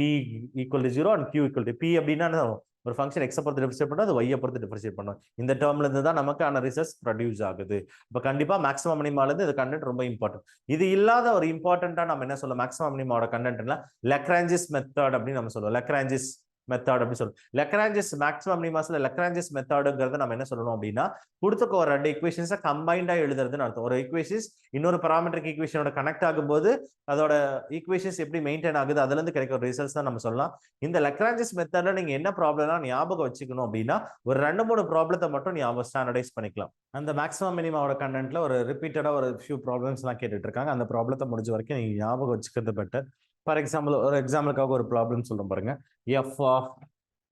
equal to 0 and Q equal to P அப்படின்னா ஒரு ஃபங்க்ஷன் எக்ஸை பொறுத்து டிஃபரன்ஷியேட் பண்ணோம், அது ஒய்யை பொறுத்து டிஃபரன்ஷியேட் பண்ணோம். இந்த டேர்ம்ல இருந்து தான் நமக்கான ரிசல்ட்ஸ் ப்ரொடியூஸ் ஆகுது. இப்போ கண்டிப்பா மேக்ஸிமம் மினிமால இருந்து இது கண்டென்ட் ரொம்ப இம்பார்ட்டன்ட். இது இல்லாத ஒரு இம்பார்ட்டன்ட்டா நம்ம என்ன சொல்லுவோம்? மேக்ஸிமம் மினிமாவோட கண்டென்ட்ல லக்ராஞ்சிஸ் மெத்தட் அப்படின்னு நம்ம சொல்லுவோம். லக்ராஞ்சிஸ் மெத்தட் அப்படி சொல்லுவோம். லக்ராஞ்சிஸ் மேக்ஸிமம் மினிமாஸ்ல லக்ராஞ்சிஸ் மெத்தட்ங்கிறத நம்ம என்ன சொல்லணும் அப்படின்னா கொடுத்துக்க ஒரு ரெண்டு ஈக்குவேஷன்ஸை கம்பைண்டா எழுதுறதுன்னு அர்த்தம். ஒரு ஈக்குவேஷன்ஸ் இன்னொரு பாராமெட்ரிக் ஈக்குவேஷனோட கனெக்ட் ஆகும்போது அதோட ஈக்குவேஷன்ஸ் எப்படி மெயின்டைன் ஆகுது அதுல இருந்து கிடைக்கிற ரிசல்ட்ஸ் தான் நம்ம சொல்லலாம். இந்த லக்ராஞ்சிஸ் மெத்தட்ல நீங்க என்ன ப்ராப்ளம்லாம் ஞாபகம் வச்சுக்கணும் அப்படின்னா ஒரு 2-3 ப்ராப்ளத்தை மட்டும் ஞாபகம் ஸ்டாண்டர்டைஸ் பண்ணிக்கலாம். அந்த மேக்ஸிமம் மினிமாவோட கண்டென்ட்ல ஒரு ரிப்பீட்டடா ஒரு ஃபியூ ப்ராப்ளம்ஸ் எல்லாம் கேட்டுட்டு இருக்காங்க. அந்த ப்ராப்ளத்தை முடிஞ்ச வரைக்கும் நீங்க ஞாபகம் வச்சுக்கிறது பெட்டர். ஃபார் எக்ஸாம்பிள் ஒரு எக்ஸாம்பிளுக்காக ஒரு ப்ராப்ளம் சொல்றோம் பாருங்க. F of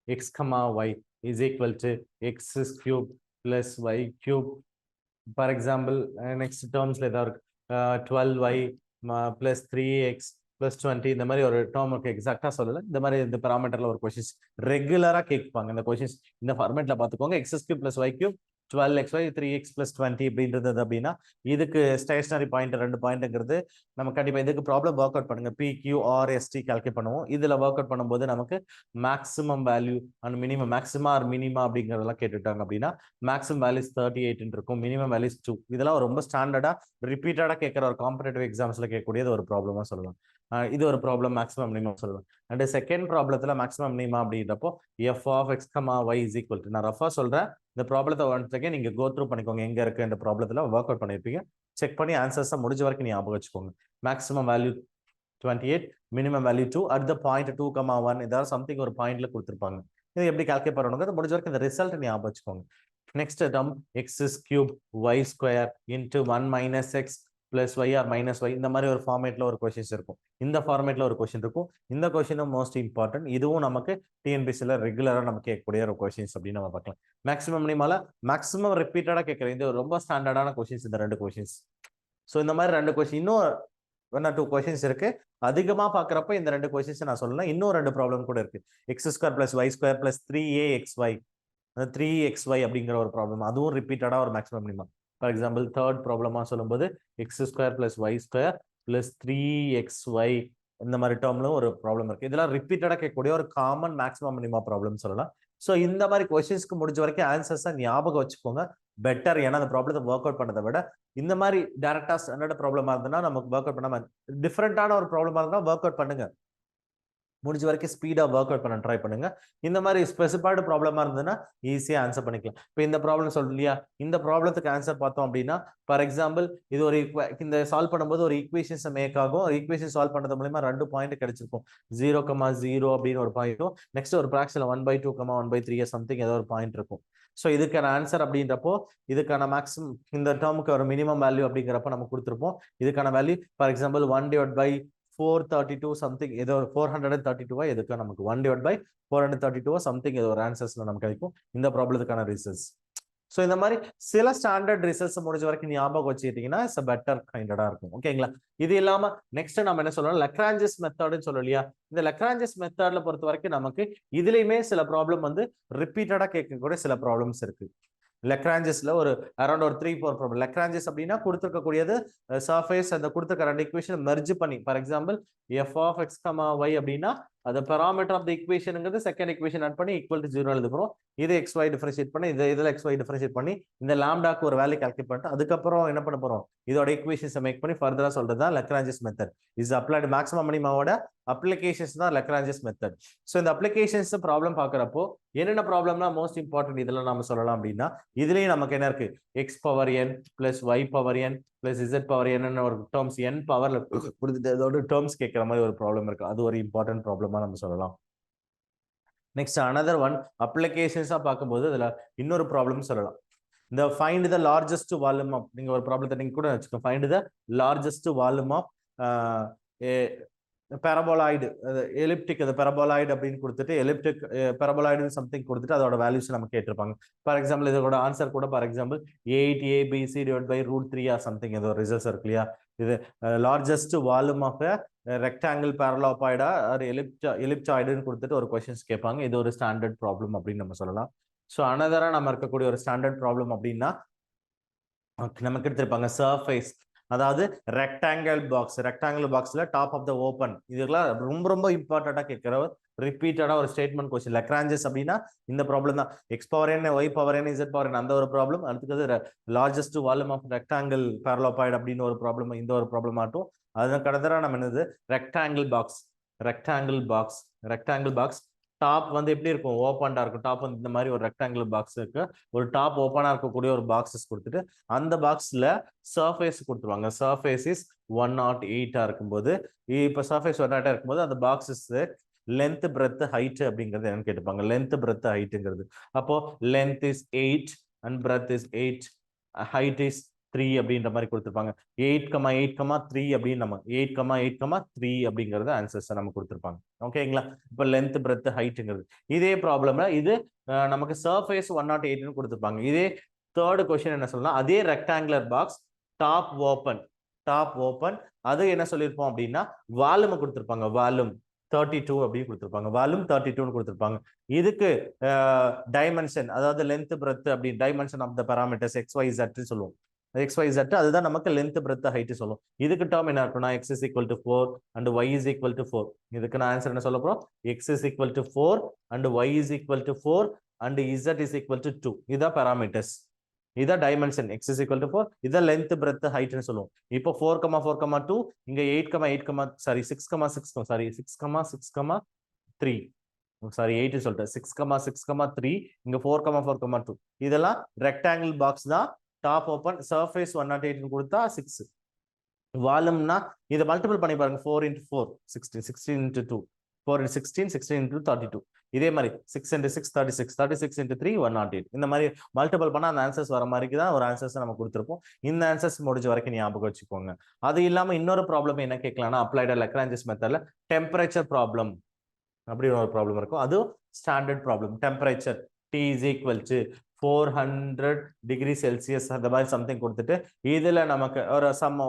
x, y is equal to x cube plus y cube. For example, next terms like 12y plus 3x plus 20 இந்த மாதிரி ஒரு டேர்முக்கு எக்ஸாக்டா சொல்லல. இந்த மாதிரி இந்த பாராமீட்டர்ல ஒரு கொஸ்டின்ஸ் ரெகுலரா கேட்பாங்க. இந்த கொஸ்டின்ஸ் இந்த ஃபார்மேட்ல பாத்துக்கோங்க. x cube plus y cube 12xy 3x plus 20 அப்படின்றது அப்படின்னா இதுக்கு ஸ்டேஷனரி பாயிண்ட் 2 பாயிண்ட்ங்கிறது நம்ம கண்டிப்பா இதுக்கு ப்ராப்ளம் ஒர்க் அவுட் பண்ணுங்க. PQ or ST கால்குலேட் பண்ணுவோம். இதுல ஒர்க் அவுட் பண்ணும்போது நமக்கு maximum value and minimum maxima or minima அப்படிங்கறதெல்லாம் கேட்டுட்டாங்க அப்படின்னா மேக்ஸிமம் வேல்யூஸ் 38 இருக்கும், மினிமம் வேல்யூஸ் 2. இதெல்லாம் ரொம்ப ஸ்டாண்டர்டா ரிப்பீட்டடா கேட்கிற ஒரு காம்படிட்டிவ் எக்ஸாம்ஸ்ல கேட்கக்கூடியது ஒரு ப்ராப்ளமா சொல்லலாம். இது ஒரு ப்ராப்ளம் மேக்ஸிமம் மினிமம் சொல்லலாம். அண்ட் செகண்ட் ப்ராப்ளத்துல மேக்ஸிமம் மினிமம் அப்படின்றப்போ f of x, y is equal to, நான் ரஃபா சொல்றேன். இந்த ப்ராப்ளத்தை ஒன் செகண்ட் நீங்க கோ த்ரூ பண்ணிக்கோங்க. எங்க இருக்கு இந்த ப்ராப்ளத்துல ஒர்க் அவுட் பண்ணிருப்பீங்க. செக் பண்ணி ஆன்சர்ஸ் முடிஞ்ச வரைக்கும் ஞாபகம் வச்சுக்கோங்க. Maximum value 28, minimum value 2, at the point 2,1 ஏதாவது சம்திங் ஒரு பாயிண்ட்ல கொடுத்துருப்பாங்க. இது எப்படி கால்குலேட் பண்ணணுங்க முடிஞ்ச வரைக்கும் இந்த ரிசல்ட் ஞாபகம் வச்சுக்கோங்க. Next term x cube y square into 1 minus x plus y or minus y, இந்த மாதிரி ஒரு ஃபார்மேட்ல ஒரு கொஸ்டின்ஸ் இருக்கும். இந்த ஃபார்மேட்ல ஒரு கொஸ்டின் இருக்கும். இந்த கொஸ்டினும் மோஸ்ட் இம்பார்ட்டன்ட். இதுவும் நமக்கு டிஎன்பிசில ரெகுலரா நம்ம கேட்கக்கூடிய ஒரு கொஸ்டின்ஸ் அப்படின்னு நம்ம பார்க்கலாம். மேக்ஸிமம் மினிமம் மேக்ஸிமம் ரிப்பீட்டடா கேட்கற இந்த ரொம்ப ஸ்டாண்டர்டான கொஸ்டின்ஸ் இந்த 2 கொஸ்டின்ஸ். ஸோ இந்த மாதிரி 2 கொஸ்டின், இன்னும் 1 or 2 கொஸ்டின்ஸ் இருக்கு. அதிகமா பாக்குறப்ப இந்த 2 கொஸ்டின்ஸ் நான் சொல்லலாம். இன்னும் 2 ப்ராப்ளம் கூட இருக்கு. x square plus y square plus 3axy 3xy அப்படிங்கிற ஒரு ப்ராப்ளம், அதுவும் ரிப்பீட்டடா ஒரு maximum minimum. For example third ப்ராப்ளமா சொல்லும்போது x square plus y square plus 3xy இந்த மாதிரி டேர்ம்ல ஒரு ப்ராப்ளம் இருக்கு. இதெல்லாம் ரிப்பீட்டடா கேட்கக்கூடிய ஒரு காமன் மேக்ஸிமம் மினிமம் ப்ராப்ளம் சொல்லலாம். ஸோ இந்த மாதிரி கொஸ்டின்ஸ்க்கு முடிஞ்ச வரைக்கும் ஆன்சர்ஸை ஞாபகம் வச்சுக்கோங்க பெட்டர். ஏன்னா அந்த ப்ராப்ளத்தை ஒர்க் அவுட் பண்ணதை விட இந்த மாதிரி டேரக்டா ஸ்டாண்டர்ட் ப்ராப்ளமா இருந்ததுன்னா நமக்கு ஒர்க் அவுட் பண்ணாம டிஃப்ரெண்டான ஒரு ப்ராப்ளமா இருந்தா ஒர்க் அவுட் பண்ணுங்க. முடிஞ்ச வரைக்கும் ஸ்பீடா ஒர்க் அவுட் பண்ண ட்ரை பண்ணுங்க. இந்த மாதிரி ஸ்பெசிஃபைடு ப்ராப்ளமா இருந்ததுன்னா ஈஸியா ஆன்சர் பண்ணிக்கலாம். இப்போ இந்த ப்ராப்ளம் சொல்றோம் இல்லையா, இந்த ப்ராப்ளத்துக்கு ஆன்சர் பார்த்தோம் அப்படின்னா ஃபார் எக்ஸாம்பிள் இது ஒரு இந்த சால்வ் பண்ணும்போது ஒரு ஈக்குவேஷன்ஸ் மேக் ஆகும். ஈக்குவேஷன் சால்வ் பண்ணது மூலமா 2 பாயிண்ட் கிடைச்சிருக்கும். 0,0 அப்படின்னு ஒரு பாயிண்ட்டும், நெக்ஸ்ட் ஒரு பிராக்ஷன்ல 1/2, 1/3 சம்திங் ஏதோ ஒரு பாயிண்ட் இருக்கும். ஸோ இதுக்கான ஆன்சர் அப்படின்றப்போ இதுக்கான மேக்ஸிமம் இந்த டேர்முக்கு ஒரு மினிமம் வேல்யூ அப்படிங்கிறப்ப நம்ம கொடுத்துருப்போம். இதுக்கான வேல்யூ ஃபார் எக்ஸாம்பிள் 1/432 சம்திங் ஏதோ 432 எதுக்கு நமக்கு 1/432 சம்திங் ஏதோ ஒரு ஆன்சர்ஸ்ல நமக்கு கிடைக்கும் இந்த ப்ராப்ளத்துக்கான ரிசல்ட்ஸ். ஸோ இந்த மாதிரி சில ஸ்டாண்டர்ட் ரிசல்ட்ஸ் முடிஞ்ச வரைக்கும் ஞாபகம் வச்சுக்கிட்டீங்கன்னா இட்ஸ் பெட்டர் கைண்டடா இருக்கும். ஓகேங்களா? இது இல்லாம நெக்ஸ்ட் நம்ம என்ன சொல்லணும், லக்ரான்ஜஸ் மெத்தட்னு சொல்லணும் இல்லையா. இந்த லக்ரான்ஜஸ் மெத்தட்ல பொறுத்த வரைக்கும் நமக்கு இதுலயுமே சில ப்ராப்ளம் வந்து ரிப்பீட்டடா கேட்கக்கூடிய சில ப்ராப்ளம்ஸ் இருக்கு. லக்ரான்ஜஸ்ல ஒரு அரௌண்ட் ஒரு 3-4 ப்ராப்ளம். லக்ரான்ஜஸ் அப்படின்னா கொடுத்துருக்கக்கூடியது சர்ஃபேஸ் அந்த கொடுத்துருக்க 2 ஈக்குவேஷன் மெர்ஜ் பண்ணி, for example f of x, y அப்படின்னா அது பாராமீட்டர் ஆஃப் தி ஈக்குவேஷன்ங்கிறது செகண்ட் ஈக்குவேஷன் ஆட் பண்ணி ஈக்குவல் டு 0 எழுதுறோம். இது xy டிஃபரன்ஷியேட் பண்ணி இதுல xy டிஃபரன்ஷியேட் பண்ணி இந்த லாம்டாக்கு ஒரு வேல்யூ கால்குலேட் பண்ணிட்டு அதுக்கப்புறம் என்ன பண்ண போறோம், இதோட ஈக்குவேஷன்ஸை மேக் பண்ணி ஃபர்தரா சொல்றது தான் Lagrange's method. Is applied maximum மினிமாவோட அப்ளிகேஷன்ஸ் தான் லக்ரான்ஜஸ் மெத்தட். ஸோ இந்த அப்ளிகேஷன்ஸ் ப்ராப்ளம் பார்க்குறப்போ என்னென்ன ப்ராப்ளம்னா மோஸ்ட் இம்பார்ட்டன்ட் இதெல்லாம் நம்ம சொல்லலாம் அப்படின்னா இதுலயும் நமக்கு என்ன இருக்கு, x power n plus y power n plus z power n ஒரு டேர்ம்ஸ் n பவர்ல கொடுத்துட்டு அதோட டேர்ம்ஸ் கேட்கிற மாதிரி ஒரு ப்ராப்ளம் இருக்கு. அது ஒரு இம்பார்ட்டன்ட் ப்ராப்ளமா நம்ம சொல்லலாம். நெக்ஸ்ட் அனதர் ஒன் அப்ளிகேஷன்ஸா பார்க்கும்போது இதுல இன்னொரு ப்ராப்ளம் சொல்லலாம். இந்த find the largest volume of, நீங்க ஒரு ப்ராப்ளத்தை நீங்க கூட வச்சுக்கோங்க, find the largest volume of paraboloid elliptic, அது பேரபோலாய்டு அப்படின்னு கொடுத்துட்டு எலிப்டிக் பேரபோலாய்டு சம்திங் கொடுத்துட்டு அதோட வேல்யூஸ் நம்ம கேட்டிருப்பாங்க. ஃபார் எக்ஸாம்பிள் இதோட ஆன்சர் கூட for example 8abc / √3 or something ஏதோ ரிசல்ட்ஸ் இருக்கு இல்லையா. இது லார்ஜஸ்ட் வால்யூம் ஆஃப் ரெக்டாங்கிள் பேரலோபாய்டா ஒரு எலிப்டாய்டுன்னு கொடுத்துட்டு ஒரு கொஸ்டின்ஸ் கேட்பாங்க. இது ஒரு ஸ்டாண்டர்ட் ப்ராப்ளம் அப்படின்னு நம்ம சொல்லலாம். ஸோ அனதரா நம்ம இருக்கக்கூடிய ஒரு ஸ்டாண்டர்ட் ப்ராப்ளம் அப்படின்னா நமக்கு எடுத்திருப்பாங்க சர்ஃபேஸ், அதாவது ரெக்டாங்கிள் பாக்ஸ்ல டாப் ஆஃப் த ஓப்பன். இதெல்லாம் ரொம்ப ரொம்ப இம்பார்ட்டண்டா கேட்கிற ரிப்பீட்டடா ஒரு ஸ்டேட்மெண்ட் கொஸ்டின். லக்ரான்ஜஸ் அப்படின்னா இந்த ப்ராப்ளம் தான், x power n y power n z power n அந்த ஒரு ப்ராப்ளம். அடுத்தது லார்ஜஸ்ட் வால்யூம் ஆஃப் ரெக்டாங்கிள் பேரலோபாய்டு அப்படின்னு ஒரு ப்ராப்ளம், இந்த ஒரு ப்ராப்ளம் ஆட்டும். அதுக்கு கடந்தரா நம்ம என்னது ரெக்டாங்கிள் பாக்ஸ் டாப் வந்து எப்படி இருக்கும், ஓப்பன்டா இருக்கும். டாப் வந்து இந்த மாதிரி ஒரு ரெக்டாங்கிள் பாக்ஸ் இருக்கு, ஒரு டாப் ஓப்பனா இருக்கக்கூடிய ஒரு பாக்ஸஸ் கொடுத்துட்டு அந்த பாக்ஸ்ல சர்ஃபேஸ் கொடுத்துருவாங்க. சர்ஃபேஸ் இஸ் 108 இருக்கும்போது, இப்போ சர்ஃபேஸ் 108 இருக்கும்போது அந்த பாக்ஸஸ் லென்த் பிரெத் ஹைட் அப்படிங்கிறது என்னன்னு கேட்டுப்பாங்க. லென்த் பிரெத் ஹைட்டுங்கிறது அப்போ length is 8 and breadth is 8, height is 3 அப்படின்ற மாதிரி கொடுத்துருப்பாங்க. 8,8,3 அப்படின்னு நம்ம 8,8,3 அப்படிங்கிறது ஆன்சர்ஸ் நம்ம கொடுத்துருப்பாங்க. ஓகேங்களா? இப்போ லென்த் பிரெத் ஹைட்டுங்கிறது இதே ப்ராப்ளம்ல இது நமக்கு சர்ஃபேஸ் 108 கொடுத்துருப்பாங்க. இதே தேர்ட் கொஸ்டின் என்ன சொல்லலாம், அதே ரெக்டாங்குலர் பாக்ஸ் டாப் ஓப்பன் அது என்ன சொல்லியிருப்போம் அப்படின்னா வால்யூம் கொடுத்துருப்பாங்க. வால்யூம் 32 அப்படின்னு கொடுத்துருப்பாங்க. வால்யூம் 32 கொடுத்துருப்பாங்க. இதுக்கு டைமென்ஷன் அதாவது லென்த் பிரெத் அப்படி dimension of the parameters XYZ சொல்லுவோம். XYZ அதுதான் நமக்கு லென்த் பிரெத் ஹைட் சொல்லுவோம். இதுக்கு டேர்ம் என்ன இருக்குன்னா x is equal to 4 and y is equal to 4. இதுக்கு நான் ஆன்சர் என்ன சொல்ல போறோம், x is equal to 4 and y is equal to 4 and z is equal to 2. இதான் பாராமீட்டர்ஸ், இதான் dimension. x is equal to 4, இதான் லென்த் பிரெத் ஹைட்னு சொல்லுவோம். இப்போ 4,4,2 இங்க 8,8, சாரி 6,6 சாரி 6,6,3 சாரி 8 சொல்லிட்டேன். 6,6,3 இங்க 4,4,2 இதெல்லாம் ரெக்டாங்கிள் பாக்ஸ் தான். டாப் ஓப்பன் சர்ஃபேஸ் 108 கொடுத்தா 6. வால்யூம்னா இதை மல்டிபிள் பண்ணி பாருங்க. 4 into 4 16, 16 into 2 4 into 16, 16 into 32. இதே மாதிரி 6 into 6 36, 36 into 3 108. இந்த மாதிரி மல்டிபிள் பண்ணா அந்த ஆன்சர்ஸ் வர மாதிரி தான் ஒரு ஆன்சர்ஸ் நம்ம கொடுத்துருப்போம். இந்த ஆன்சர்ஸ் முடிஞ்ச வரைக்கும் ஞாபகம் வச்சுக்கோங்க. அது இல்லாம இன்னொரு ப்ராப்ளம் என்ன கேட்கலாம்னா அப்ளைடு லக்ரான்ஜஸ் மெத்தட்ல டெம்பரேச்சர் ப்ராப்ளம் அப்படி ஒரு ப்ராப்ளம் இருக்கும். அதுவும் standard problem. Temperature T is equal to 400 degree Celsius அந்த மாதிரி சம்திங் கொடுத்துட்டு இதுல நமக்கு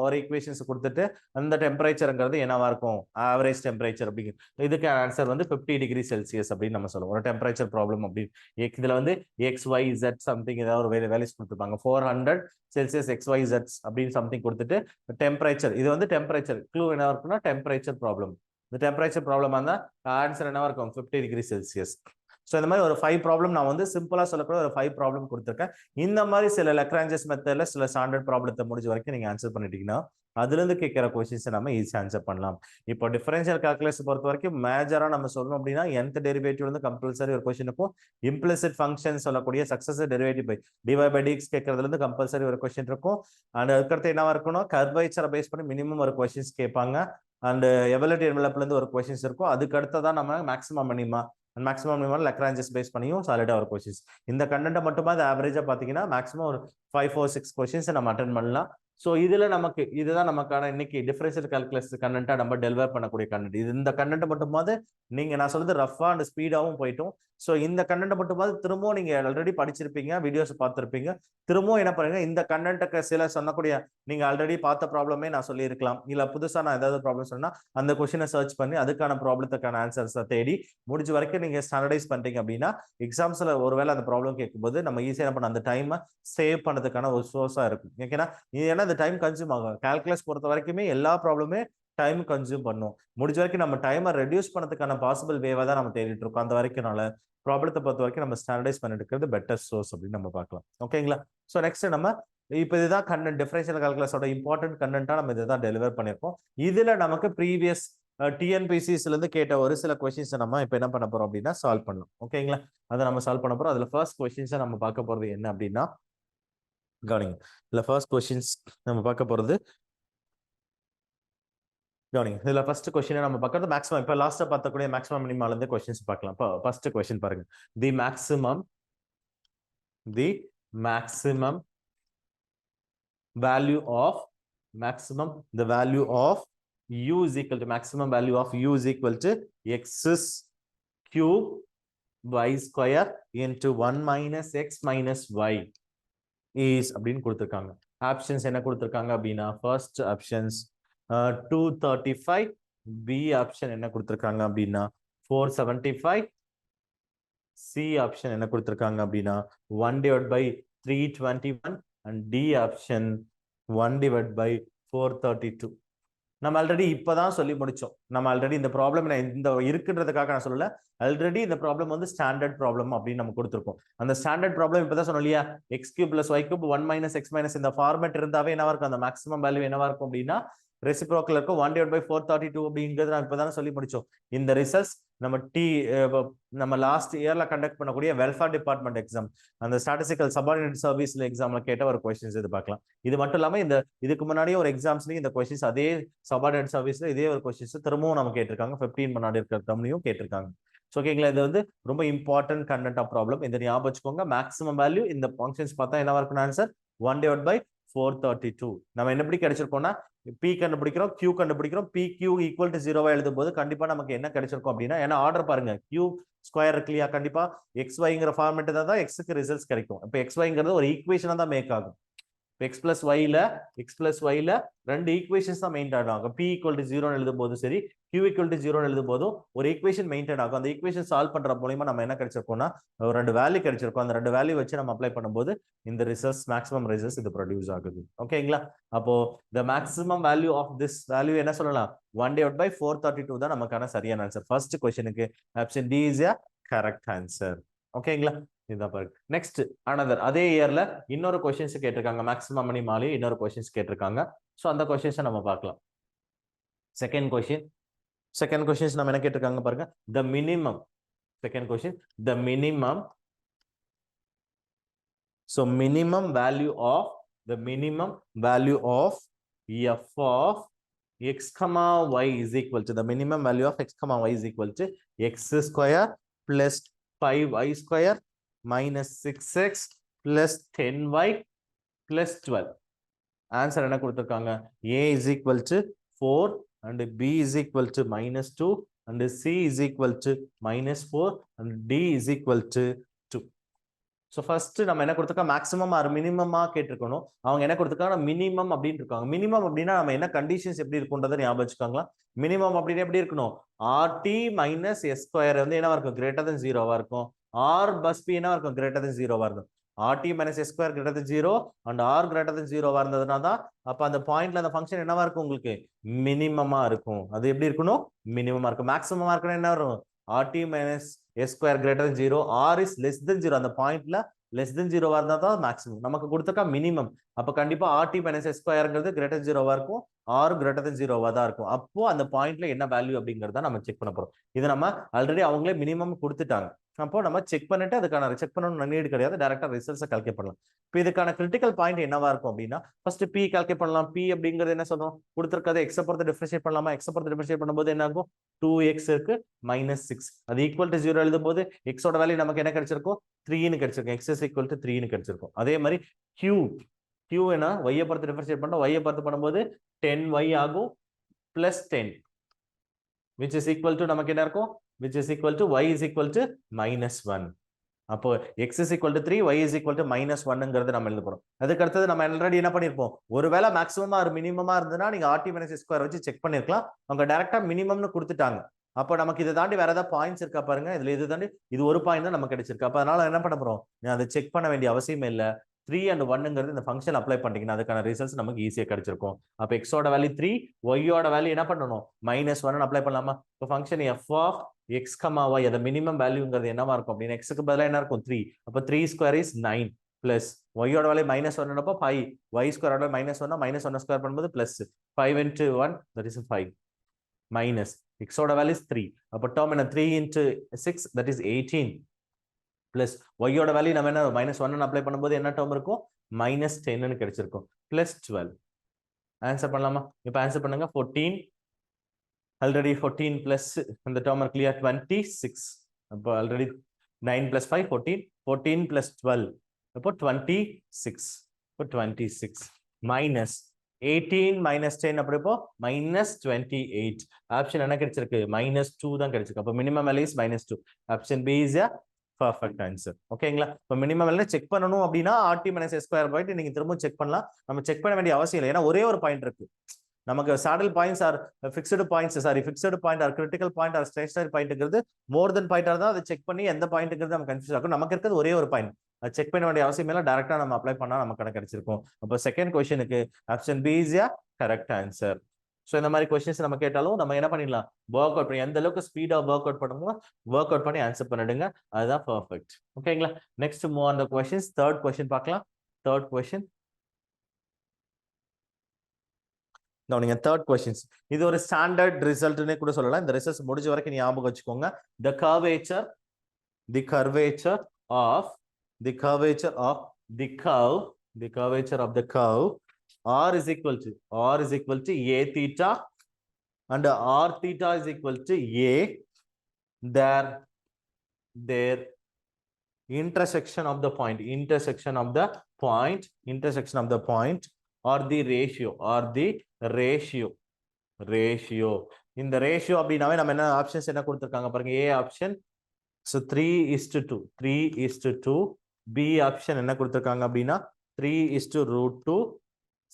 ஒரு ஈக்குவேஷன்ஸ் கொடுத்துட்டு அந்த டெம்பரேச்சர்ங்கிறது என்னவா இருக்கும், ஆவரேஜ் டெம்பரேச்சர் அப்படிங்கிறது. இதுக்கு ஆன்சர் வந்து 50 டிகிரி செல்சியஸ் அப்படின்னு நம்ம சொல்லுவோம். ஒரு டெம்பரேச்சர் ப்ராப்ளம் அப்படின்னு இதுல வந்து XYZ சம்திங் ஏதாவது ஒரு வேல்யூஸ் கொடுத்துருப்பாங்க. 400 செல்சியஸ் XYZ அப்படின்னு சம்திங் கொடுத்துட்டு டெம்பரேச்சர் இது வந்து டெம்பரேச்சர் க்ளூ என்ன இருக்குன்னா டெம்பரேச்சர் ப்ராப்ளம். இந்த டெம்பரேச்சர் ப்ராப்ளம் இருந்தால் ஆன்சர் என்னவா இருக்கும் 50 டிகிரி செல்சியஸ். ஸோ இந்த மாதிரி ஒரு 5 ப்ராப்ளம் நான் வந்து சிம்பிளா சொல்லக்கூட ஒரு 5 ப்ராப்ளம் கொடுத்துருக்கேன். இந்த மாதிரி சில லக்ரான்ஜஸ் மெத்தட்ல சில ஸ்டாண்டர்ட் ப்ராப்ளத்தை முடிஞ்ச வரைக்கும் நீங்க ஆன்சர் பண்ணிட்டீங்கன்னா அதுல இருந்து கேட்கிற கொஸ்டின்ஸ் நம்ம ஈஸியா ஆன்சர் பண்ணலாம். இப்போ டிஃபரன்ஷியல் கால்குலஸ் பொறுத்த வரைக்கும் மேஜரா நம்ம சொல்லணும் அப்படின்னா nth டெரிவேட்டிவ் வந்து கம்பல்சரி ஒரு கொஸ்டின் இருக்கும். இம்ப்ளிசிட் ஃபங்க்ஷன் சொல்லக்கூடிய successive derivative by dy by dx கேட்கறதுல இருந்து கம்பல்சரி ஒரு கொஸ்டின் இருக்கும். அண்ட் அதுக்கடுத்து என்னவா இருக்கணும், கர்வேச்சரை பேஸ் பண்ணி மினிமம் ஒரு கொஸ்டின்ஸ் கேட்பாங்க. அண்ட் எவலிட்டி என்வலப்ல இருந்து ஒரு கொஸ்டின்ஸ் இருக்கும். அதுக்கு அடுத்ததான் நம்ம மேக்ஸிமம் மினிமா லக்ரான்ஜஸ் பேஸ் பண்ணியும் சாலிடா ஒரு கொஸ்டின்ஸ். இந்த கண்டென்ட்டை மட்டுமா அது ஆவரேஜா பாத்தீங்கன்னா மேக்ஸிமம் ஒரு 5 or 6 கொஸ்டின்ஸ் நம்ம அட்டென்ட் பண்ணலாம். ஸோ இதுல நமக்கு இதுதான் நமக்கான இன்னைக்கு டிஃபரன்ஷியல் கால்குலஸ் கண்டென்ட்டா நம்ம டெலிவர் பண்ணக்கூடிய கண்டென்ட். இது இந்த கண்டென்ட் மட்டுமாவது நீங்க நான் சொல்றது ரஃபா அண்ட் ஸ்பீடாவும் போயிட்டோம். ஸோ இந்த கண்டென்ட் மட்டுமாவது திரும்பவும் நீங்க ஆல்ரெடி படிச்சிருப்பீங்க, வீடியோஸ் பார்த்துருப்பீங்க. திரும்பவும் என்ன பண்ணுங்க, இந்த கண்டென்ட்டுக்கு சில சொன்னக்கூடிய நீங்க ஆல்ரெடி பார்த்த ப்ராப்ளமே நான் சொல்லியிருக்கலாம், இல்ல புதுசா நான் ஏதாவது ப்ராப்ளம் சொன்னா அந்த கொஸ்டினை சர்ச் பண்ணி அதுக்கான ப்ராப்ளத்துக்கான ஆன்சர்ஸை தேடி முடிஞ்ச வரைக்கும் நீங்க ஸ்டாண்டர்டைஸ் பண்றீங்க அப்படின்னா எக்ஸாம்ஸ்ல ஒருவேளை அந்த ப்ராப்ளம் கேட்கும்போது நம்ம ஈஸியா பண்ண அந்த டைமை சேவ் பண்ணதுக்கான ஒரு சோர்ஸா இருக்கும். ஏன்னா இந்த டைம் கன்சியூம் ஆகும். கால்குலஸ் பொறுத்த வரைக்குமே எல்லா ப்ராப்ளமே டைம் கன்சியூம் பண்ணும். முடிஞ்ச வரைக்கும் நம்ம டைமை ரெடியூஸ் பண்ணதுக்கான பாசிபிள் வேவா தான் நம்ம தேடிட்டு இருக்கோம். அந்த வரைக்கும்னால ப்ராப்ளத்தை பொறுத்த வரைக்கும் நம்ம ஸ்டாண்டர்டைஸ் பண்ணிட்டு இருக்கிறது பெட்டர் சோர்ஸ் அப்படின்னு நம்ம பார்க்கலாம். ஓகேங்களா? ஸோ நெக்ஸ்ட் நம்ம இப்போ இதுதான் கண்டென்ட், டிஃபரன்ஷியல் கால்குலஸோட இம்பார்ட்டன்ட் கண்டென்ட்டா நம்ம இதுதான் டெலிவர் பண்ணியிருக்கோம். இதுல நமக்கு ப்ரீவியஸ் டிஎன்பிசிஸ்ல இருந்து கேட்ட ஒரு சில கொஸ்டின்ஸ் நம்ம இப்போ என்ன பண்ண போறோம் அப்படின்னா சால்வ் பண்ணலாம். ஓகேங்களா? அதை நம்ம சால்வ் பண்ண போறோம். அதுல ஃபர்ஸ்ட் கொஸ்டின்ஸை நம்ம பார்க்க போறது என்ன அப்படின்னா கவனிங்க. இதுல ஃபர்ஸ்ட் கொஸ்டின்ஸ் நம்ம பார்க்க போறது கவனிங்க. இதுல ஃபர்ஸ்ட் கொஸ்டின் நம்ம பார்க்கறது மேக்ஸிமம். இப்போ லாஸ்டா பார்த்தக்கூடிய மேக்ஸிமம் மினிமால இருந்து கொஸ்டின்ஸ் பார்க்கலாம். இப்போ ஃபர்ஸ்ட் கொஸ்டின் பாருங்க. The maximum value of the value of u is equal to maximum value of u is equal to x cube y square into 1 minus x minus y is அப்படின்னு கொடுத்திருக்காங்க. ஆப்ஷன்ஸ் என்ன கொடுத்திருக்காங்க அப்படின்னா ஃபர்ஸ்ட் ஆப்ஷன்ஸ் 235, பி ஆப்ஷன் என்ன கொடுத்திருக்காங்க அப்படின்னா 475, சி ஆப்ஷன் என்ன கொடுத்திருக்காங்க அப்படின்னா 1 divided by 321 and d option 1 divided by 432. நம்ம ஆல்ரெடி இப்பதான் சொல்லி முடிச்சோம். நம்ம ஆல்ரெடி இந்த ப்ராப்ளம் இந்த இருக்குன்றதுக்காக நான் சொல்லல, ஆல்ரெடி இந்த ப்ராப்ளம் வந்து ஸ்டாண்டர்ட் ப்ராப்ளம் அப்படின்னு நம்ம கொடுத்துருக்கோம். அந்த ஸ்டாண்டர்ட் ப்ராப்ளம் இப்பதான் சொன்னோம் இல்லையா, x cube plus y cube 1 minus x minus இந்த ஃபார்மேட் இருந்தாவே என்னவா இருக்கும், அந்த மேக்ஸிமம் வேல்யூ என்னவா இருக்கும் அப்படின்னா ரெசிப்ரோக்கல் இருக்கும் 1 divided by 432 அப்படிங்கிறது நான் இப்பதானே சொல்லி முடிச்சோம். இந்த ரிசல்ட்ஸ் நம்ம லாஸ்ட் இயர்ல கண்டக்ட் பண்ணக்கூடிய வெல்ஃபேர் டிபார்ட்மெண்ட் எக்ஸாம், அந்த ஸ்டாட்டிஸ்டிக்கல் சபார்டினேட் சர்வீஸ்ல எக்ஸாம்ல கேட்ட ஒரு கொஸ்டின்ஸ் இது பார்க்கலாம். இது மட்டும் இல்லாம இதுக்கு முன்னாடியே ஒரு எக்ஸாம்ஸ்லயும் இந்த கொஸ்டின்ஸ் அதே சபார்டினேட் சர்வீஸ்ல இதே ஒரு கொஸ்டின்ஸ் திரும்பவும் நம்ம கேட்டிருக்காங்க. 15 முன்னாடி இருக்கிற டம்லையும் கேட்டிருக்காங்க. ஓகேங்களா? இது வந்து ரொம்ப இம்பார்ட்டன்ட் கண்டென்ட் ஆஃப் ப்ராப்ளம். இந்த ஞாபகம் வச்சுக்கோங்க. மேக்ஸிமம் வேல்யூ இந்த ஃபங்க்ஷன்ஸ் பார்த்தா என்னவா இருக்கும் ஆன்சர் 1 divided by 432. நம்ம என்ன எப்படி கிடைச்சிருக்கோம்னா p கண்டுபிடிக்கிறோம், q கண்டுபிடிக்கிறோம், pq ஈக்குவல் டு 0 எழுதும் போது கண்டிப்பா நமக்கு என்ன கிடைச்சிருக்கும் அப்படின்னா, ஏன்னா ஆர்டர் பாருங்க, q ஸ்கொயர் இருக்கு இல்லையா, கண்டிப்பா xyங்கிற ஃபார்மேட் தான் x-க்கு ரிசல்ட்ஸ் கிடைக்கும். இப்போ xyங்கிறது ஒரு ஈக்குவேஷனா தான் மேக் ஆகும். x plus y ல ரெண்டு ஈக்குவேஷன்ஸ் தான் மெயின்டைன் ஆகும். p ஈக்குவல் டு 0 எழுதும் போது சரி, q ஈக்குவல் டு 0 எழுதும் போதும் ஒரு ஈக்குவேஷன் மெயின்டைன் ஆகும். அந்த ஈக்குவேஷன் சால்வ் பண்ற மூலமா நம்ம என்ன கிடைச்சிருக்கோம்னா ஒரு ரெண்டு வேல்யூ கிடைச்சிருக்கும். அந்த ரெண்டு வேல்யூ வச்சு நம்ம அப்ளை பண்ணும்போது இந்த ரிசல்ட்ஸ் மேக்ஸிமம் ரிசல்ட்ஸ் இது ப்ரொடியூஸ் ஆகுது. ஓகேங்களா? அப்போ the maximum value of this value என்ன சொல்லலாம், 1/432 தான் நமக்கான சரியான ஆன்சர். ஃபர்ஸ்ட் क्वेश्चनக்கு option D is a correct answer. ஓகேங்களா? இதுதான் பாருங்க. நெக்ஸ்ட் அனதர் அதே இயர்ல இன்னொரு क्वेश्चंस கேட்டிருக்காங்க. மேக்ஸிமம் மணி மாலி இன்னொரு क्वेश्चंस கேட்டிருக்காங்க. சோ அந்த क्वेश्चंस நம்ம பார்க்கலாம். செகண்ட் क्वेश्चंस நம்ம என்ன கேட்டிருக்காங்க பாருங்க. the minimum second question, the minimum, so minimum value of f of x comma y is equal to, the minimum value of x comma y is equal to x square plus 5y square minus 6x plus 10y plus 12. Answer என்ன கொடுத்திருக்காங்க, a is equal to 4 and b is equal to minus 2 and c is equal to minus 4 and d is equal to 2. So first நம்ம என்ன கொடுத்திருக்கோம், மேக்ஸிமம் ஆர் மினிமமா கேட்டிருக்கணும். அவங்க என்ன கொடுத்திருக்காங்க, மினிமம் அப்படின்னு இருக்காங்க. மினிமம் அப்படின்னா நம்ம என்ன கண்டிஷன்ஸ் எப்படி இருக்கும்ன்றதை ஞாபகம் வச்சுக்காங்களா. மினிமம் அப்படின்னு எப்படி இருக்கணும், rt minus s ஸ்கொயர் வந்து என்னவா இருக்கும், கிரேட்டர் than 0வா இருக்கும். r plus b என்னவா இருக்கும், கிரேட்டர் than 0வா இருக்கும். rt minus s square greater than 0 and r greater than 0வா இருந்ததுனா தான் அப்ப அந்த பாயிண்ட்ல அந்த ஃபங்க்ஷன் என்னவா இருக்கும், உங்களுக்கு மினிமமா இருக்கும். அது எப்படி இருக்கணும், மினிமமா இருக்கும். மேக்ஸிமமா இருக்கணும் என்ன வரும், rt minus s square greater than 0, r is less than 0, அந்த பாயிண்ட்ல less than 0வா இருந்தா தான் மேக்ஸிமம். நமக்கு கொடுத்தக்க மினிமம். அப்ப கண்டிப்பா rt minus s ஸ்கொயர்ங்கிறது greater than 0வா இருக்கும், r greater than 0வா தான் இருக்கும். அப்போ அந்த பாயிண்ட்ல என்ன வேல்யூ அப்படிங்கறத நம்ம செக் பண்ண போறோம். இது நம்ம ஆல்ரெடி அவங்களே மினிமம் கொடுத்துட்டாங்க. அப்போ நம்ம செக் பண்ணிட்டு அதுக்கான செக் பண்ணணும் நீடு கிடையாது, டைரக்டா ரிசல்ட்ஸ் கால்குலேட் பண்ணலாம். இப்போ இதுக்கான கிரிட்டிக்கல் பாயிண்ட் என்னவா இருக்கும் அப்படின்னா, ஃபர்ஸ்ட் p கால்குலேட் பண்ணலாம். p அப்படிங்கிறது என்ன சொல்றோம், கொடுத்திருக்கிறது x பொறுத்து டிஃபரன்ஷியேட் பண்ணலாமா. x பொறுத்து டிஃபரன்ஷியேட் பண்ணும்போது என்ன ஆகும், 2x இருக்கு -6, அது ஈக்குவல் டு 0 எழுதும்போது x ஓட வேல்யூ நமக்கு என்ன கிடைச்சிருக்கும், 3 ன்னு கிடைச்சிருக்கும். x is equal to 3 ன்னு கிடைச்சிருக்கும். அதே மாதிரி q என்ன, y பொறுத்து டிஃபரன்ஷியேட் பண்ணா y பொறுத்து பண்ணும்போது 10y ஆகும் plus 10, which is equal to நமக்கு என்ன இருக்கும், which is equal to y is equal to -1. அப்போ x is equal to 3, y is equal to -1ங்கிறது நம்ம எழுத போறோம். அதுக்கு அடுத்தது நம்ம ஆல்ரெடி என்ன பண்ணிருப்போம், ஒருவேளை மேக்ஸிமமா ஒரு மினிமமா இருந்ததுன்னா நீங்க rt minus s ஸ்கொயர் வச்சு செக் பண்ணிருக்கலாம். அவங்க டைரக்டா மினிமம்னு கொடுத்துட்டாங்க. அப்போ நமக்கு இதை தாண்டி வேற ஏதாவது பாயிண்ட்ஸ் இருக்கா பாருங்க. இதுல இது தாண்டி இது ஒரு பாயிண்ட் தான் நமக்கு கிடைச்சிருக்கு. அப்ப அதனால என்ன பண்ண போறோம், அதை செக் பண்ண வேண்டிய அவசியமே இல்லை. 3 and 1ங்கிறது இந்த ஃபங்க்ஷன் அப்ளை பண்ணிட்டீங்கன்னா அதுக்கான ரிசல்ட்ஸ் நமக்கு ஈஸியா கிடைச்சிருக்கும். அப்ப x ஓட வேல்யூ 3, y ஓட வேல்யூ என்ன பண்ணணும், -1 அப்ளை பண்ணலாமா. இப்போ function f of x, y, அது மினிமம் வேல்யூங்கிறது என்னவா இருக்கும் அப்படின்னா, x க்கு பதிலா என்ன இருக்கும், 3. அப்ப 3 ஸ்கொயர் இஸ் 9 பிளஸ் y ஓட வேல்யூ -1 அப்போ 5, y ஸ்கொயர் ஓட -1 ஸ்கொயர் பண்ணும்போது plus 5 into 1 that is 5 minus x ஓட வேல்யூ 3. அப்ப டேர்ம் என்ன, 3 into 6 that is 18 plus y ஓட வேல்யூ நம்ம என்ன -1 அப்ளை பண்ணும்போது என்ன டேர்ம் இருக்கும், -10 ன்னு கிடைச்சிருக்கும் பிளஸ் 12. ஆன்சர் பண்ணலாமா. இப்போ ஆன்சர் பண்ணுங்க. 14 ஆல்ரெடி 14 பிளஸ் இந்த டேர்ம் இருக்கு இல்லையா, 26. அப்போ ஆல்ரெடி 9 plus 5 14, 14 plus 12 அப்போ 26. இப்போ 26 மைனஸ் 18 minus 10 அப்படி இப்போ -28. ஆப்ஷன் என்ன கிடைச்சிருக்கு, -2 தான் கிடைச்சிருக்கு. அப்போ minimum value is -2. Option B is a perfect answer. ஓகேங்களா. இப்போ மினிமம் வேல்யூ செக் பண்ணணும் அப்படின்னா rt minus s square point நீங்க திரும்ப செக் பண்ணலாம். நம்ம செக் பண்ண வேண்டிய அவசியம் இல்லை, ஏன்னா ஒரே ஒரு பாயிண்ட் இருக்கு. நமக்கு saddle points or fixed points, sorry fixed point or critical point or stationary பாயிண்ட்ங்கிறது மோர் தென் பாயிண்டா தான் அதை செக் பண்ணி எந்த பாயிண்ட்ங்கிறது நம்ம கன்ஃபியூஸ் ஆகும். நமக்கு இருக்கிறது ஒரே ஒரு பாயிண்ட், அது செக் பண்ண வேண்டிய அவசியம் இல்லை, டைரக்டா நம்ம அப்ளை பண்ணா நமக்கு கிடைச்சிருக்கும். அப்போ செகண்ட் क्वेश्चनக்கு option B is a correct answer. So இந்த மாதிரி क्वेश्चंस நம்ம கேட்டாலும் நம்ம என்ன பண்ணிடலாம், ஒர்க் அவுட் பண்ணி எந்த அளவுக்கு ஸ்பீடா ஒர்க் அவுட் பண்ணுமோ ஒர்க் அவுட் பண்ணி ஆன்சர் பண்ணிடுங்க. அதுதான் பர்ஃபெக்ட். ஓகேங்களா. Next move on the questions. Third question பார்க்கலாம். தேர்ட் क्वेश्चन கவனிங்க. தேர்ட் क्वेश्चंस இது ஒரு ஸ்டாண்டர்ட் ரிசல்ட்னே கூட சொல்லலாம். இந்த ரிசல்ட்ஸ் முடிஞ்ச வரைக்கும் ஞாபகம் வச்சுக்கோங்க. the curvature of the curve r is equal to a theta and r theta is equal to a, their intersection of the point or the ratio இந்த ரேஷியோ அப்படினாவே நம்ம என்ன ஆப்ஷன்ஸ் என்ன கொடுத்திருக்காங்க பாருங்க. A option so 3:2 B option என்ன கொடுத்திருக்காங்க அப்படின்னா 3:√2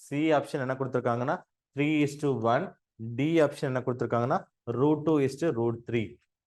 C ஆப்ஷன் என்ன கொடுத்திருக்காங்கன்னா 3:1 D ஆப்ஷன் என்ன கொடுத்திருக்காங்கன்னா √2:√3.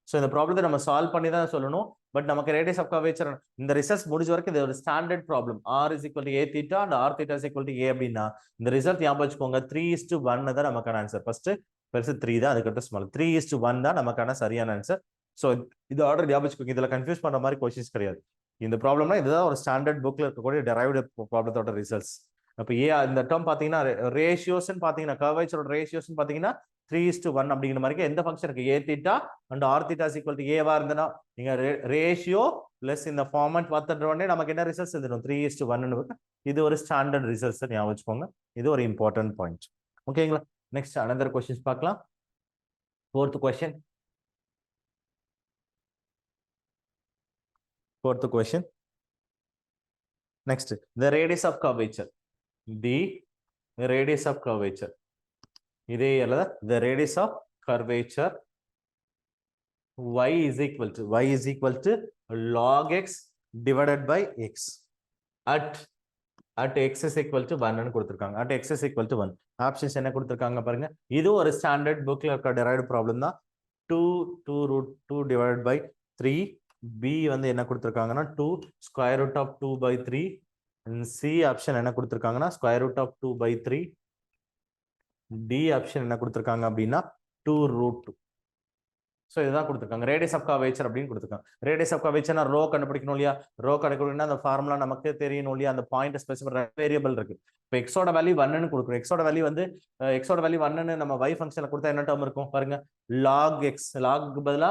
ஸோ இந்த ப்ராப்ளத்தை நம்ம சால்வ் பண்ணி தான் சொல்லணும். பட் நமக்கு ரேடியஸ் ஆஃப் கர்வேச்சர் இந்த ரிசல்ட்ஸ் முடிஞ்ச வரைக்கும் இது ஒரு standard problem. R is equal to A theta and R theta is equal to A அப்படின்னா இந்த ரிசல்ட் ஞாபகம் வச்சுக்கோங்க. 3:1 தான் நமக்கான ஆன்சர். ஃபர்ஸ்ட் பெருசு 3 தான், அதுக்கடுத்து ஸ்மால் 3:1 தான் நமக்கான சரியான ஆன்சர். ஸோ இது ஆர்டர் ஞாபகம் வச்சுக்கோங்க. இதுல கன்ஃபியூஸ் பண்ற மாதிரி கொஸ்டின்ஸ் கிடையாது. இந்த ப்ராப்ளம்னா இதுதான் ஒரு ஸ்டாண்டர்ட் புக்ல இருக்கக்கூடிய டெரைவ்டு ப்ராப்ளத்தோட ரிசல்ட்ஸ். அப்போ இந்த டேர்ம் பாத்தீங்கன்னா ரேஷியோஸ்ன்னு பாத்தீங்கன்னா கர்வேச்சரோட ரேஷியோஸ்ன்னு பாத்தீங்கன்னா 3:1 அப்படிங்கிற மாதிரி எந்த ஃபங்க்ஷன் இருக்கு A theta and R theta is equal to A வா இருந்தனா நீங்க ரேஷியோ பிளஸ் இந்த ஃபார்மட் பார்த்துட்ட உடனே நமக்கு என்ன ரிசல்ட்ஸ் எழுதணும் 3:1. இது ஒரு ஸ்டாண்டர்ட் ரிசல்ட்ஸ் ஞாபகம் வச்சுக்கோங்க. இது ஒரு இம்பார்ட்டன்ட் பாயிண்ட். ஓகேங்களா? நெக்ஸ்ட் another questions பார்க்கலாம். Fourth question. Next, the radius of curvature. The radius of curvature. இதே அல்ல the radius of curvature y is equal to log x divided by x at x is equal to 1 ன்னு கொடுத்திருக்காங்க. at x is equal to 1 options என்ன கொடுத்திருக்காங்க பாருங்க. இது ஒரு ஸ்டாண்டர்ட் புக்ல இருக்க டெரைவ்டு ப்ராப்ளம் தான். 2 divided by 3. b வந்து என்ன கொடுத்திருக்காங்கன்னா 2 square root of 2 by 3. c option என்ன கொடுத்திருக்காங்கன்னா square root of 2 by 3. D option என்ன கொடுத்திருக்காங்க அப்படின்னா 2√2. ஸோ இதுதான் கொடுத்திருக்காங்க. ரேடியஸ் ஆஃப் கர்வேச்சர் அப்படின்னு கொடுத்திருக்காங்க. ரேடியஸ் ஆஃப் கர்வேச்சர்னா ரோ கண்டுபிடிக்கணும் இல்லையா? ரோ கண்டுபிடிக்கணும்னா அந்த ஃபார்முலா நமக்கு தெரியணும் இல்லையா? அந்த பாயிண்ட் ஸ்பெசிஃபை வேரியபிள் இருக்கு. இப்போ எக்ஸோட வேல்யூ 1ன்னு கொடுக்குறோம். எக்ஸோட வேல்யூ 1ன்னு நம்ம y ஃபங்க்ஷன்ல கொடுத்தா என்ன டேர்ம் இருக்கும் பாருங்க. log x க்கு பதிலா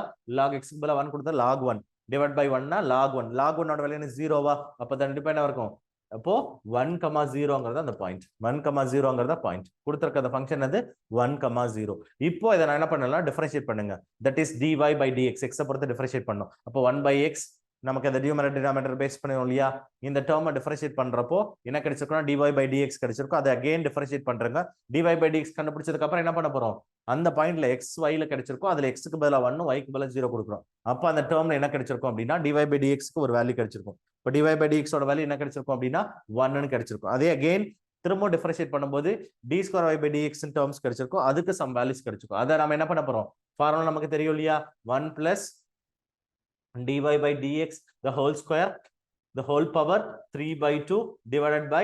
1 கொடுத்தா log 1 டிவைட் பை 1னா log 1. log 1 ஓட வேல்யூ என்ன 0வா? அப்போ தான் டிபெண்டா இருக்கும். அப்போ 1,0ங்கிறது அந்த பாயிண்ட். 1,0ங்கிறத பாயிண்ட் கொடுத்திருக்க அந்த ஃபங்க்ஷன் அது 1,0. இப்போ இதை நான் என்ன பண்ணலாம் டிஃபரன்ஷியேட் பண்ணுங்க. That is dy by dx. x பொறுத்து டிஃபரன்ஷியேட் பண்ணும். அப்போ 1/x நமக்கு அந்த நியூமரேட்டர் டினாமினேட்டர் பேஸ் பண்ணுவோம் இல்லையா? இந்த டேர்மை டிஃபரன்ஷியேட் பண்றப்போ என்ன கிடைச்சிருக்கும்? dy by dx கிடைச்சிருக்கும். அதை அகைன் டிஃபரன்ஷியேட் பண்றங்க. dy by dx கண்டுபிடிச்சதுக்கு அப்புறம் என்ன பண்ண போறோம்? அந்த பாயிண்ட்ல x y ல கிடைச்சிருக்கும். அதுல x க்கு பதிலா 1 y க்கு பதிலா 0 கொடுக்குறோம். அப்ப அந்த டேர்ம்ல என்ன கிடைச்சிருக்கும் அப்படின்னா dy by dx க்கு ஒரு வேல்யூ கிடைச்சிருக்கும். இப்போ dy by dx ஓட வேல்யூ என்ன கிடைச்சிருக்கும் அப்படின்னா 1ன்னு கிடைச்சிருக்கும். அதே அகைன் திரும்ப டிஃபரன்ஷியேட் பண்ணும்போது d2y by dx டேர்ம்ஸ் கிடைச்சிருக்கும். அதுக்கு சம் வேல்யூஸ் கிடைச்சிருக்கும். அதை நம்ம என்ன பண்ண போறோம்? ஃபார்முலா நமக்கு தெரியும் இல்லையா? 1 plus dy by dx the whole square the whole power 3/2 divided by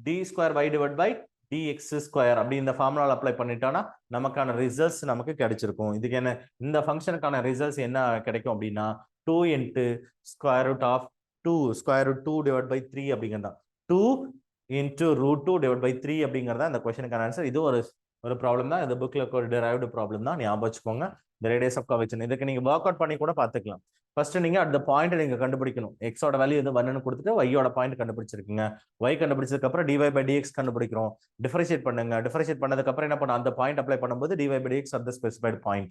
d square y divided by dx square அப்படி இந்த ஃபார்முலால அப்ளை பண்ணிட்டோம்னா நமக்கான ரிசல்ட்ஸ் நமக்கு கிடைச்சிருக்கும். இதுக்கு என்ன இந்த ஃபங்க்ஷனுக்கான ரிசல்ட்ஸ் என்ன கிடைக்கும் அப்படின்னா 2 into square root of 2 divided by 3 அப்படிங்கிறதா 2 into √2 divided by 3 அப்படிங்கிறதா இந்த கொஸ்டினுக்கான ஆன்சர். இது ஒரு ப்ராப்ளம் தான். இந்த புக்ல ஒரு டெரைவ்டு ப்ராப்ளம் தான். ஞாபகம் வச்சுக்கோங்க. இந்த ரேடியஸ் ஆஃப் கர்வேச்சர் இதுக்கு நீங்க ஒர்க் அவுட் பண்ணி கூட பார்த்துக்கலாம். ஃபர்ஸ்ட் நீங்க அந்த பாயிண்ட் நீங்க கண்டுபிடிக்கணும். எக்ஸோட வேல்யூ வந்து 1ன்னு கொடுத்துட்டு ஒய்யோட பாயிண்ட் கண்டுபிடிச்சிருக்கீங்க. ஒய் கண்டுபிடிச்சதுக்கு அப்புறம் dy by dx கண்டுபிடிக்கிறோம். டிஃபரன்ஷியேட் பண்ணுங்க. டிஃபரன்ஷியேட் பண்ணதுக்கு அப்புறம் என்ன பண்ண அந்த பாயிண்ட் அப்ளை பண்ணும்போது dy by dx at the specified point.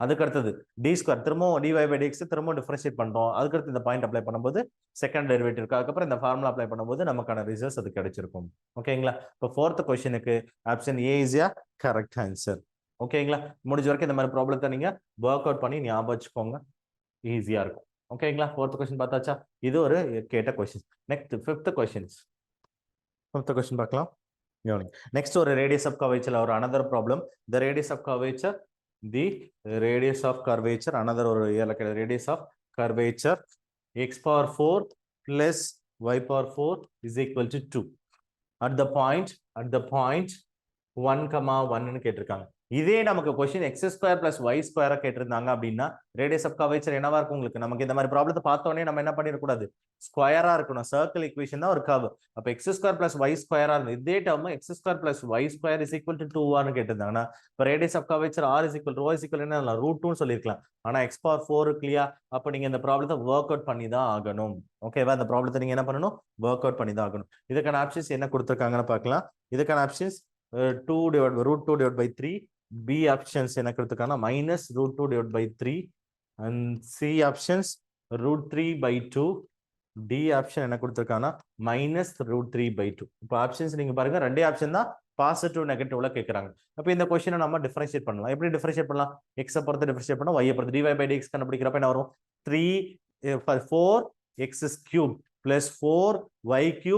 அதுக்கு அடுத்தது டி ஸ்கொயர் திரும்ப dy by dx திரும்ப டிஃபரன்ஷியேட் பண்றோம். அதுக்கு அடுத்து இந்த பாயிண்ட் அப்ளை பண்ணும்போது செகண்ட் டெரிவேட்டிவ் இருக்கு. அதுக்கப்புறம் இந்த ஃபார்முலா அப்ளை பண்ணும்போது நமக்கான ரிசல்ட்ஸ் அது கிடைச்சிருக்கும். ஓகேங்களா? இப்போ 4th கொஸ்டினுக்கு option A is a correct answer. ஓகேங்களா? முடிஞ்ச வரைக்கும் இந்த மாதிரி ப்ராப்ளத்தை நீங்க ஒர்க் அவுட் பண்ணி ஞாபகம் வச்சுக்கோங்க. ஈஸியா இருக்கும். ஓகேங்களா? 4th question பார்த்தாச்சா? இது ஒரு கேட்ட கொஸ்டின். நெக்ஸ்ட் 5th கொஸ்டின் பார்க்கலாம். நெக்ஸ்ட் ஒரு ரேடியஸ் ஆஃப் கர்வேச்சர் ஒரு another problem. the radius of curvature another ஒரு radius of curvature x power 4 plus y power 4 is equal to 2 at the point 1,1 ன்னு கேட்டிருக்காங்க. இதே நமக்கு question x square plus y ஸ்கொயரா கேட்டிருந்தாங்க அப்படின்னா ரேடியஸ் ஆஃப் கர்வேச்சர் என்னவா இருக்கும் உங்களுக்கு? நமக்கு இந்த மாதிரி ப்ராப்ளத்தை பார்த்தோன்னே நம்ம என்ன பண்ணிடக்கூடாது? ஸ்கொயரா இருக்கணும். சர்க்கிள் ஈக்குவேஷன் தான் ஒரு கர்வ். அப்ப x ஸ்கொயர் பிளஸ் ஒய் ஸ்கொயரா இருந்து இதே term x square plus y square is equal to 2 கேட்டிருந்தாங்கன்னா இப்போ radius of curvature r is equal rho is equal என்ன √2 சொல்லிருக்கலாம். ஆனா x பவர் 4 இருக்கு இல்லையா? அப்ப நீங்க இந்த ப்ராப்ளத்தை ஒர்க் அவுட் பண்ணி தான் ஆகணும். ஓகேவா? இந்த ப்ராப்ளத்தை நீங்க என்ன பண்ணணும்? ஒர்க் அவுட் பண்ணி தான் ஆகணும். இதுக்கான ஆப்ஷன்ஸ் என்ன கொடுத்திருக்காங்கன்னு பார்க்கலாம். இதுக்கான options 2 divided by 3. B options என்ன கொடுத்திருக்காங்கன்னா minus √2 divided by 3 and C options √3/2. D option என்ன கொடுத்துருக்காங்கன்னா -√3/2. இப்போ ஆப்ஷன்ஸ் நீங்க பாருங்க, ரெண்டே ஆப்ஷன் தான் பாசிட்டிவ் நெகட்டிவ்ல கேட்கறாங்க. அப்போ இந்த கொஸ்டினை நம்ம டிஃபரன்ஷியேட் பண்ணலாம். எப்படி டிஃபரன்ஷியேட் பண்ணலாம்? எக்ஸை பொறுத்து டிஃபரன்ஷியேட் பண்ணா ஒய்யை பொறுத்து dy/dx கண்டுபிடிக்கிறப்ப என்ன வரும்? 4x³ + 4y³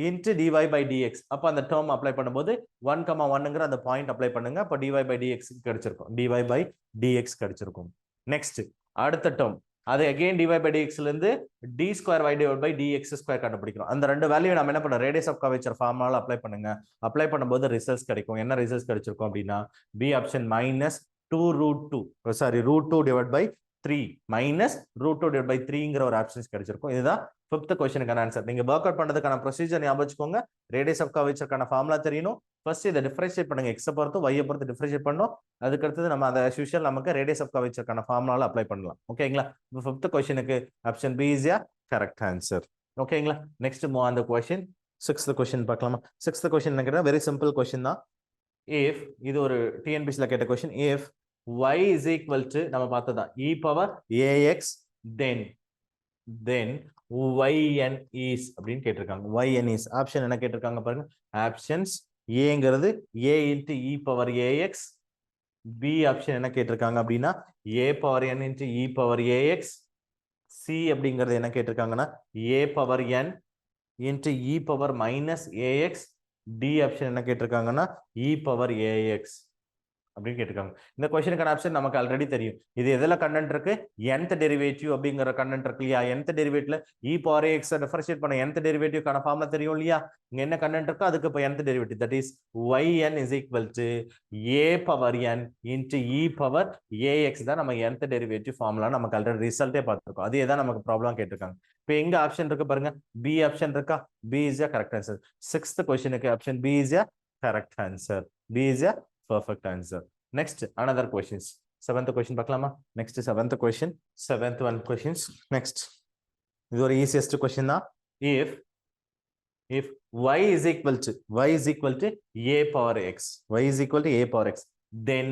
into dy/dx. அப்போ அந்த டேர்ம் அப்ளை பண்ணும்போது 1,1ங்கிற அந்த பாயிண்ட் அப்ளை பண்ணுங்க. அப்போ dy/dx கிடைச்சிருக்கும். dy/dx கிடைச்சிருக்கும். நெக்ஸ்ட் அடுத்த டேர்ம் அது அகைன் dy/dx ல இருந்து d²y/dx² கண்டுபிடிக்கிறோம். அந்த ரெண்டு வேல்யூ நம்ம என்ன பண்ணோம்? ரேடியஸ் ஆஃப் கர்வேச்சர் ஃபார்முலால அப்ளை பண்ணுங்க. அப்ளை பண்ணும்போது ரிசல்ட்ஸ் கிடைக்கும். என்ன ரிசல்ட்ஸ் கிடைச்சிருக்கும் அப்படின்னா பி ஆப்ஷன் -2√2 சாரி √2/3 -√2/3ங்கிற ஒரு ஆப்ஷன்ஸ் கிடைச்சிருக்கும். இதுதான் 5th கொஸ்டினுக்கான ஆன்சர். நீங்க ஒர்க் அவுட் பண்றதுக்கான ப்ரொசீஜர் ஞாபகம் வச்சுக்கோங்க. ரேடியஸ் ஆஃப் கர்வேச்சர்க்கான ஃபார்முலா தெரியணும். ஃபர்ஸ்ட் இதை டிஃபரன்ஷியேட் பண்ணுங்க. எக்ஸை பொறுத்து ஒய்யை பொறுத்து டிஃபரன்ஷியேட் பண்ணோம். அதுக்கு அடுத்தது நம்ம அந்த as usual நமக்கு ரேடியஸ் ஆஃப் கர்வேச்சர்க்கான ஃபார்முலால அப்ளை பண்ணலாம். ஓகேங்களா? இப்போ 5th கொஸ்டினுக்கு option B is correct answer. ஓகேங்களா? நெக்ஸ்ட் மூவ் ஆன் தி கொஸ்டின். 6th கொஸ்டின் பார்க்கலாமா? 6th கொஸ்டின் என்ன கேட்டா வெரி சிம்பிள் கொஸ்டின் தான். if இது ஒரு டிஎன்பிசில கேட்ட கொஸ்டின். if y is equal to நம்ம பார்த்ததா e⁻ax then yn is அப்படின்னு கேட்டிருக்காங்க. yn is ஆப்ஷன் என்ன கேட்டிருக்காங்க பாருங்க. ஆப்ஷன்ஸ் ஏங்கிறது a into e⁻ax, b option என்ன கேட்டிருக்காங்க அப்படின்னா a⁻n into e⁻ax, c அப்படிங்கிறது என்ன கேட்டிருக்காங்கன்னா a⁻n into e⁻−ax, d option என்ன கேட்டிருக்காங்கன்னா e⁻ax அப்படின்னு கேட்டிருக்காங்க. இந்த கொஸ்டினுக்கான ஆப்ஷன் நமக்கு ஆல்ரெடி தெரியும். இது எதுல கண்டென்ட் இருக்கு? nth டெரிவேட்டிவ் அப்படிங்கிற கண்டென்ட் இருக்கு இல்லையா? nth டெரிவேட்டிவ்ல e⁻ax டிஃபரன்ஷியேட் பண்ண nth டெரிவேட்டிவ்க்கான ஃபார்முலா தெரியும் இல்லையா? இங்க என்ன கண்டென்ட் இருக்கோ அதுக்கு இப்போ nth derivative, that is yn is equal to a⁻n into e⁻ax தான் நம்ம nth டெரிவேட்டிவ் ஃபார்முலா. நமக்கு ஆல்ரெடி ரிசல்ட்டே பார்த்துருக்கோம். அதே தான் நமக்கு ப்ராப்ளம் கேட்டிருக்காங்க. இப்போ எங்க ஆப்ஷன் இருக்கு பாருங்க. பி ஆப்ஷன் இருக்கா? B is correct answer. 6th கொஸ்டினுக்கு option B is correct answer. B is perfect answer. Next another questions. 7th question பார்க்கலாமா? Next 7th question. 7th one questions. Next இது ஒரு easiest question தான். if y is equal to a⁻x, y is equal to a⁻x, then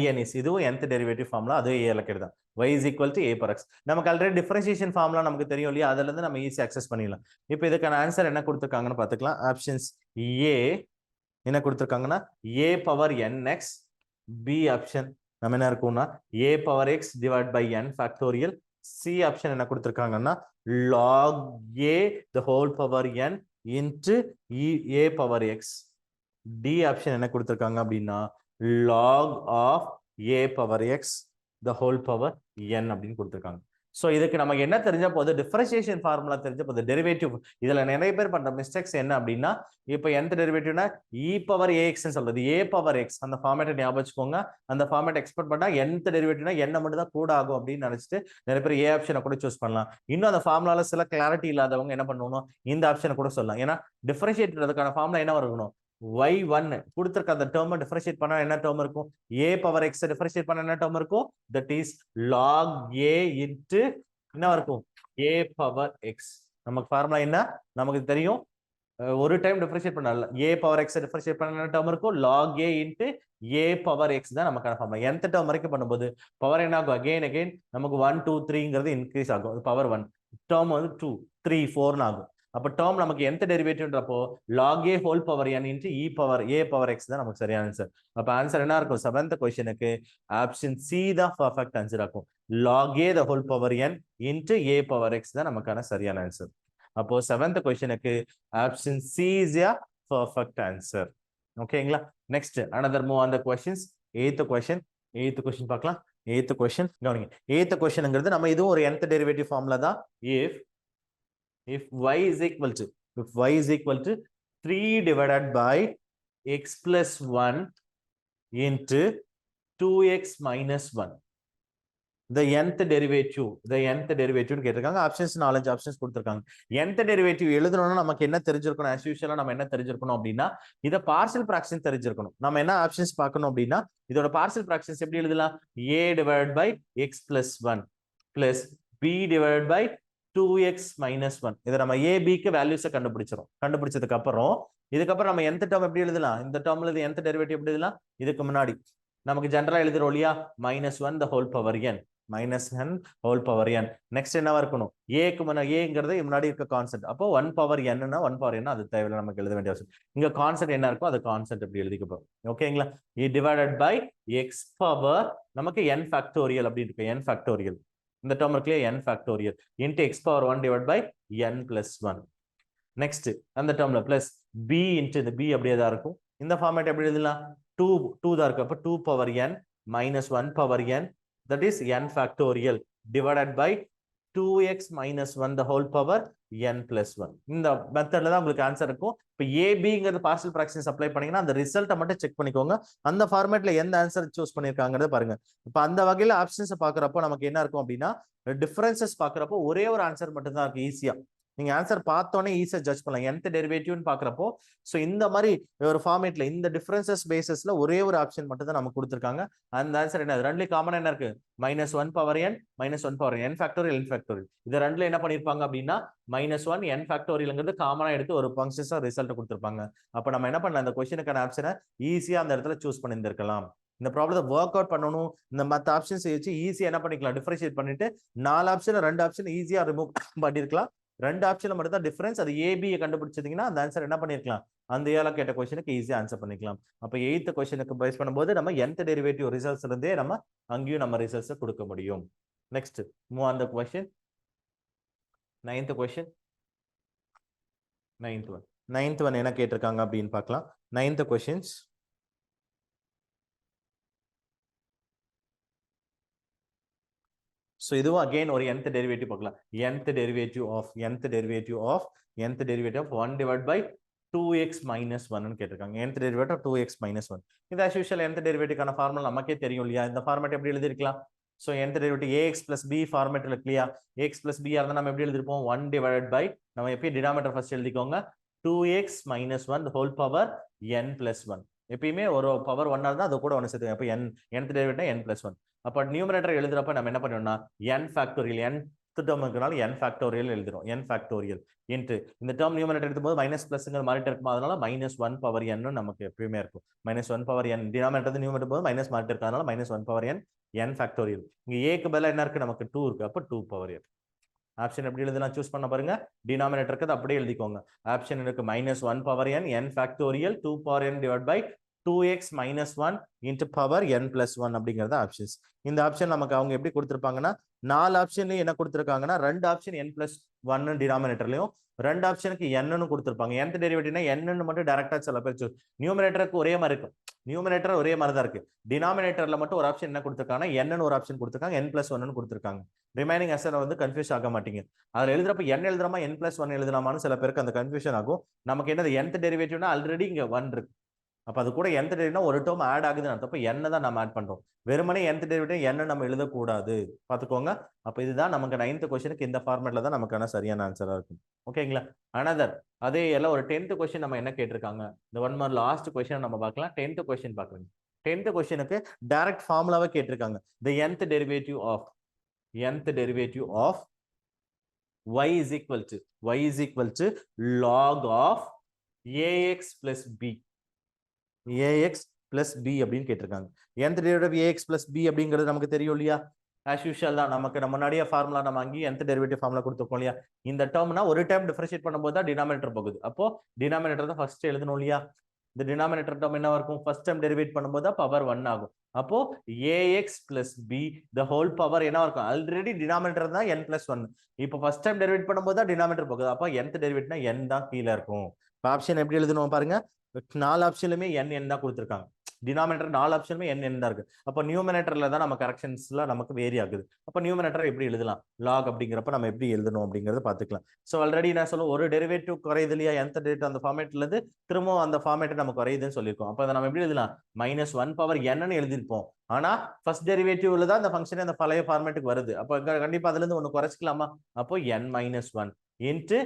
yn is இதுவும் nth டெரிவேட்டிவ் ஃபார்முலா, அதுவும் a ல கேடுதான். y is equal to a⁻x. நமக்கு ஆல்ரெடி டிஃபரன்ஷியேஷன் ஃபார்முலா நமக்கு தெரியும் இல்லையா? அதுல இருந்து நம்ம ஈஸி அக்சஸ் பண்ணிடலாம். இப்போ இதுக்கான ஆன்சர் என்ன கொடுத்திருக்காங்கன்னு பார்த்துக்கலாம். ஆப்ஷன்ஸ் a என்ன கொடுத்திருக்காங்கன்னா a⁻nx, b ஆப்ஷன் நம்ம என்ன இருக்கும்னா a⁻x / n factorial, c option என்ன கொடுத்திருக்காங்கன்னா log a the whole power n into a⁻x, d option என்ன கொடுத்திருக்காங்க அப்படின்னா log of a⁻x the whole power n அப்படின்னு கொடுத்திருக்காங்க. சோ இதுக்கு நமக்கு என்ன தெரிஞ்ச போது? டிஃபரன்ஷியேஷன் ஃபார்முலா தெரிஞ்ச போது டெரிவேட்டிவ். இதுல நிறைய பேர் பண்ற மிஸ்டேக்ஸ் என்ன அப்படின்னா, இப்போ nth டெரிவேட்டிவ்னா e⁻ax ன்னு சொல்றது a⁻x அந்த ஃபார்மேட்டை ஞாபகம் வச்சுக்கோங்க. அந்த ஃபார்மேட் எக்ஸ்பெக்ட் பண்ணா nth டெரிவேட்டிவ்னா n மட்டும் தான் கூட ஆகும் அப்படின்னு நினைச்சிட்டு நிறைய பேர் a ஆப்ஷனை கூட சூஸ் பண்ணலாம். இன்னும் அந்த ஃபார்முலால சில கிளாரிட்டி இல்லாதவங்க என்ன பண்ணணும், இந்த ஆப்ஷனை கூட சொல்லலாம். ஏன்னா டிஃபரன்ஷியேட் பண்றதுக்கான ஃபார்முலா என்ன இருக்கணும்? y1 கொடுத்திருக்க அந்த டேர்ம் டிஃபரன்ஷியேட் பண்ணா என்ன டேர்ம் இருக்கும்? a⁻x டிஃபரன்ஷியேட் பண்ணா என்ன டேர்ம் இருக்கும்? That is log a into என்ன இருக்கும்? a⁻x. நமக்கு ஃபார்முலா என்ன நமக்கு தெரியும். ஒரு டைம் டிஃபரன்ஷியேட் பண்ணல a⁻x டிஃபரன்ஷியேட் பண்ண என்ன டேர்ம் இருக்கும்? log a into a⁻x தான் நமக்கான ஃபார்முலா. nth டேர்ம் வரைக்கும் பண்ணும்போது பவர் என்ன ஆகும்? அகைன் நமக்கு 1 2 3ங்கிறது இன்க்ரீஸ் ஆகும். பவர் 1 டேர்ம் வந்து 2 3 4 ஆகும். அப்ப டேர்ம் நமக்கு nth டெரிவேட்டிவ்ன்றப்போ log a whole power n into a⁻x தான் நமக்கு சரியான ஆன்சர். அப்ப ஆன்சர் என்ன இருக்கும்? 7th கொஸ்டினுக்கு ஆப்ஷன் சி தான் பெர்ஃபெக்ட் ஆன்சர் ஆகும். log a the whole power n into a⁻x தான் நமக்கான சரியான ஆன்சர். அப்போ 7th கொஸ்டினுக்கு option C is a perfect answer. ஓகேங்களா? Next another move on the questions. 8th question பார்க்கலாம். 8th question கவனிங்க. 8th questionங்கிறது நம்ம இதுவும் ஒரு nth டெரிவேட்டிவ் ஃபார்முலா தான். if y is equal to 3 divided by x plus 1 into 2x minus 1, the nth derivative கேட்டிருக்காங்க. ஆப்ஷன்ஸ் 4 ஆப்ஷன்ஸ் கொடுத்திருக்காங்க. nth டெரிவேட்டிவ் எழுதணும்னா நமக்கு என்ன தெரிஞ்சிருக்கணும்? as usual நம்ம என்ன தெரிஞ்சிருக்கணும் அப்படின்னா இத பார்ஷியல் ஃபிராக்ஷன் தெரிஞ்சிருக்கணும். நம்ம என்ன ஆப்ஷன்ஸ் பார்க்கணும் அப்படின்னா இதோட பார்ஷியல் ஃபிராக்ஷன்ஸ் எப்படி எழுதலாம்? a divided by x plus 1 plus b divided by 2x minus 1. இதை நம்ம a b க்கு வேல்யூஸை கண்டுபிடிச்சதுக்கு அப்புறம் இதுக்கப்புறம் நம்ம nth டேர்ம் எப்படி எழுதலாம்? இந்த டேர்ம்ல nth டெரிவேட்டிவ் எப்படி எழுதலாம்? இதுக்கு முன்னாடி நமக்கு ஜெனரலா எழுதுறோம் இல்லையா? -1 the whole power n minus n whole power n. Next என்னவா இருக்கணும்? ஏக்கு ஏங்கிறது முன்னாடி இருக்க கான்ஸ்டன்ட். அப்போ 1 power n னா 1 power n அது தேவையில்லை, நமக்கு எழுத வேண்டிய அவசியம். இங்க கான்ஸ்டன்ட் என்ன இருக்கோ அது கான்ஸ்டன்ட் இப்படி எழுதிக்க போறோம். ஓகேங்களா? டிவைடட் பை x பவர் நமக்கு n ஃபேக்டோரியல் அப்படி இருக்கு. n ஃபேக்டோரியல் இந்த டேர்ம் இருக்குல்ல, n factorial into x power 1 divide by n plus 1. Next அந்த டேர்ம்ல பிளஸ் b இன்டு இந்த b அப்படியே தான் இருக்கும். இந்த ஃபார்மேட் எப்படி எழுதலாம்? 2 தான் இருக்கு. அப்ப 2 power n minus 1 power n, that is n factorial divided by 2x minus 1 the whole power n plus 1. இந்த மெத்தட்ல தான் உங்களுக்கு ஆன்சர் இருக்கும். இப்போ ஏபிங்கிறது பார்ஷியல் ஃபிராக்ஷன்ஸ் அப்ளை பண்ணீங்கன்னா அந்த ரிசல்ட்டை மட்டும் செக் பண்ணிக்கோங்க. அந்த ஃபார்மேட்ல எந்த ஆன்சர் சூஸ் பண்ணிருக்காங்கறத பாருங்க. இப்போ அந்த வகையில ஆப்ஷன்ஸ் பாக்குறப்போ நமக்கு என்ன இருக்கும் அப்படின்னா, டிஃபரன்சஸ் பாக்குறப்போ ஒரே ஒரு ஆன்சர் மட்டும் தான் இருக்கு ஈஸியா. நீங்க ஆன்சர் பார்த்தோன்னே ஈஸியா ஜட்ஜ் பண்ணலாம். nth டெரிவேட்டிவ்னு பாக்குறப்போ சோ இந்த மாதிரி ஒரு ஃபார்மேட்ல இந்த டிஃபரன்சஸ் பேசிஸ்ல ஒரே ஒரு ஆப்ஷன் மட்டும் தான் நமக்கு கொடுத்திருக்காங்க. அந்த ஆன்சர் என்ன? ரெண்டுல காமனா என்ன இருக்கு? -1 power n -1 power n factorial n factorial. இது ரெண்டுல என்ன பண்ணிருப்பாங்க அப்படின்னா -1 n ஃபேக்டோரியல்ங்கிறது காமனா எடுத்து ஒரு ஃபங்க்ஷன்ஸா ரிசல்ட் கொடுத்திருப்பாங்க. அப்ப நம்ம என்ன பண்ணலாம்? இந்த क्वेश्चनக்கான ஆப்ஷனை ஈஸியா அந்த இடத்துல சூஸ் பண்ணியிருந்திருக்கலாம். இந்த ப்ராப்ளத்தை ஒர்க் அவுட் பண்ணணும். இந்த மற்ற ஆப்ஷன்ஸ் வச்சு ஈஸியா என்ன பண்ணிக்கலாம்? டிஃபரன்ஷியேட் பண்ணிட்டு 4 ஆப்ஷன் 2 ஆப்ஷன் ஈஸியா ரிமூவ் பண்ணிருக்கலாம். 2 ஆப்ஷன்ல மட்டும் தான் டிஃபரன்ஸ். அது ஏபியை கண்டுபிடிச்சீங்கன்னா அந்த ஆன்சர் என்ன பண்ணிருக்கலாம்? அந்த ஏழா கேட்ட क्वेश्चनக்கு ஈஸியா ஆன்சர் பண்ணிக்கலாம். அப்ப 8th क्वेश्चनக்கு பேஸ் பண்ணும்போது நம்ம nth டெரிவேட்டிவ் ரிசல்ட்ஸ்ல இருந்தே நம்ம அங்கேயும் நம்ம ரிசல்ட்ஸ் கொடுக்க முடியும். Next move on the question. 9th question. 9th one என்ன கேட்டிருக்காங்க அப்படின்னு பார்க்கலாம். 9th questions. So இதுவும் again ஒரு nth derivative பார்க்கலாம். nth derivative of 1 divided by 2x minus 1 ன்னு கேட்டிருக்காங்க. nth derivative of 2x minus 1. இது as usual nth derivative கான ஃபார்முலா நமக்கே தெரியும் இல்லையா? இந்த ஃபார்மேட் எப்படி எழுதிருக்கலாம்? So nth derivative ax plus b ஃபார்மேட்ல இருக்கு இல்லையா? ax plus b இருந்தா நம்ம எப்படி எழுதிருப்போம்? 1 divided by நம்ம எப்பயும் டினாமினேட்டர் ஃபர்ஸ்ட் எழுதிக்கோங்க. 2x minus 1 the whole power n plus 1. எப்பயுமே ஒரு பவர் 1 இருந்தா அது கூட 1 சேர்த்து. அப்ப nth derivative n plus 1. அப்ப நியூமரேட்டர் எழுதுறப்ப நம்ம என்ன பண்ணோம்னா n ஃபேக்டோரியல் n டேர்ம் இருக்கனால n ஃபேக்டோரியல் எழுதுறோம். n ஃபேக்டோரியல் இன்டு இந்த டேர்ம் நியூமரேட்டர் எடுக்கும்போது மைனஸ் பிளஸ்ங்கிற மாறிட்டு இருக்கும். அதனால -1 பவர் n நமக்கு எப்பயுமே இருக்கும். -1 பவர் n டினாமினேட்டர் நியூமரேட்டர் போது மைனஸ் மாறிட்டு இருக்கு. அதனால -1 பவர் n n ஃபேக்டோரியல். இங்க a க்கு பதிலா என்ன இருக்கு? நமக்கு 2 இருக்கு. அப்ப 2 பவர் n. ஆப்ஷன் எப்படி எழுதலாம்? சூஸ் பண்ண பாருங்க. டினாமினேட்டருக்கு அப்படியே எழுதிக்கோங்க. ஆப்ஷன் இருக்கு -1 power n n factorial 2 power n divide by 2x minus 1 into power n plus 1 அப்படிங்கிறது ஆப்ஷன்ஸ். இந்த ஆப்ஷன் நமக்கு அவங்க எப்படி கொடுத்திருப்பாங்கன்னா 4 ஆப்ஷன்லயும் என்ன கொடுத்திருக்காங்கன்னா 2 ஆப்ஷன் n plus 1 டினாமினேட்டர்லயும் 2 ஆப்ஷனுக்கு n ன்னு கொடுத்திருப்பாங்க. nth டெரிவேட்டிவ்னா n ன்னு மட்டும் டைரக்டா சில பேர் நியூமரேட்டருக்கு ஒரே மாதிரி இருக்கும். நியூமரேட்டர் ஒரே மாதிரி தான் இருக்கு. டினாமினேட்டர்ல மட்டும் ஒரு ஆப்ஷன் என்ன கொடுத்திருக்காங்கன்னா n ன்னு ஒரு ஆப்ஷன் கொடுத்திருக்காங்க, n plus 1 ன்னு கொடுத்திருக்காங்க. ரிமைனிங் ஆன்சர் வந்து கன்ஃபியூஸ் ஆக மாட்டீங்க. அதுல எழுதுறப்ப n எழுதுறமா n plus 1 எழுதலாமான்னு சில பேருக்கு அந்த கன்ஃபியூஷன் ஆகும். நமக்கு என்னது nth டெரிவேட்டிவ்னா ஆல்ரெடி இங்க 1 இருக்கு. அப்ப அது கூட nth டெரிவேட்டிவ்னா ஒரு டேர்ம் ஆட் ஆகுதுன்னு அர்த்தம். அப்ப n தான் நம்ம ஆட் பண்றோம். வெறுமனே nth டெரிவேட்டிவ் n நம்ம எழுதக்கூடாது. பாத்துக்கோங்க. அப்ப இதுதான் நமக்கு 9th क्वेश्चनக்கு இந்த ஃபார்மேட்ல தான் நமக்கான சரியான ஆன்சரா இருக்கும். ஓகேங்களா? another அதே எல்லாம் ஒரு 10th क्वेश्चन நம்ம என்ன கேட்டிருக்காங்க? இந்த ஒன் மார்க் லாஸ்ட் क्वेश्चन நம்ம பார்க்கலாம். 10th क्वेश्चन பார்க்கறீங்க. 10th क्वेश्चनக்கு டைரக்ட் ஃபார்முலாவை கேட்டிருக்காங்க. the nth derivative of y is equal to log of ax plus b. ax plus b அப்படின்னு கேட்டிருக்காங்க. nth derivative ax plus b அப்படிங்கிறது நமக்கு தெரியும் இல்லையா? as usual தான். நமக்கு நம்ம முன்னாடியே ஃபார்முலா நம்ம அங்கேயும் nth டெரிவேட்டிவ் ஃபார்முலா கொடுத்துருக்கோம் இல்லையா? இந்த டேர்ம்னா ஒரு டைம் டிஃபரன்ஷியேட் பண்ணும்போது தான் டினாமினேட்டர் போகுது. அப்போ டினாமினேட்டர் தான் ஃபர்ஸ்ட் எழுதணும் இல்லையா? இந்த டினாமினேட்டர் டேர்ம் என்ன இருக்கும்? ஃபர்ஸ்ட் டைம் டெரிவேட் பண்ணும்போது தான் பவர் 1 ஆகும். அப்போ ax plus b the whole power என்ன இருக்கும்? ஆல்ரெடி டினாமினேட்டர் தான் n plus 1. இப்போ ஃபர்ஸ்ட் டைம் டெரிவேட் பண்ணும்போது தான் டினாமினேட்டர் போகுது. அப்போ nth டெரிவேட்னா n தான் கீழே இருக்கும். ஆப்ஷன் எப்படி எழுதணும் பாருங்க. 4 ஆப்ஷன்லயுமே n தான் கொடுத்திருக்காங்க. டினாமினேட்டர் 4 ஆப்ஷனுமே n தான் இருக்கு. அப்ப நியூமரேட்டர்ல தான் நம்ம கரெக்ஷன்ஸ்ல நமக்கு வேரி ஆகுது. அப்ப நியூமரேட்டர் எப்படி எழுதலாம்? லாக் அப்படிங்கிறப்ப நம்ம எப்படி எழுதணும் அப்படிங்கறத பாத்துக்கலாம். சோ ஆல்ரெடி நான் சொல்ல ஒரு டெரிவேட்டிவ் குறையுது இல்லையா? nth டெரிவேட்டிவ் அந்த ஃபார்மேட்ல இருந்து திரும்ப அந்த ஃபார்மேட் நம்ம குறையுதுன்னு சொல்லியிருக்கோம். அப்ப அதை நம்ம எப்படி எழுதலாம்? -1 பவர் n ன்னு எழுதிருப்போம். ஆனா ஃபர்ஸ்ட் டெரிவேட்டிவ்ல தான் அந்த ஃபங்க்ஷன் அந்த பழைய ஃபார்மேட்டுக்கு வருது. அப்ப கண்டிப்பா அதுல இருந்து ஒன்னு குறைச்சிக்கலாமா? அப்போ n-1 into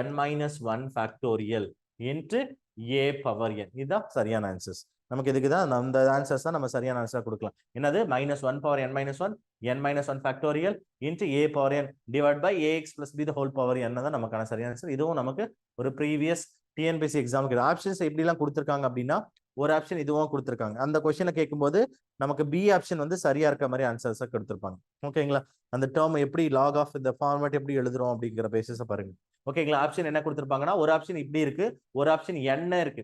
n-1 factorial into a power n. இதுதான் சரியான ஆன்சர்ஸ். நமக்கு இதுக்கு தான் அந்த ஆன்சர்ஸ் தான் நம்ம சரியான ஆன்சரா கொடுக்கலாம். என்னது? -1 power n-1 n-1 factorial into a power n divided by ax plus b the whole power n தான் நமக்கான சரியான ஆன்சர். இதுவும் நமக்கு ஒரு ப்ரீவியஸ் டிஎன்பிஎஸ்சி எக்ஸாமுக்கு ஆப்ஷன்ஸ் எப்படி எல்லாம் கொடுத்திருக்காங்க அப்படின்னா ஒரு ஆப்ஷன் இதுவும் கொடுத்துருக்காங்க. அந்த கொஸ்டினை கேட்கும்போது நமக்கு பி ஆப்ஷன் வந்து சரியா இருக்க மாதிரி ஆன்சர்ஸ் கொடுத்துருப்பாங்க. ஓகேங்களா? அந்த டேர்ம் எப்படி லாக் ஆஃப் இந்த ஃபார்மேட் எப்படி எழுதுறோம் அப்படிங்கிற பேசிஸை பாருங்க. ஓகேங்களா? ஆப்ஷன் என்ன கொடுத்துருப்பாங்கன்னா ஒரு ஆப்ஷன் இப்படி இருக்கு, ஒரு ஆப்ஷன் n இருக்கு,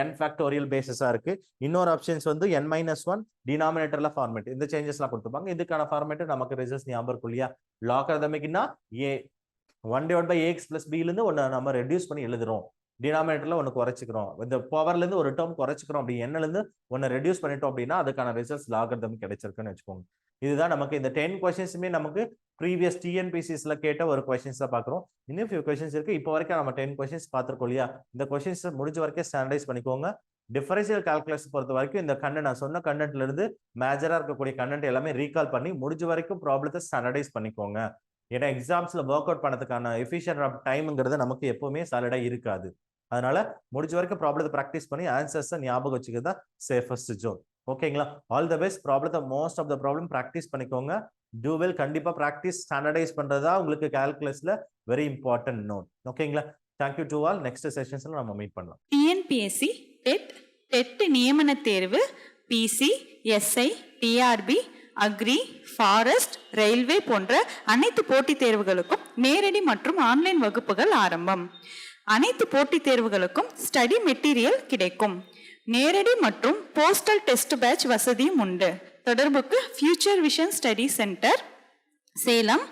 n ஃபேக்டோரியல் பேசிஸா இருக்கு, இன்னொரு ஆப்ஷன்ஸ் வந்து n-1 டினாமினேட்டர்ல ஃபார்மேட். இந்த சேஞ்சஸ்லாம் கொடுத்துருப்பாங்க. இதுக்கான ஃபார்மேட் நமக்கு ரிசல்ட்ஸ் ஞாபகம் இருக்கும் இல்லையா? லாகரிதமிக்னா a 1/ax + b இருந்து ஒன்னு நம்ம ரெடியூஸ் பண்ணி எழுதுறோம், டினாமினேட்டர்ல ஒன்னு குறைச்சிக்கிறோம், இந்த பவர்ல இருந்து ஒரு டேர்ம் குறைச்சிக்கிறோம், அப்படி n ல இருந்து ஒன்னு ரெடியூஸ் பண்ணிட்டோம் அப்படின்னா அதுக்கான ரிசல்ட்ஸ் லாகரிதமிக் கிடைச்சிருக்குன்னு வச்சுக்கோங்க. இதுதான் நமக்கு இந்த 10 क्वेश्चंसமே நமக்கு ப்ரீவியஸ் டிஎன்பிசிஸ்ல கேட்ட ஒரு क्वेश्चंस பாக்குறோம். இன்னும் few क्वेश्चंस இருக்கு. இப்போ வரைக்கும் நம்ம 10 क्वेश्चंस பார்த்திருக்கோம் இல்லையா? இந்த क्वेश्चंस முடிஞ்ச வரைக்கும் ஸ்டாண்டர்டைஸ் பண்ணிக்கோங்க. டிஃபரன்ஷியல் கால்குலஸ் பொறுத்த வரைக்கும் இந்த கண்டென்ட் நான் சொன்ன கண்டென்ட்ல இருந்து மேஜரா இருக்கக்கூடிய கண்டென்ட் எல்லாமே ரீகால் பண்ணி முடிஞ்ச வரைக்கும் ப்ராப்ளத்தை ஸ்டாண்டர்டைஸ் பண்ணிக்கோங்க. ஏன்னா எக்ஸாம்ஸ்ல ஒர்க் அவுட் பண்ணதுக்கான எஃபிஷியன்ட் ஆஃப் டைம்ங்கிறது நமக்கு எப்பவுமே சாலிடா இருக்காது. அதனால முடிஞ்ச வரைக்கும் ப்ராப்ளத்தை ப்ராக்டிஸ் பண்ணி ஆன்சர்ஸை ஞாபகம் வச்சுக்கிறது தான் சேஃபஸ்ட் ஜோன். ஓகேங்களா? All the best. ப்ராப்ளத்தை most of the problem practise பண்ணிக்கோங்க. Do well. கண்டிப்பா ப்ராக்டிஸ் ஸ்டாண்டர்டைஸ் பண்றதா உங்களுக்கு கால்குலஸ்ல வெரி இம்பார்ட்டன்ட் நோட். ஓகேங்களா? Thank you to all. நெக்ஸ்ட் செஷன்ஸ்ல நம்ம மீட் பண்ணலாம். டிஎன்பிஎஸ்சி டெட் நியமன தேர்வு, PC, SI, TRB, agri, forest, railway போன்ற அனைத்து போட்டித் தேர்வுகளுக்கும் நேரடி மற்றும் ஆன்லைன் வகுப்புகள் ஆரம்பம். அனைத்து போட்டித் தேர்வுகளுக்கும் ஸ்டடி மெட்டீரியல் கிடைக்கும். நேரடி மற்றும் போஸ்டல் டெஸ்ட் பேட்ச் வசதியும் உண்டு. தொடர்புக்கு future vision study centre, Salem.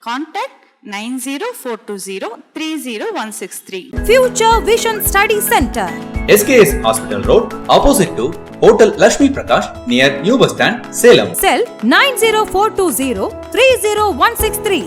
Contact 9042030163. Future Vision Study Center, SKS Hospital Road, opposite to Hotel Lakshmi Prakash, near New Bus Stand, Salem. Cell 90420 30163.